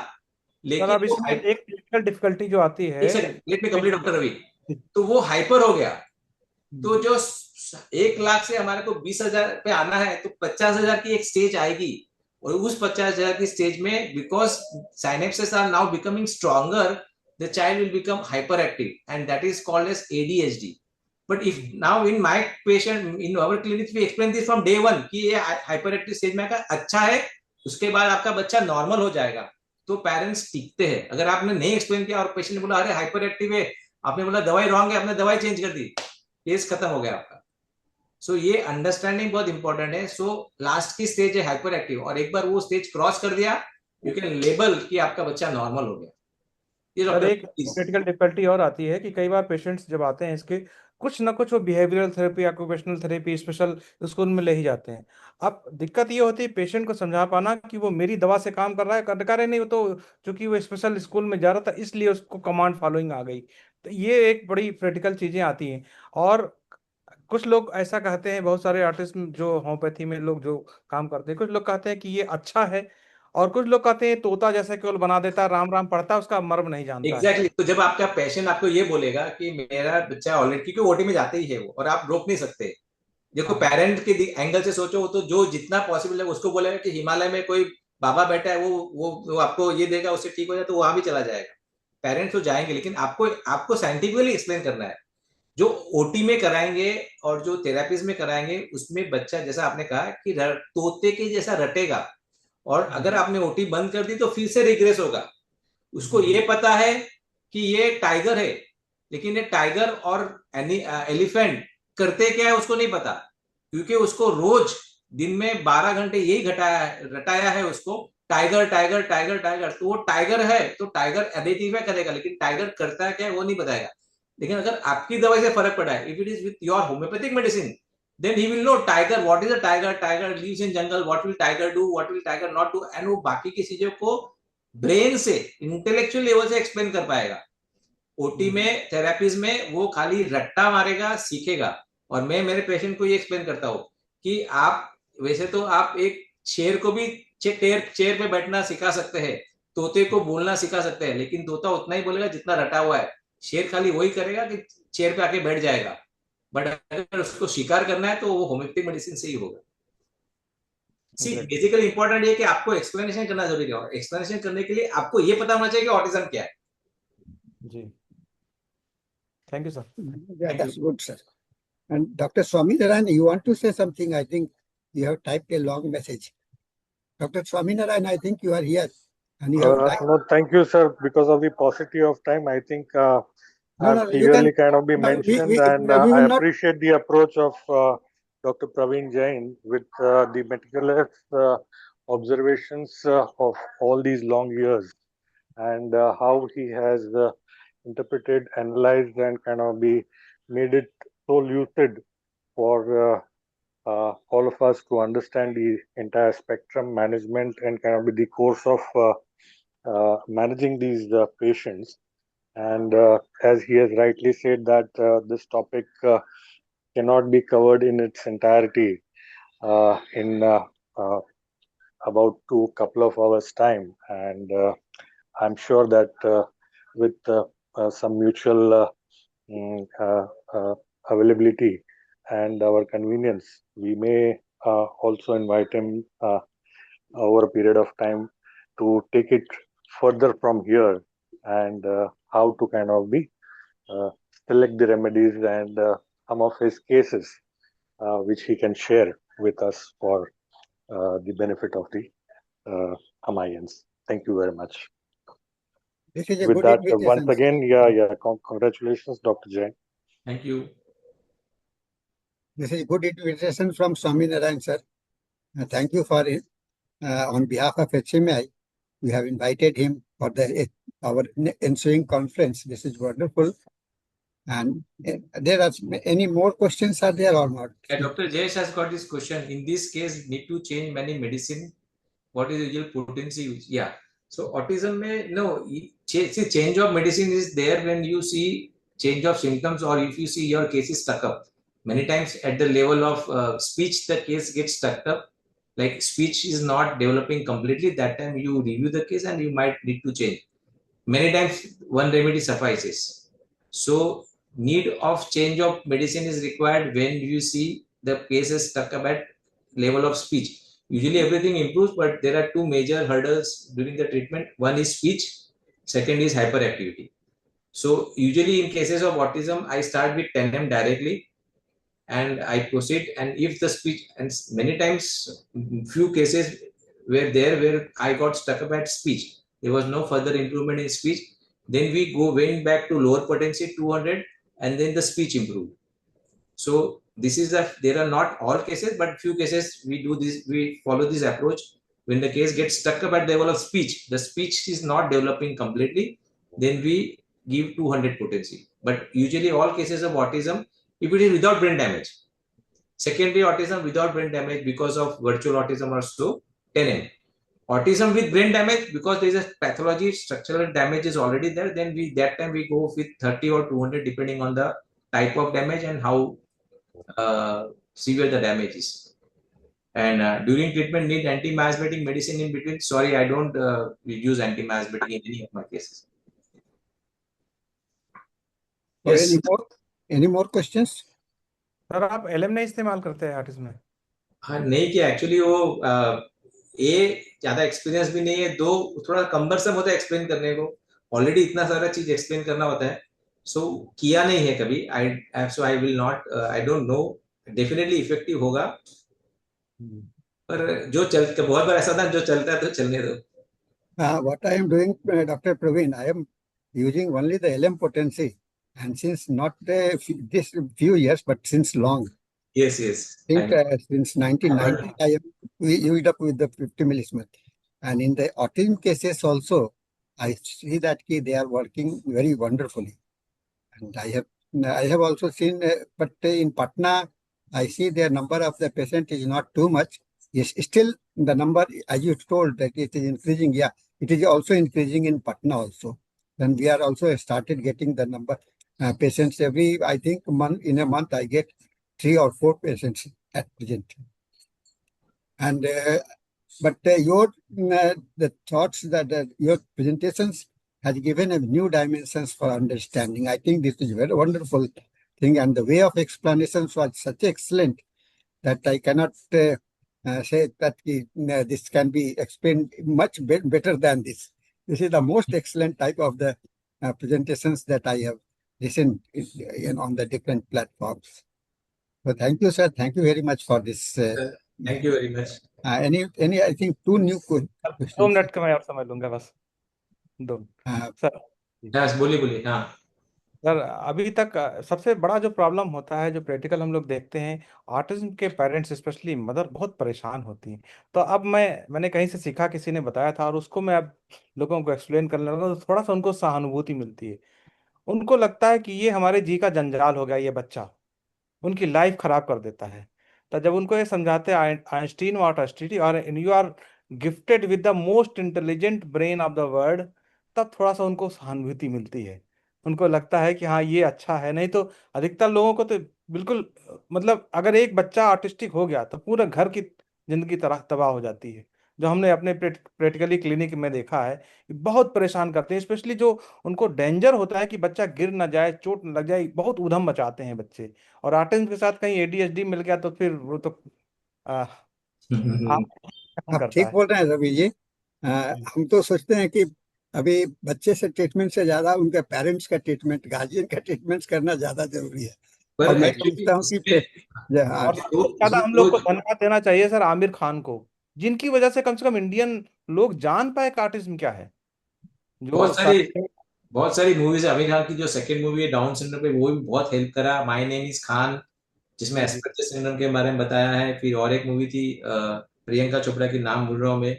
Speaker 4: लेकिन
Speaker 10: अब इसमें एक टेक्निकल डिफिकल्टी जो आती है,
Speaker 4: let me complete doctor Ravi. तो वो हाइपर हो गया, तो जो 1 लाख से हमारे को 20,000 पे आना है, तो 50,000 की एक स्टेज आएगी. और उस 50,000 की स्टेज में, because synapses are now becoming stronger, the child will become hyper active, and that is called as ADHD. But if now in my patient, in our clinic, we explain this from day 1 कि ये hyper active stage में अच्छा है, उसके बाद आपका बच्चा normal हो जाएगा. तो पेरेंट्स टिकते हैं. अगर आपने नहीं एक्सप्लेन किया और पेशेंट ने बोला अरे हाइपर एक्टिव है, आपने बोला दवाई रॉन्ग है, आपने दवाई चेंज कर दी, केस खत्म हो गया आपका. सो ये अंडरस्टैंडिंग बहुत इंपॉर्टेंट है. सो लास्ट की स्टेज है हाइपर एक्टिव, और एक बार वो स्टेज क्रॉस कर दिया, यू कैन लेबल कि आपका बच्चा नॉर्मल हो गया.
Speaker 10: सर एक क्रिटिकल डिफिकल्टी और आती है कि कई बार पेशेंट्स जब आते हैं, इसके कुछ ना कुछ वो behavioural therapy, occupational therapy, special school में ले ही जाते हैं. अब दिक्कत ये होती है पेशेंट को समझा पाना कि वो मेरी दवा से काम कर रहा है, कर रहे नहीं, वो तो चूंकि वो स्पेशल स्कूल में जा रहा था इसलिए उसको कमांड फॉलोइंग आ गई. तो ये एक बड़ी क्रिटिकल चीजें आती हैं. और कुछ लोग ऐसा कहते हैं, बहुत सारे आर्टिस्ट जो होम्योपैथी में लोग जो काम करते हैं, कुछ लोग कहते हैं कि ये अच्छा है, और कुछ लोग कहते हैं तोता जैसा केवल बना देता है, राम राम पढ़ता है, उसका मर्म नहीं जानता है।
Speaker 4: एग्जैक्टली तो जब आपका पेशेंट आपको ये बोलेगा कि मेरा बच्चा ऑलरेडी, क्योंकि ओटी में जाते ही है वो, और आप रोक नहीं सकते। देखो
Speaker 10: हाँ।
Speaker 4: पेरेंट के एंगल से सोचो तो जो जितना पॉसिबल है उसको बोलेगा कि हिमालय में कोई बाबा बैठा है, वो आपको ये देगा, उससे ठीक हो जाए, तो वहां भी चला जाएगा। पेरेंट्स तो जाएंगे, लेकिन आपको आपको साइंटिफिकली एक्सप्लेन करना है। जो ओटी में कराएंगे और जो थेरापीज में कराएंगे, उसमें बच्चा जैसा आपने कहा कि तोते के जैसा रटेगा, और अगर आपने ओटी बंद कर दी तो फिर से रिग्रेस होगा। उसको ये पता है कि ये टाइगर है, लेकिन ये टाइगर और एलिफेंट करते क्या है उसको नहीं पता, क्योंकि उसको रोज दिन में 12 घंटे यही रटाया है उसको, टाइगर टाइगर टाइगर टाइगर। तो वो टाइगर है तो टाइगर आइडेंटिफाई करेगा, लेकिन टाइगर करता क्या है वो नहीं बताएगा। लेकिन अगर आपकी दवाई से फर्क पड़ा है, if it is with your homeopathic medicine, then he will know tiger, what is a tiger, tiger lives in jungle, what will tiger do, what will tiger not do, and वो बाकी की चीजों को ब्रेन से, intellectual level से explain कर पाएगा। OT में, थेरापीज में वो खाली रट्टा मारेगा, सीखेगा। और मैं मेरे पेशेंट को ये एक्सप्लेन करता हूँ कि आप वैसे तो आप एक शेर को भी चेयर पे बैठना सिखा सकते हैं, तोते को बोलना सिखा सकते हैं, लेकिन तोता उतना ही बोलेगा जितना रटा हुआ है। शेर खाली वही करेगा कि चेयर पे आके बैठ जाएगा, बट अगर उसको शिकार करना है तो वो होम्योपैथिक मेडिसिन से ही होगा। सी बेसिकली इंपॉर्टेंट ये कि आपको एक्सप्लेनेशन करना जरूरी है, एक्सप्लेनेशन करने के लिए आपको ये पता होना चाहिए कि ऑटिज्म क्या है।
Speaker 10: जी, thank you sir.
Speaker 1: Yeah, that's good, sir. And Dr. Swaminarayan, you want to say something? I think you have typed a long message. Dr. Swaminarayan, I think you are here. And you have typed.
Speaker 11: No, thank you, sir. Because of the paucity of time, I think
Speaker 1: No,
Speaker 11: I've
Speaker 1: no, you
Speaker 11: clearly
Speaker 1: can.
Speaker 11: kind of been
Speaker 1: No,
Speaker 11: mentioned, and
Speaker 1: we
Speaker 11: I
Speaker 1: will not.
Speaker 11: appreciate the approach of Dr. Praveen Jain with the meticulous observations of all these long years, and how he has interpreted, analyzed, and kind of be made it so lucid for all of us to understand the entire spectrum management and kind of be the course of managing these patients. And as he has rightly said, that this topic cannot be covered in its entirety in about couple of hours time. And I'm sure that with some mutual availability and our convenience, we may also invite him over a period of time to take it further from here, and how to kind of be select the remedies and some of his cases which he can share with us for the benefit of the Hmaians. Thank you very much.
Speaker 1: This is a
Speaker 11: With
Speaker 1: good
Speaker 11: that,
Speaker 1: invitation.
Speaker 11: once again, congratulations, Dr. Jain.
Speaker 4: Thank you.
Speaker 1: This is a good invitation from Swaminarayan, sir. Thank you for it. On behalf of HMI, we have invited him for our ensuing conference. This is wonderful. And there are any more questions are there or not?
Speaker 4: Yeah, Dr. Jayesh has got this question. In this case, need to change many medicine. What is the usual potency use? Yeah. So autism may no change of medicine is there when you see change of symptoms, or if you see your case is stuck up. Many times at the level of speech, the case gets stuck up. Like speech is not developing completely. That time you review the case and you might need to change. Many times one remedy suffices. So need of change of medicine is required when you see the case is stuck up at level of speech. Usually everything improves, but there are two major hurdles during the treatment. One is speech, second is hyperactivity. So usually in cases of autism, I start with 10M directly and I proceed. And if the speech, and many times, few cases were there where I got stuck up at speech. There was no further improvement in speech. Then we went back to lower potency 200, and then the speech improved. So this is there are not all cases, but few cases we follow this approach. When the case gets stuck up at the level of speech, the speech is not developing completely, then we give 200 potency. But usually all cases of autism, if it is without brain damage, secondary autism without brain damage because of virtual autism or so, 10M. Autism with brain damage, because there is a pathology, structural damage is already there, then that time we go with 30 or 200 depending on the type of damage and how severe the damage is. And during treatment, need anti-miasmatic medicine in between. Sorry, I don't use anti-miasmatic in any of my cases.
Speaker 1: So
Speaker 4: Yes.
Speaker 1: any more questions?
Speaker 10: Sir आप LM नहीं इस्तेमाल करते हैं artist में?
Speaker 4: हाँ नहीं किया actually वो ए ज्यादा एक्सपीरियंस भी नहीं है, दो थोड़ा कम्बरसम होता है एक्सप्लेन करने को, ऑलरेडी इतना सारा चीज एक्सप्लेन करना होता है, सो किया नहीं है कभी। I will not, I don't know, definitely effective होगा, पर जो चल बहुत बार ऐसा था जो चलता है तो चलने दो।
Speaker 1: What I am doing, Dr. Praveen, I am using only the LM potency, and since not this few years, but since long.
Speaker 4: Yes, yes.
Speaker 1: I think since 1990, I am used up with the 50 millismith. And in the autism cases also, I see that they are working very wonderfully. And I have also seen, but in Patna, I see the number of the patient is not too much. Yes, still the number, as you told, that it is increasing. Yeah, it is also increasing in Patna also. Then we are also started getting the number patients every, I think, in a month I get 3 or 4 patients at present. And but the thoughts that your presentations has given a new dimensions for understanding. I think this is a very wonderful thing, and the way of explanations was such excellent that I cannot say that this can be explained much better than this. This is the most excellent type of the presentations that I have listened on the different platforms. So thank you, sir. Thank you very much for this.
Speaker 4: Thank you very much.
Speaker 1: Any, I think 2 new questions.
Speaker 10: 2 minute का मैं और समझ लूंगा बस, 2 sir.
Speaker 4: Yes, बोलिए हाँ
Speaker 10: sir अभी तक सबसे बड़ा जो प्रॉब्लम होता है, जो प्रैक्टिकल हम लोग देखते हैं, ऑटिज्म के पेरेंट्स स्पेशली मदर बहुत परेशान होती हैं। तो अब मैंने कहीं से सीखा, किसी ने बताया था, और उसको मैं अब लोगों को एक्सप्लेन करने लगा, तो थोड़ा सा उनको सहानुभूति मिलती है। उनको लगता है कि ये हमारे जी का जंजाल हो गया, ये बच्चा उनकी लाइफ खराब कर देता है। तो जब उनको ये समझाते हैं आइंस्टीन वॉट अस्टिटी और you are gifted with the most intelligent brain of the world, तब थोड़ा सा उनको सहानुभूति मिलती है। उनको लगता है कि हाँ ये अच्छा है। नहीं तो अधिकतर लोगों को तो बिल्कुल, मतलब अगर एक बच्चा ऑटिस्टिक हो गया तो पूरे घर की जिंदगी तरह तबाह हो जाती है। जो हमने अपने प्रैक्टिकली क्लिनिक में देखा है, बहुत परेशान करते हैं, स्पेशली जो उनको डेंजर होता है कि बच्चा गिर ना जाए, चोट न लग जाए, बहुत उधम मचाते हैं बच्चे। और ऑटिज्म के साथ कहीं एडीएचडी मिल गया तो फिर वो तो आप
Speaker 1: आप
Speaker 10: करता
Speaker 1: ठीक
Speaker 10: है।
Speaker 1: बोल रहे हैं रवि जी। हम तो सोचते हैं कि अभी बच्चे से ट्रीटमेंट से ज्यादा उनके पेरेंट्स का ट्रीटमेंट, गार्जियन का ट्रीटमेंट करना ज्यादा जरूरी है। और
Speaker 4: पर
Speaker 1: मैं
Speaker 4: एक्चुअली
Speaker 1: समझता हूँ कि
Speaker 10: और सबसे ज्यादा हम लोग को धन्यवाद देना चाहिए सर आमिर खान को, जिनकी वजह से कम इंडियन लोग जान पाए कि ऑटिज्म क्या है। जो
Speaker 4: बहुत सारी मूवीज है, आमिर खान की जो सेकंड मूवी है डाउन सिंड्रोम पे, वो भी बहुत हेल्प करा, माय नेम इज खान, जिसमें एस्पर्जर सिंड्रोम के बारे में बताया है। फिर और एक मूवी थी प्रियंका चोपड़ा की, नाम भूल रहा हूँ मैं।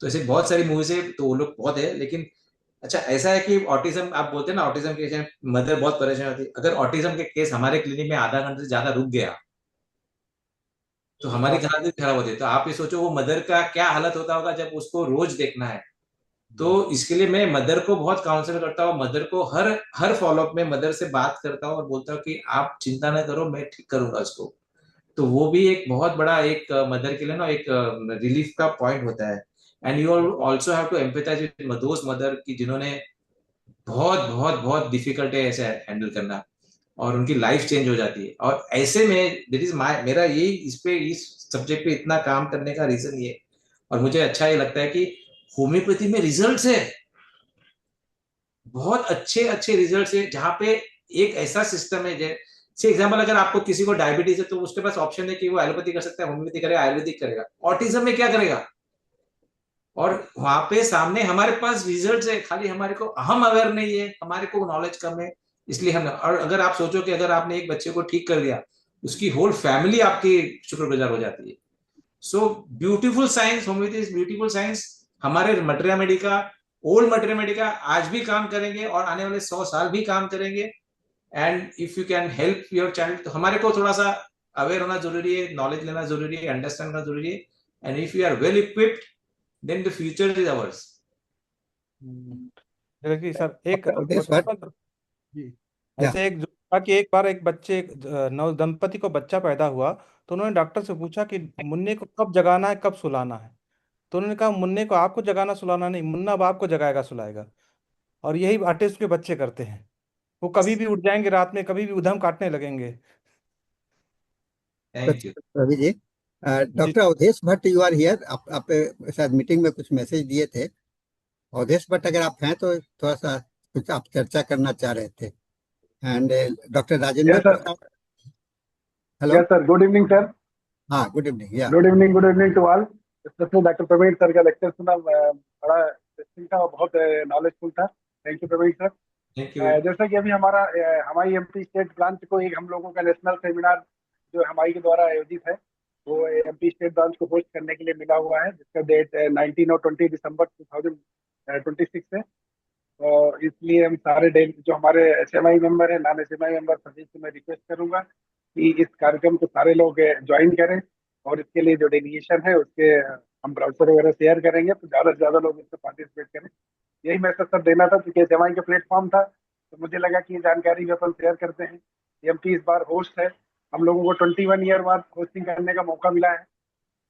Speaker 4: तो ऐसे बहुत सारी मूवीज है, तो वो लोग बहुत है। लेकिन अच्छा ऐसा है कि ऑटिज्म आप बोलते हैं ना, ऑटिज्म के केस मदर बहुत परेशान होती है। अगर ऑटिज्म के केस हमारे क्लिनिक में आधा घंटे से ज्यादा रुक गया तो हमारी हालत खराब होती है। तो आप ये सोचो वो मदर का क्या हालत होता होगा जब उसको रोज देखना है। तो इसके लिए मैं मदर को बहुत काउंसिल करता हूँ, मदर को हर हर फॉलोअप में मदर से बात करता हूँ और बोलता हूँ कि आप चिंता न करो, मैं ठीक करूंगा उसको। तो वो भी एक बहुत बड़ा एक मदर के लिए ना एक रिलीफ का पॉइंट होता है। And you also have to empathise with those mother की जिन्होंने बहुत बहुत बहुत डिफिकल्ट है ऐसे हैंडल करना, और उनकी लाइफ चेंज हो जाती है। और ऐसे में दिस इज माय, मेरा यही इस सब्जेक्ट पे इतना काम करने का रीजन ये, और मुझे अच्छा ये लगता है कि होम्योपैथी में रिजल्ट्स है, बहुत अच्छे अच्छे रिजल्ट्स है, जहां पे एक ऐसा सिस्टम है जैसे एग्जांपल, अगर आपको किसी को डायबिटीज है तो उसके पास ऑप्शन है कि वो एलोपैथी कर सकता है, होम्योपैथी करेगा, आयुर्वेदिक करेगा। ऑटिज्म में क्या करेगा? और वहां पे सामने हमारे पास रिजल्ट्स है, खाली हमारे को, हम अवेयर नहीं है, हमारे को नॉलेज कम है, इसलिए हम। और अगर आप सोचो कि अगर आपने एक बच्चे को ठीक कर दिया, उसकी होल फैमिली आपकी शुक्रगुजार हो जाती है। So beautiful science, homeopathy is beautiful science. हमारे materia medica, old materia medica आज भी काम करेंगे और आने वाले 100 साल भी काम करेंगे। And if you can help your child, तो हमारे को थोड़ा सा अवेयर होना जरूरी है, नॉलेज लेना जरूरी है, अंडरस्टैंड करना जरूरी है। And if you are well equipped, then the future is ours.
Speaker 10: देखिए सर, एक
Speaker 1: This what?
Speaker 10: जी,
Speaker 1: Yeah.
Speaker 10: ऐसे एक जो ताकि एक बार एक बच्चे नव दंपति को बच्चा पैदा हुआ, तो उन्होंने डॉक्टर से पूछा कि मुन्ने को कब जगाना है, कब सुलाना है। तो उन्होंने कहा मुन्ने को आपको जगाना सुलाना नहीं, मुन्ना बाप को जगाएगा सुलाएगा। और यही आर्टिस्ट के बच्चे करते हैं। वो कभी भी उठ जाएंगे रात में, कभी भी उधम काटने लगेंगे।
Speaker 4: Thank you.
Speaker 1: रवि जी,
Speaker 10: जी।
Speaker 1: Doctor Awadhesh Bhatt you are here. आप शायद मीटिंग में कुछ मैसेज दिए थे। अवधेश भट्ट अगर आप हैं तो थोड़ा सा कुछ आप चर्चा करना चाह रहे थे। And doctor Rajendra
Speaker 12: Yes, sir.
Speaker 1: Prasad, hello.
Speaker 12: Yes, sir. Good evening, sir.
Speaker 1: हाँ, गुड इवनिंग। या
Speaker 12: Good evening to all. Specially doctor Praveen sir का लेक्चर सुना, बड़ा इंटरेस्टिंग था और बहुत नॉलेजफुल था। Thank you Praveen sir.
Speaker 4: Thank you.
Speaker 12: जैसा कि अभी हमारा हमारी एमपी स्टेट ब्रांच को एक हम लोगों का नेशनल सेमिनार जो हमारी के द्वारा आयोजित है, वो एमपी स्टेट ब्रांच को होस्ट करने के लिए मिला हुआ है, जिसका डेट 19 और 20 दिसंबर 2026 है। और इसलिए हम सारे डेली जो हमारे एसएमआई मेंबर है, नॉन एसएमआई मेंबर, सभी से मैं रिक्वेस्ट करूंगा कि इस कार्यक्रम को सारे लोग ज्वाइन करें। और इसके लिए जो डेलीगेशन है उसके हम ब्राउजर वगैरह शेयर करेंगे, तो ज़्यादा से ज़्यादा लोग इसमें पार्टिसिपेट करें। यही मैसेज सब देना था, क्योंकि एसएमआई का प्लेटफॉर्म था, तो मुझे लगा कि ये जानकारी भी अपन शेयर करते हैं। एमपी इस बार होस्ट है, हम लोगों को 21 ईयर बाद होस्टिंग करने का मौका मिला है।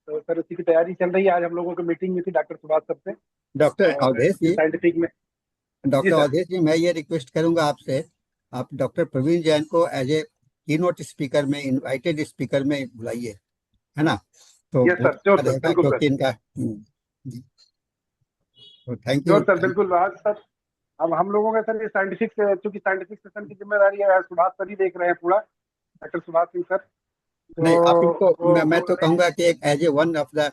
Speaker 12: तो सर उसी की तैयारी चल रही है। आज हम लोगों की मीटिंग में थी डॉक्टर सुभाष सर से,
Speaker 1: डॉक्टर
Speaker 12: और
Speaker 1: अवधेश जी,
Speaker 12: साइंटिफिक में। जी
Speaker 1: डॉक्टर
Speaker 12: सर।
Speaker 1: अवधेश जी, मैं ये रिक्वेस्ट करूंगा आपसे, आप डॉक्टर प्रवीण जैन को एज ए कीनोट स्पीकर में, इनवाइटेड स्पीकर में बुलाइए, है ना? तो
Speaker 12: यस
Speaker 1: बहुत
Speaker 12: सर, श्योर
Speaker 1: अच्छा
Speaker 12: सर,
Speaker 1: रहेगा,
Speaker 12: बिल्कुल सर।
Speaker 1: क्योंकि इनका जी, तो थैंक यू।
Speaker 12: श्योर सर, बिल्कुल। आज सर अब हम लोगों का सर ये साइंटिफिक, चूंकि साइंटिफिक सेशन की जिम्मेदारी है सुभाष सर ही देख रहे हैं पूरा, डॉक्टर सुभाष सिंह सर।
Speaker 1: नहीं, आप
Speaker 12: तो
Speaker 1: इनको, मैं
Speaker 12: वो
Speaker 1: तो कहूंगा कि एक as a one of the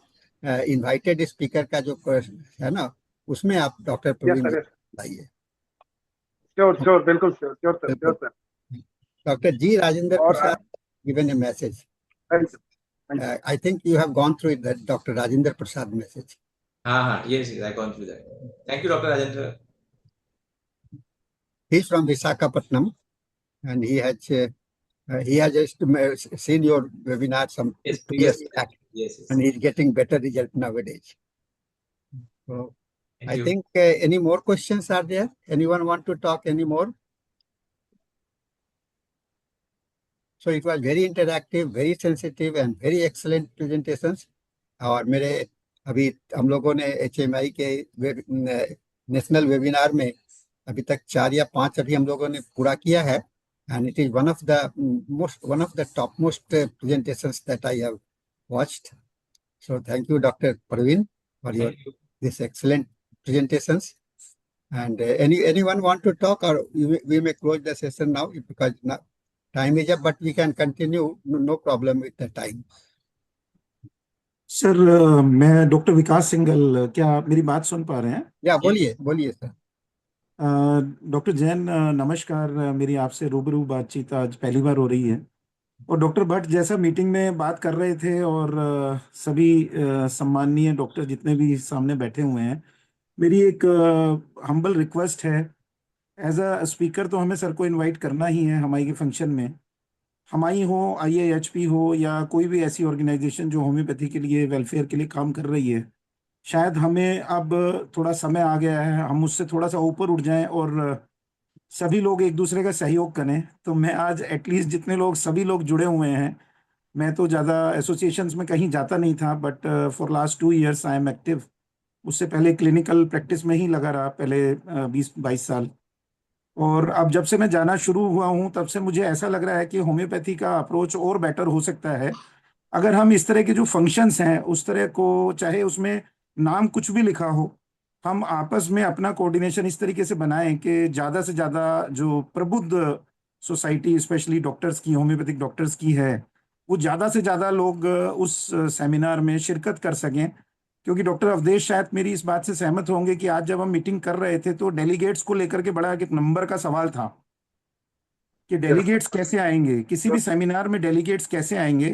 Speaker 1: invited speaker का जो है ना, उसमें आप doctor
Speaker 12: yes
Speaker 1: Praveen
Speaker 12: sir,
Speaker 1: Jain
Speaker 12: yes,
Speaker 1: को बुलाइए।
Speaker 12: श्योर श्योर, बिल्कुल श्योर, श्योर सर, श्योर
Speaker 1: बिल्कुल।
Speaker 12: सर।
Speaker 1: डॉक्टर जी राजेंद्र
Speaker 12: और
Speaker 1: Prasad given a message.
Speaker 12: Thank you, thank you.
Speaker 1: I think you have gone through the Dr. Rajendra Prasad message.
Speaker 4: हाँ हाँ, yes, I gone through that. Thank you, Dr. Rajendra.
Speaker 1: He's from Visakhapatnam, and he has just seen your webinar some
Speaker 4: Yes,
Speaker 1: 2 years
Speaker 4: previously.
Speaker 1: back,
Speaker 4: Yes, yes.
Speaker 1: and he's getting better result nowadays. So
Speaker 4: Thank
Speaker 1: I
Speaker 4: you.
Speaker 1: think any more questions are there? Anyone want to talk any more? So it was very interactive, very sensitive, and very excellent presentations. और मेरे अभी हम लोगों ने HMI के national webinar में अभी तक 4 या 5 अभी हम लोगों ने पूरा किया है, and it is one of the top most presentations that I have watched. So thank you, Dr. Parveen, for your
Speaker 4: Thank you.
Speaker 1: this excellent presentations. And anyone want to talk, or we may close the session now because now time is up, but we can continue, no problem with the time.
Speaker 13: Sir मैं doctor विकास सिंघल, क्या आप मेरी बात सुन पा रहे हैं?
Speaker 1: या बोलिए बोलिए सर।
Speaker 13: डॉक्टर जैन नमस्कार। मेरी आपसे रूबरू बातचीत आज पहली बार हो रही है। और डॉक्टर भट्ट जैसा मीटिंग में बात कर रहे थे, और सभी सम्माननीय डॉक्टर जितने भी सामने बैठे हुए हैं, मेरी एक हम्बल रिक्वेस्ट है। एज अ स्पीकर तो हमें सर को इनवाइट करना ही है हमारी के फंक्शन में। हमारी हो, आईएएचपी हो, या कोई भी ऐसी ऑर्गेनाइजेशन जो होम्योपैथी के लिए, वेलफेयर के लिए काम कर रही है, शायद हमें अब थोड़ा समय आ गया है, हम उससे थोड़ा सा ऊपर उठ जाएं और सभी लोग एक दूसरे का सहयोग करें। तो मैं आज एटलीस्ट जितने लोग, सभी लोग जुड़े हुए हैं, मैं तो ज़्यादा एसोसिएशंस में कहीं जाता नहीं था, but for last 2 years I am active. उससे पहले क्लिनिकल प्रैक्टिस में ही लगा रहा, पहले 20-22 साल। और अब जब से मैं जाना शुरू हुआ हूँ, तब से मुझे ऐसा लग रहा है कि होम्योपैथी का अप्रोच और बेटर हो सकता है अगर हम इस तरह के जो फंक्शंस हैं उस तरह को, चाहे उसमें नाम कुछ भी लिखा हो, हम आपस में अपना कोऑर्डिनेशन इस तरीके से बनाएं कि ज़्यादा से ज़्यादा जो प्रबुद्ध सोसाइटी, स्पेशली डॉक्टर्स की, होम्योपैथिक डॉक्टर्स की है, वो ज़्यादा से ज़्यादा लोग उस सेमिनार में शिरकत कर सकें। क्योंकि डॉक्टर अवधेश शायद मेरी इस बात से सहमत होंगे कि आज जब हम मीटिंग कर रहे थे तो डेलीगेट्स को लेकर के बड़ा एक नंबर का सवाल था कि डेलीगेट्स कैसे आएंगे, किसी भी सेमिनार में डेलीगेट्स कैसे आएंगे।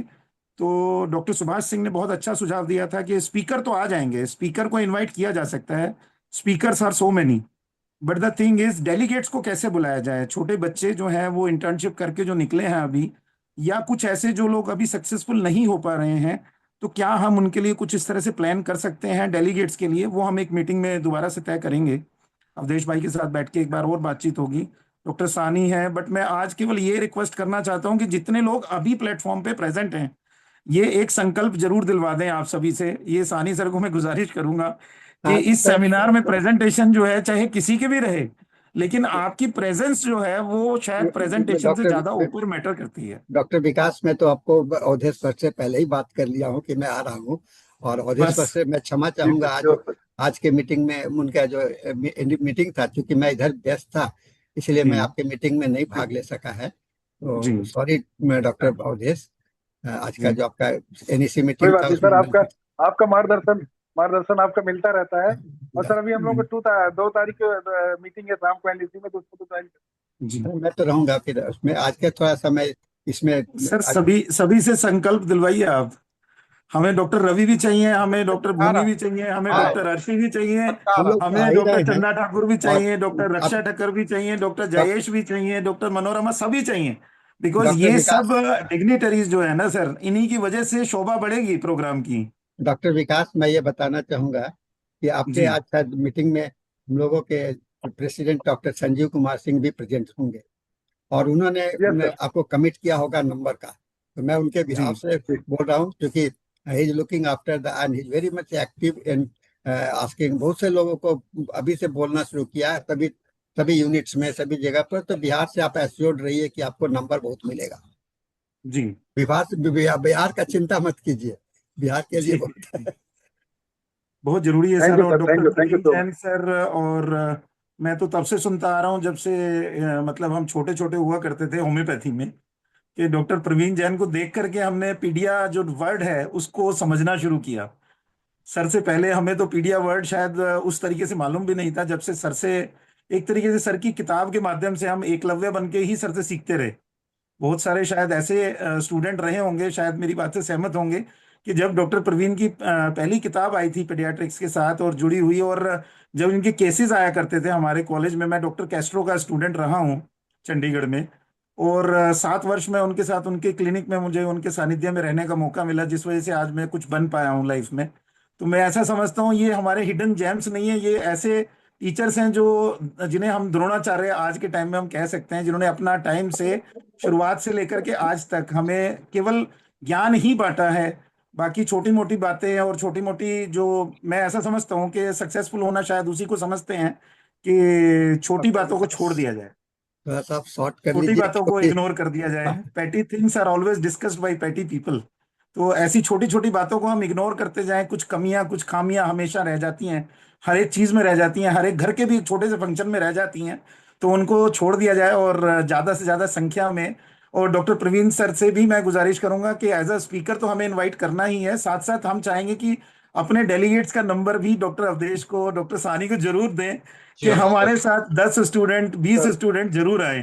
Speaker 13: तो डॉक्टर सुभाष सिंह ने बहुत अच्छा सुझाव दिया था कि स्पीकर तो आ जाएंगे, स्पीकर को इनवाइट किया जा सकता है, speakers are so many, but the thing is delegates को कैसे बुलाया जाए। छोटे बच्चे जो हैं वो इंटर्नशिप करके जो निकले हैं अभी, या कुछ ऐसे जो लोग अभी सक्सेसफुल नहीं हो पा रहे हैं, तो क्या हम उनके लिए कुछ इस तरह से प्लान कर सकते हैं डेलीगेट्स के लिए? वो हम एक मीटिंग में दोबारा से तय करेंगे, अवधेश भाई के साथ बैठ के एक बार और बातचीत होगी। डॉक्टर सानी है, बट मैं आज केवल ये रिक्वेस्ट करना चाहता हूं कि जितने लोग अभी प्लेटफॉर्म पे प्रेजेंट हैं, ये एक संकल्प जरूर दिलवा दें आप सभी से। ये सानी सर को मैं गुजारिश करूंगा कि
Speaker 1: हाँ
Speaker 13: इस सेमिनार में प्रेजेंटेशन जो है चाहे किसी के भी रहे, लेकिन आपकी प्रेजेंस जो है वो शायद प्रेजेंटेशन से ज्यादा
Speaker 1: डॉक्टर
Speaker 13: ऊपर मैटर करती है।
Speaker 1: डॉक्टर विकास, मैं तो आपको अवधेश सर से पहले ही बात कर लिया हूँ कि मैं आ रहा हूँ, और अवधेश सर
Speaker 13: बस
Speaker 1: से मैं क्षमा चाहूंगा। आज के मीटिंग में उनका जो मीटिंग था, चूंकि मैं इधर व्यस्त था, इसलिए
Speaker 13: जी
Speaker 1: मैं आपके मीटिंग में नहीं भाग ले सका है।
Speaker 13: जी
Speaker 1: तो सॉरी डॉक्टर अवधेश, आज का
Speaker 13: जी
Speaker 1: जो आपका एनईसी
Speaker 12: कोई
Speaker 1: मीटिंग
Speaker 12: बात
Speaker 1: था
Speaker 12: नहीं
Speaker 1: उसमें
Speaker 12: सर,
Speaker 1: मैं
Speaker 12: आपका आपका मार्गदर्शन आपका मिलता रहता है। और सर अभी हम लोग को 2 तारीख को मीटिंग है शाम को एनडीसी में, तो उसको तो ज्वाइन
Speaker 13: जी
Speaker 1: मैं तो रहूंगा फिर उसमें। आज का थोड़ा सा मैं इसमें
Speaker 13: सर,
Speaker 1: आज,
Speaker 13: सभी सभी से संकल्प दिलवाइए आप। हमें डॉक्टर रवि भी चाहिए, हमें डॉक्टर
Speaker 10: आ
Speaker 13: भूमि
Speaker 10: रहा
Speaker 13: भी चाहिए, हमें
Speaker 10: आ
Speaker 13: डॉक्टर अर्शी भी चाहिए,
Speaker 10: पक्का आ
Speaker 1: हम
Speaker 10: रहा
Speaker 1: लोग आ
Speaker 13: हमें
Speaker 1: ही
Speaker 13: डॉक्टर
Speaker 1: रहे हैं।
Speaker 13: चंदा ठाकुर भी
Speaker 1: और
Speaker 13: चाहिए, डॉक्टर
Speaker 1: आप
Speaker 13: रक्षा ठक्कर भी चाहिए, डॉक्टर
Speaker 1: डॉक-
Speaker 13: जयेश भी चाहिए, डॉक्टर मनोरमा, सभी चाहिए। बिकॉज
Speaker 1: डॉक्टर
Speaker 13: ये सब
Speaker 1: विकास
Speaker 13: डिग्निटरीज जो है ना सर, इन्हीं की वजह से शोभा बढ़ेगी प्रोग्राम की।
Speaker 1: डॉक्टर विकास, मैं ये बताना चाहूंगा कि आपके
Speaker 13: जी
Speaker 1: आज शायद मीटिंग में हम लोगों के प्रेसिडेंट डॉक्टर संजीव कुमार सिंह भी प्रेजेंट होंगे, और उन्होंने
Speaker 12: यस सर।
Speaker 1: आपको कमिट किया होगा नंबर का। तो मैं उनके बिहाफ
Speaker 13: जी
Speaker 1: से बोल रहा हूँ, क्योंकि he is looking after the and he is very much active in asking. बहुत से लोगों को अभी से बोलना शुरू किया है, सभी सभी यूनिट्स में, सभी जगह पर। तो बिहार से आप एश्योर्ड रहिए कि आपको नंबर बहुत मिलेगा।
Speaker 13: जी
Speaker 1: बिहार का चिंता मत कीजिए, बिहार के लिए
Speaker 13: जी
Speaker 1: बहुत है।
Speaker 13: बहुत जरूरी है
Speaker 12: थैंक
Speaker 13: सर।
Speaker 12: यू
Speaker 13: और
Speaker 12: sir,
Speaker 13: doctor
Speaker 12: thank you
Speaker 13: Praveen
Speaker 12: so
Speaker 13: Jain sir, और मैं तो तब से सुनता आ रहा हूँ जब से मतलब हम छोटे छोटे हुआ करते थे होम्योपैथी में, कि डॉक्टर प्रवीण जैन को देख करके हमने पीडिया जो वर्ड है उसको समझना शुरू किया। सर से पहले हमें तो पीडिया वर्ड शायद उस तरीके से मालूम भी नहीं था। जब से सर से, एक तरीके से सर की किताब के माध्यम से हम एकलव्य बन के ही सर से सीखते रहे। बहुत सारे शायद ऐसे स्टूडेंट रहे होंगे, शायद मेरी बात से सहमत होंगे, कि जब डॉक्टर प्रवीण की पहली किताब आई थी पेडियाट्रिक्स के साथ और जुड़ी हुई, और जब इनके केसेस आया करते थे हमारे कॉलेज में, मैं डॉक्टर कैस्ट्रो का स्टूडेंट रहा हूँ चंडीगढ़ में, और 7 वर्ष में उनके साथ उनके क्लिनिक में मुझे उनके सानिध्य में रहने का मौका मिला, जिस वजह से आज मैं कुछ बन पाया हूँ लाइफ में। तो मैं ऐसा समझता हूँ ये हमारे हिडन जेम्स नहीं है, ये ऐसे टीचर्स हैं जो, जिन्हें हम द्रोणाचार्य आज के टाइम में हम कह सकते हैं, जिन्होंने अपना टाइम से शुरुआत से लेकर के आज तक हमें केवल ज्ञान ही बांटा है। बाकी छोटी मोटी बातें और छोटी मोटी जो, मैं ऐसा समझता हूँ कि सक्सेसफुल होना शायद उसी को समझते हैं कि छोटी
Speaker 1: डॉक्टर
Speaker 13: बातों को छोड़
Speaker 1: विकास,
Speaker 13: दिया जाए,
Speaker 1: थोड़ा सा आप शॉर्ट कर
Speaker 13: छोटी
Speaker 1: लीजिए
Speaker 13: बातों को
Speaker 1: क्योंकि
Speaker 13: इग्नोर कर दिया जाए।
Speaker 1: हाँ,
Speaker 13: petty things are always discussed by petty people. तो ऐसी छोटी छोटी बातों को हम इग्नोर करते जाएं, कुछ कमियां कुछ खामियां हमेशा रह जाती हैं, हर एक चीज में रह जाती हैं, हर एक घर के भी छोटे से फंक्शन में रह जाती हैं। तो उनको छोड़ दिया जाए, और ज्यादा से ज्यादा संख्या में। और डॉक्टर प्रवीण सर से भी मैं गुजारिश करूंगा कि एज अ स्पीकर तो हमें इनवाइट करना ही है, साथ साथ हम चाहेंगे कि अपने डेलीगेट्स का नंबर भी डॉक्टर अवधेश को, डॉक्टर सानी को जरूर दें, कि
Speaker 4: श्योर
Speaker 13: हमारे साथ 10 स्टूडेंट 20
Speaker 1: तो
Speaker 13: स्टूडेंट जरूर आए,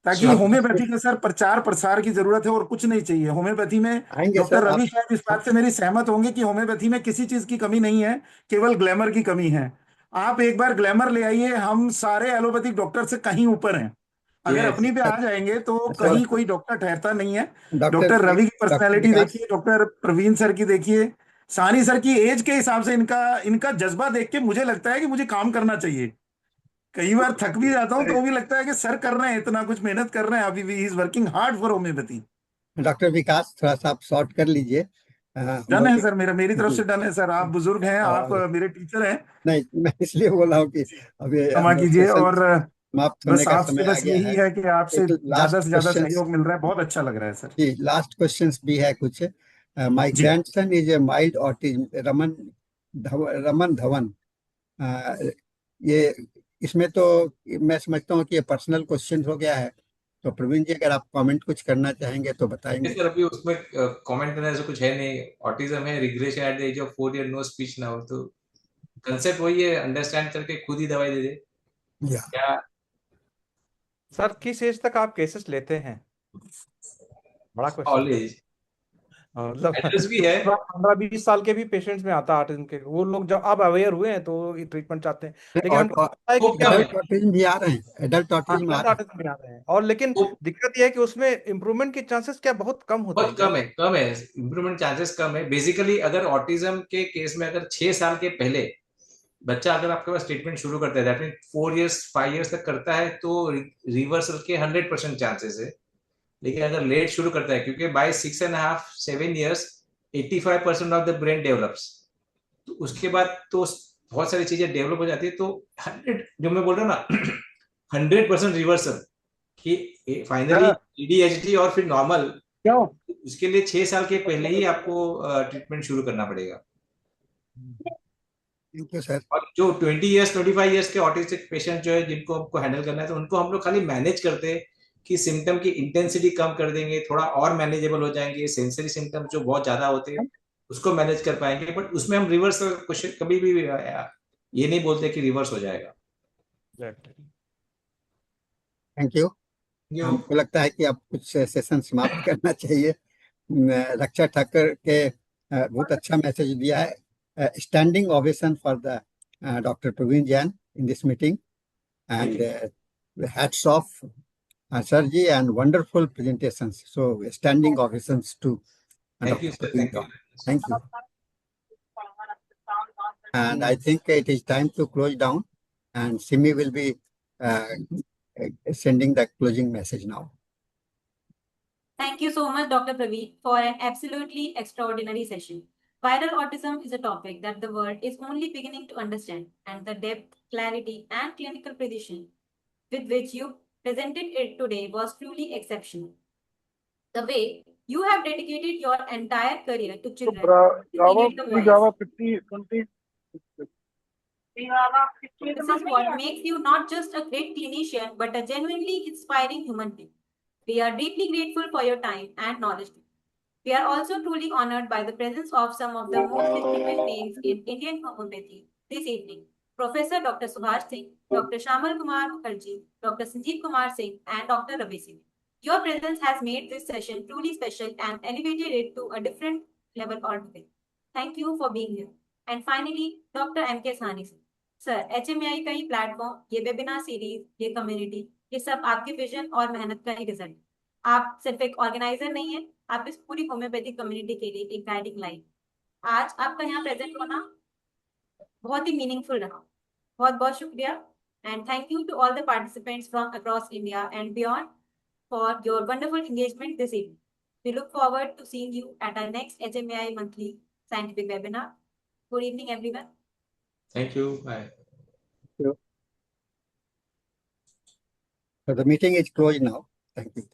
Speaker 13: ताकि
Speaker 4: श्योर।
Speaker 13: होम्योपैथी का सर प्रचार प्रसार की जरूरत है और कुछ नहीं चाहिए होम्योपैथी में।
Speaker 1: आएंगे
Speaker 13: डॉक्टर
Speaker 1: सर आप।
Speaker 13: रवि शायद इस बात से मेरी सहमत होंगे कि होम्योपैथी में किसी चीज की कमी नहीं है, केवल ग्लैमर की कमी है। आप एक बार ग्लैमर ले आइए, हम सारे एलोपैथिक डॉक्टर से कहीं ऊपर हैं। अगर
Speaker 4: यस।
Speaker 13: अपनी पे आ जाएंगे तो
Speaker 1: अच्छा
Speaker 13: कहीं कोई डॉक्टर ठहरता नहीं है।
Speaker 1: डॉक्टर
Speaker 13: डॉक्टर रवि की
Speaker 1: डॉक्टर
Speaker 13: पर्सनैलिटी
Speaker 1: विकास,
Speaker 13: देखिए, डॉक्टर प्रवीण सर की देखिए, सानी सर की एज के हिसाब से इनका इनका जज्बा देख के मुझे लगता है कि मुझे काम करना चाहिए। कई बार थक भी जाता हूँ तो भी लगता है कि सर कर रहे हैं, इतना कुछ मेहनत कर रहे हैं, अभी भी is working hard for homeopathy.
Speaker 1: Doctor Vikas, थोड़ा सा आप शॉर्ट कर लीजिए। हम
Speaker 13: डन
Speaker 1: लोग
Speaker 13: है सर, मेरी तरफ
Speaker 1: जी।
Speaker 13: से डन है सर। आप बुजुर्ग हैं, आप
Speaker 1: और
Speaker 13: मेरे टीचर हैं।
Speaker 1: नहीं, मैं इसलिए बोल रहा हूँ कि
Speaker 13: जी
Speaker 1: अभी
Speaker 13: क्षमा
Speaker 1: हम लोग
Speaker 13: कीजिए।
Speaker 1: सेशन
Speaker 13: और
Speaker 1: समाप्त होने
Speaker 13: बस
Speaker 1: का
Speaker 13: आपसे
Speaker 1: समय आ
Speaker 13: बस
Speaker 1: गया
Speaker 13: यही
Speaker 1: है।
Speaker 13: है कि आपसे
Speaker 1: एक
Speaker 13: ज्यादा
Speaker 1: लास्ट
Speaker 13: से ज्यादा
Speaker 1: क्वेश्चन,
Speaker 13: सहयोग मिल रहा है, बहुत अच्छा लग रहा है सर।
Speaker 1: जी लास्ट क्वेश्चंस भी है कुछ। माय
Speaker 13: जी
Speaker 1: grandson is a mild autism, Raman Dhawan. अ, ये इसमें तो मैं समझता हूँ कि ये पर्सनल क्वेश्चन हो गया है। तो प्रवीण जी, अगर आप कमेंट कुछ करना चाहेंगे तो बताएंगे।
Speaker 4: सर अभी उसमें कमेंट करने से कुछ है नहीं। ऑटिज्म है, regression at the age of 4 year, no speech now. तो कंसेप्ट वही है, अंडरस्टैंड करके खुद ही दवाई दे दे
Speaker 1: या
Speaker 4: क्या।
Speaker 10: सर किस एज तक आप केसेस लेते हैं? बड़ा क्वेश्चन है।
Speaker 4: कॉलेज
Speaker 10: मतलब
Speaker 4: एड्रेस भी है।
Speaker 10: 15-20 साल के भी पेशेंट्स में आता है ऑटिज्म के, वो लोग जब अब अवेयर हुए हैं तो ट्रीटमेंट चाहते हैं, लेकिन
Speaker 1: और,
Speaker 10: हमको
Speaker 1: और
Speaker 10: पता है कि
Speaker 4: स्कोप
Speaker 10: क्या
Speaker 4: कम
Speaker 10: है।
Speaker 4: है।
Speaker 1: एडल्ट ऑटिज्म भी आ रहे हैं, एडल्ट
Speaker 10: हाँ,
Speaker 1: ऑटिज्म आ
Speaker 10: एडल्ट
Speaker 1: रहे हैं।
Speaker 10: ऑटिज्म में आ रहे हैं, और लेकिन
Speaker 4: स्कोप
Speaker 10: दिक्कत यह है कि उसमें इम्प्रूवमेंट के चांसेस क्या बहुत कम होते
Speaker 4: बहुत
Speaker 10: हैं क्या?
Speaker 4: कम है। इम्प्रूवमेंट चांसेस कम है। बेसिकली अगर ऑटिज्म के केस में अगर 6 साल के पहले बच्चा अगर आपके पास ट्रीटमेंट शुरू करता है, दैट मीन 4 इयर्स 5 इयर्स तक करता है, तो रिवर्सल के 100% चांसेस है। लेकिन अगर लेट शुरू करता है, क्योंकि by 6.5-7 years 85% of the brain develops, तो उसके बाद तो बहुत सारी चीजें डेवलप हो जाती है। तो 100, जो मैं बोल रहा हूँ ना 100% रिवर्सल कि फाइनली ADHD और फिर नॉर्मल,
Speaker 12: क्यों?
Speaker 4: उसके लिए 6 साल के पहले ही आपको ट्रीटमेंट शुरू करना पड़ेगा।
Speaker 1: Thank you sir.
Speaker 4: और जो 20 इयर्स 25 इयर्स के ऑटिस्टिक पेशेंट जो है, जिनको हमको हैंडल करना है, तो उनको हम लोग खाली मैनेज करते हैं कि सिम्टम की इंटेंसिटी कम कर देंगे, थोड़ा और मैनेजेबल हो जाएंगे। सेंसरी सिम्टम जो बहुत ज्यादा होते हैं उसको मैनेज कर पाएंगे, बट उसमें हम रिवर्स कभी भी ये नहीं बोलते कि रिवर्स हो जाएगा।
Speaker 1: Thank you. हमको लगता है कि अब कुछ सेशन समाप्त करना चाहिए। रक्षा ठाकर के बहुत अच्छा मैसेज दिया है। Standing ovation for the doctor Praveen Jain in this meeting and hats off sir ji, and wonderful presentations. So standing ovations to
Speaker 4: Thank you,
Speaker 1: Dr.
Speaker 4: sir.
Speaker 1: Praveen
Speaker 4: Thank you.
Speaker 1: Jha. Thank you. And I think it is time to close down, and Simi will be uh, sending the closing message now.
Speaker 2: Thank you so much, Dr. Praveer, for an absolutely extraordinary session. Viral autism is a topic that the world is only beginning to understand, and the depth, clarity, and clinical precision with which you presented it today was truly exceptional. The way you have dedicated your entire career to children who needed the voice.
Speaker 12: Java 50, 20.
Speaker 2: This is what makes you not just a great clinician, but a genuinely inspiring human being. We are deeply grateful for your time and knowledge. We are also truly honored by the presence of some of the most distinguished names in Indian homeopathy this evening. Professor Dr. Subhash Singh, Dr. Shamal Kumar Mukherjee, Dr. Sanjeev Kumar Singh, and Dr. Ravi Singh. Your presence has made this session truly special and elevated it to a different level altogether. Thank you for being here. And finally, Dr. M.K. Sahni Singh. Sir, HMI का ही platform, ये webinar series, ये community, ये सब आपके vision और मेहनत का ही result. आप सिर्फ एक ऑर्गेनाइजर नहीं है, आप इस पूरी होम्योपैथिक कम्युनिटी के लिए एक गाइडिंग लाइट। आज आपका यहाँ प्रेजेंट होना बहुत ही मीनिंगफुल रहा। बहुत बहुत शुक्रिया and thank you to all the participants from across India and beyond for your wonderful engagement this evening. We look forward to seeing you at our next HMI monthly scientific webinar. Good evening, everyone.
Speaker 4: Thank you. Bye.
Speaker 1: So the meeting is closed now. Thank you.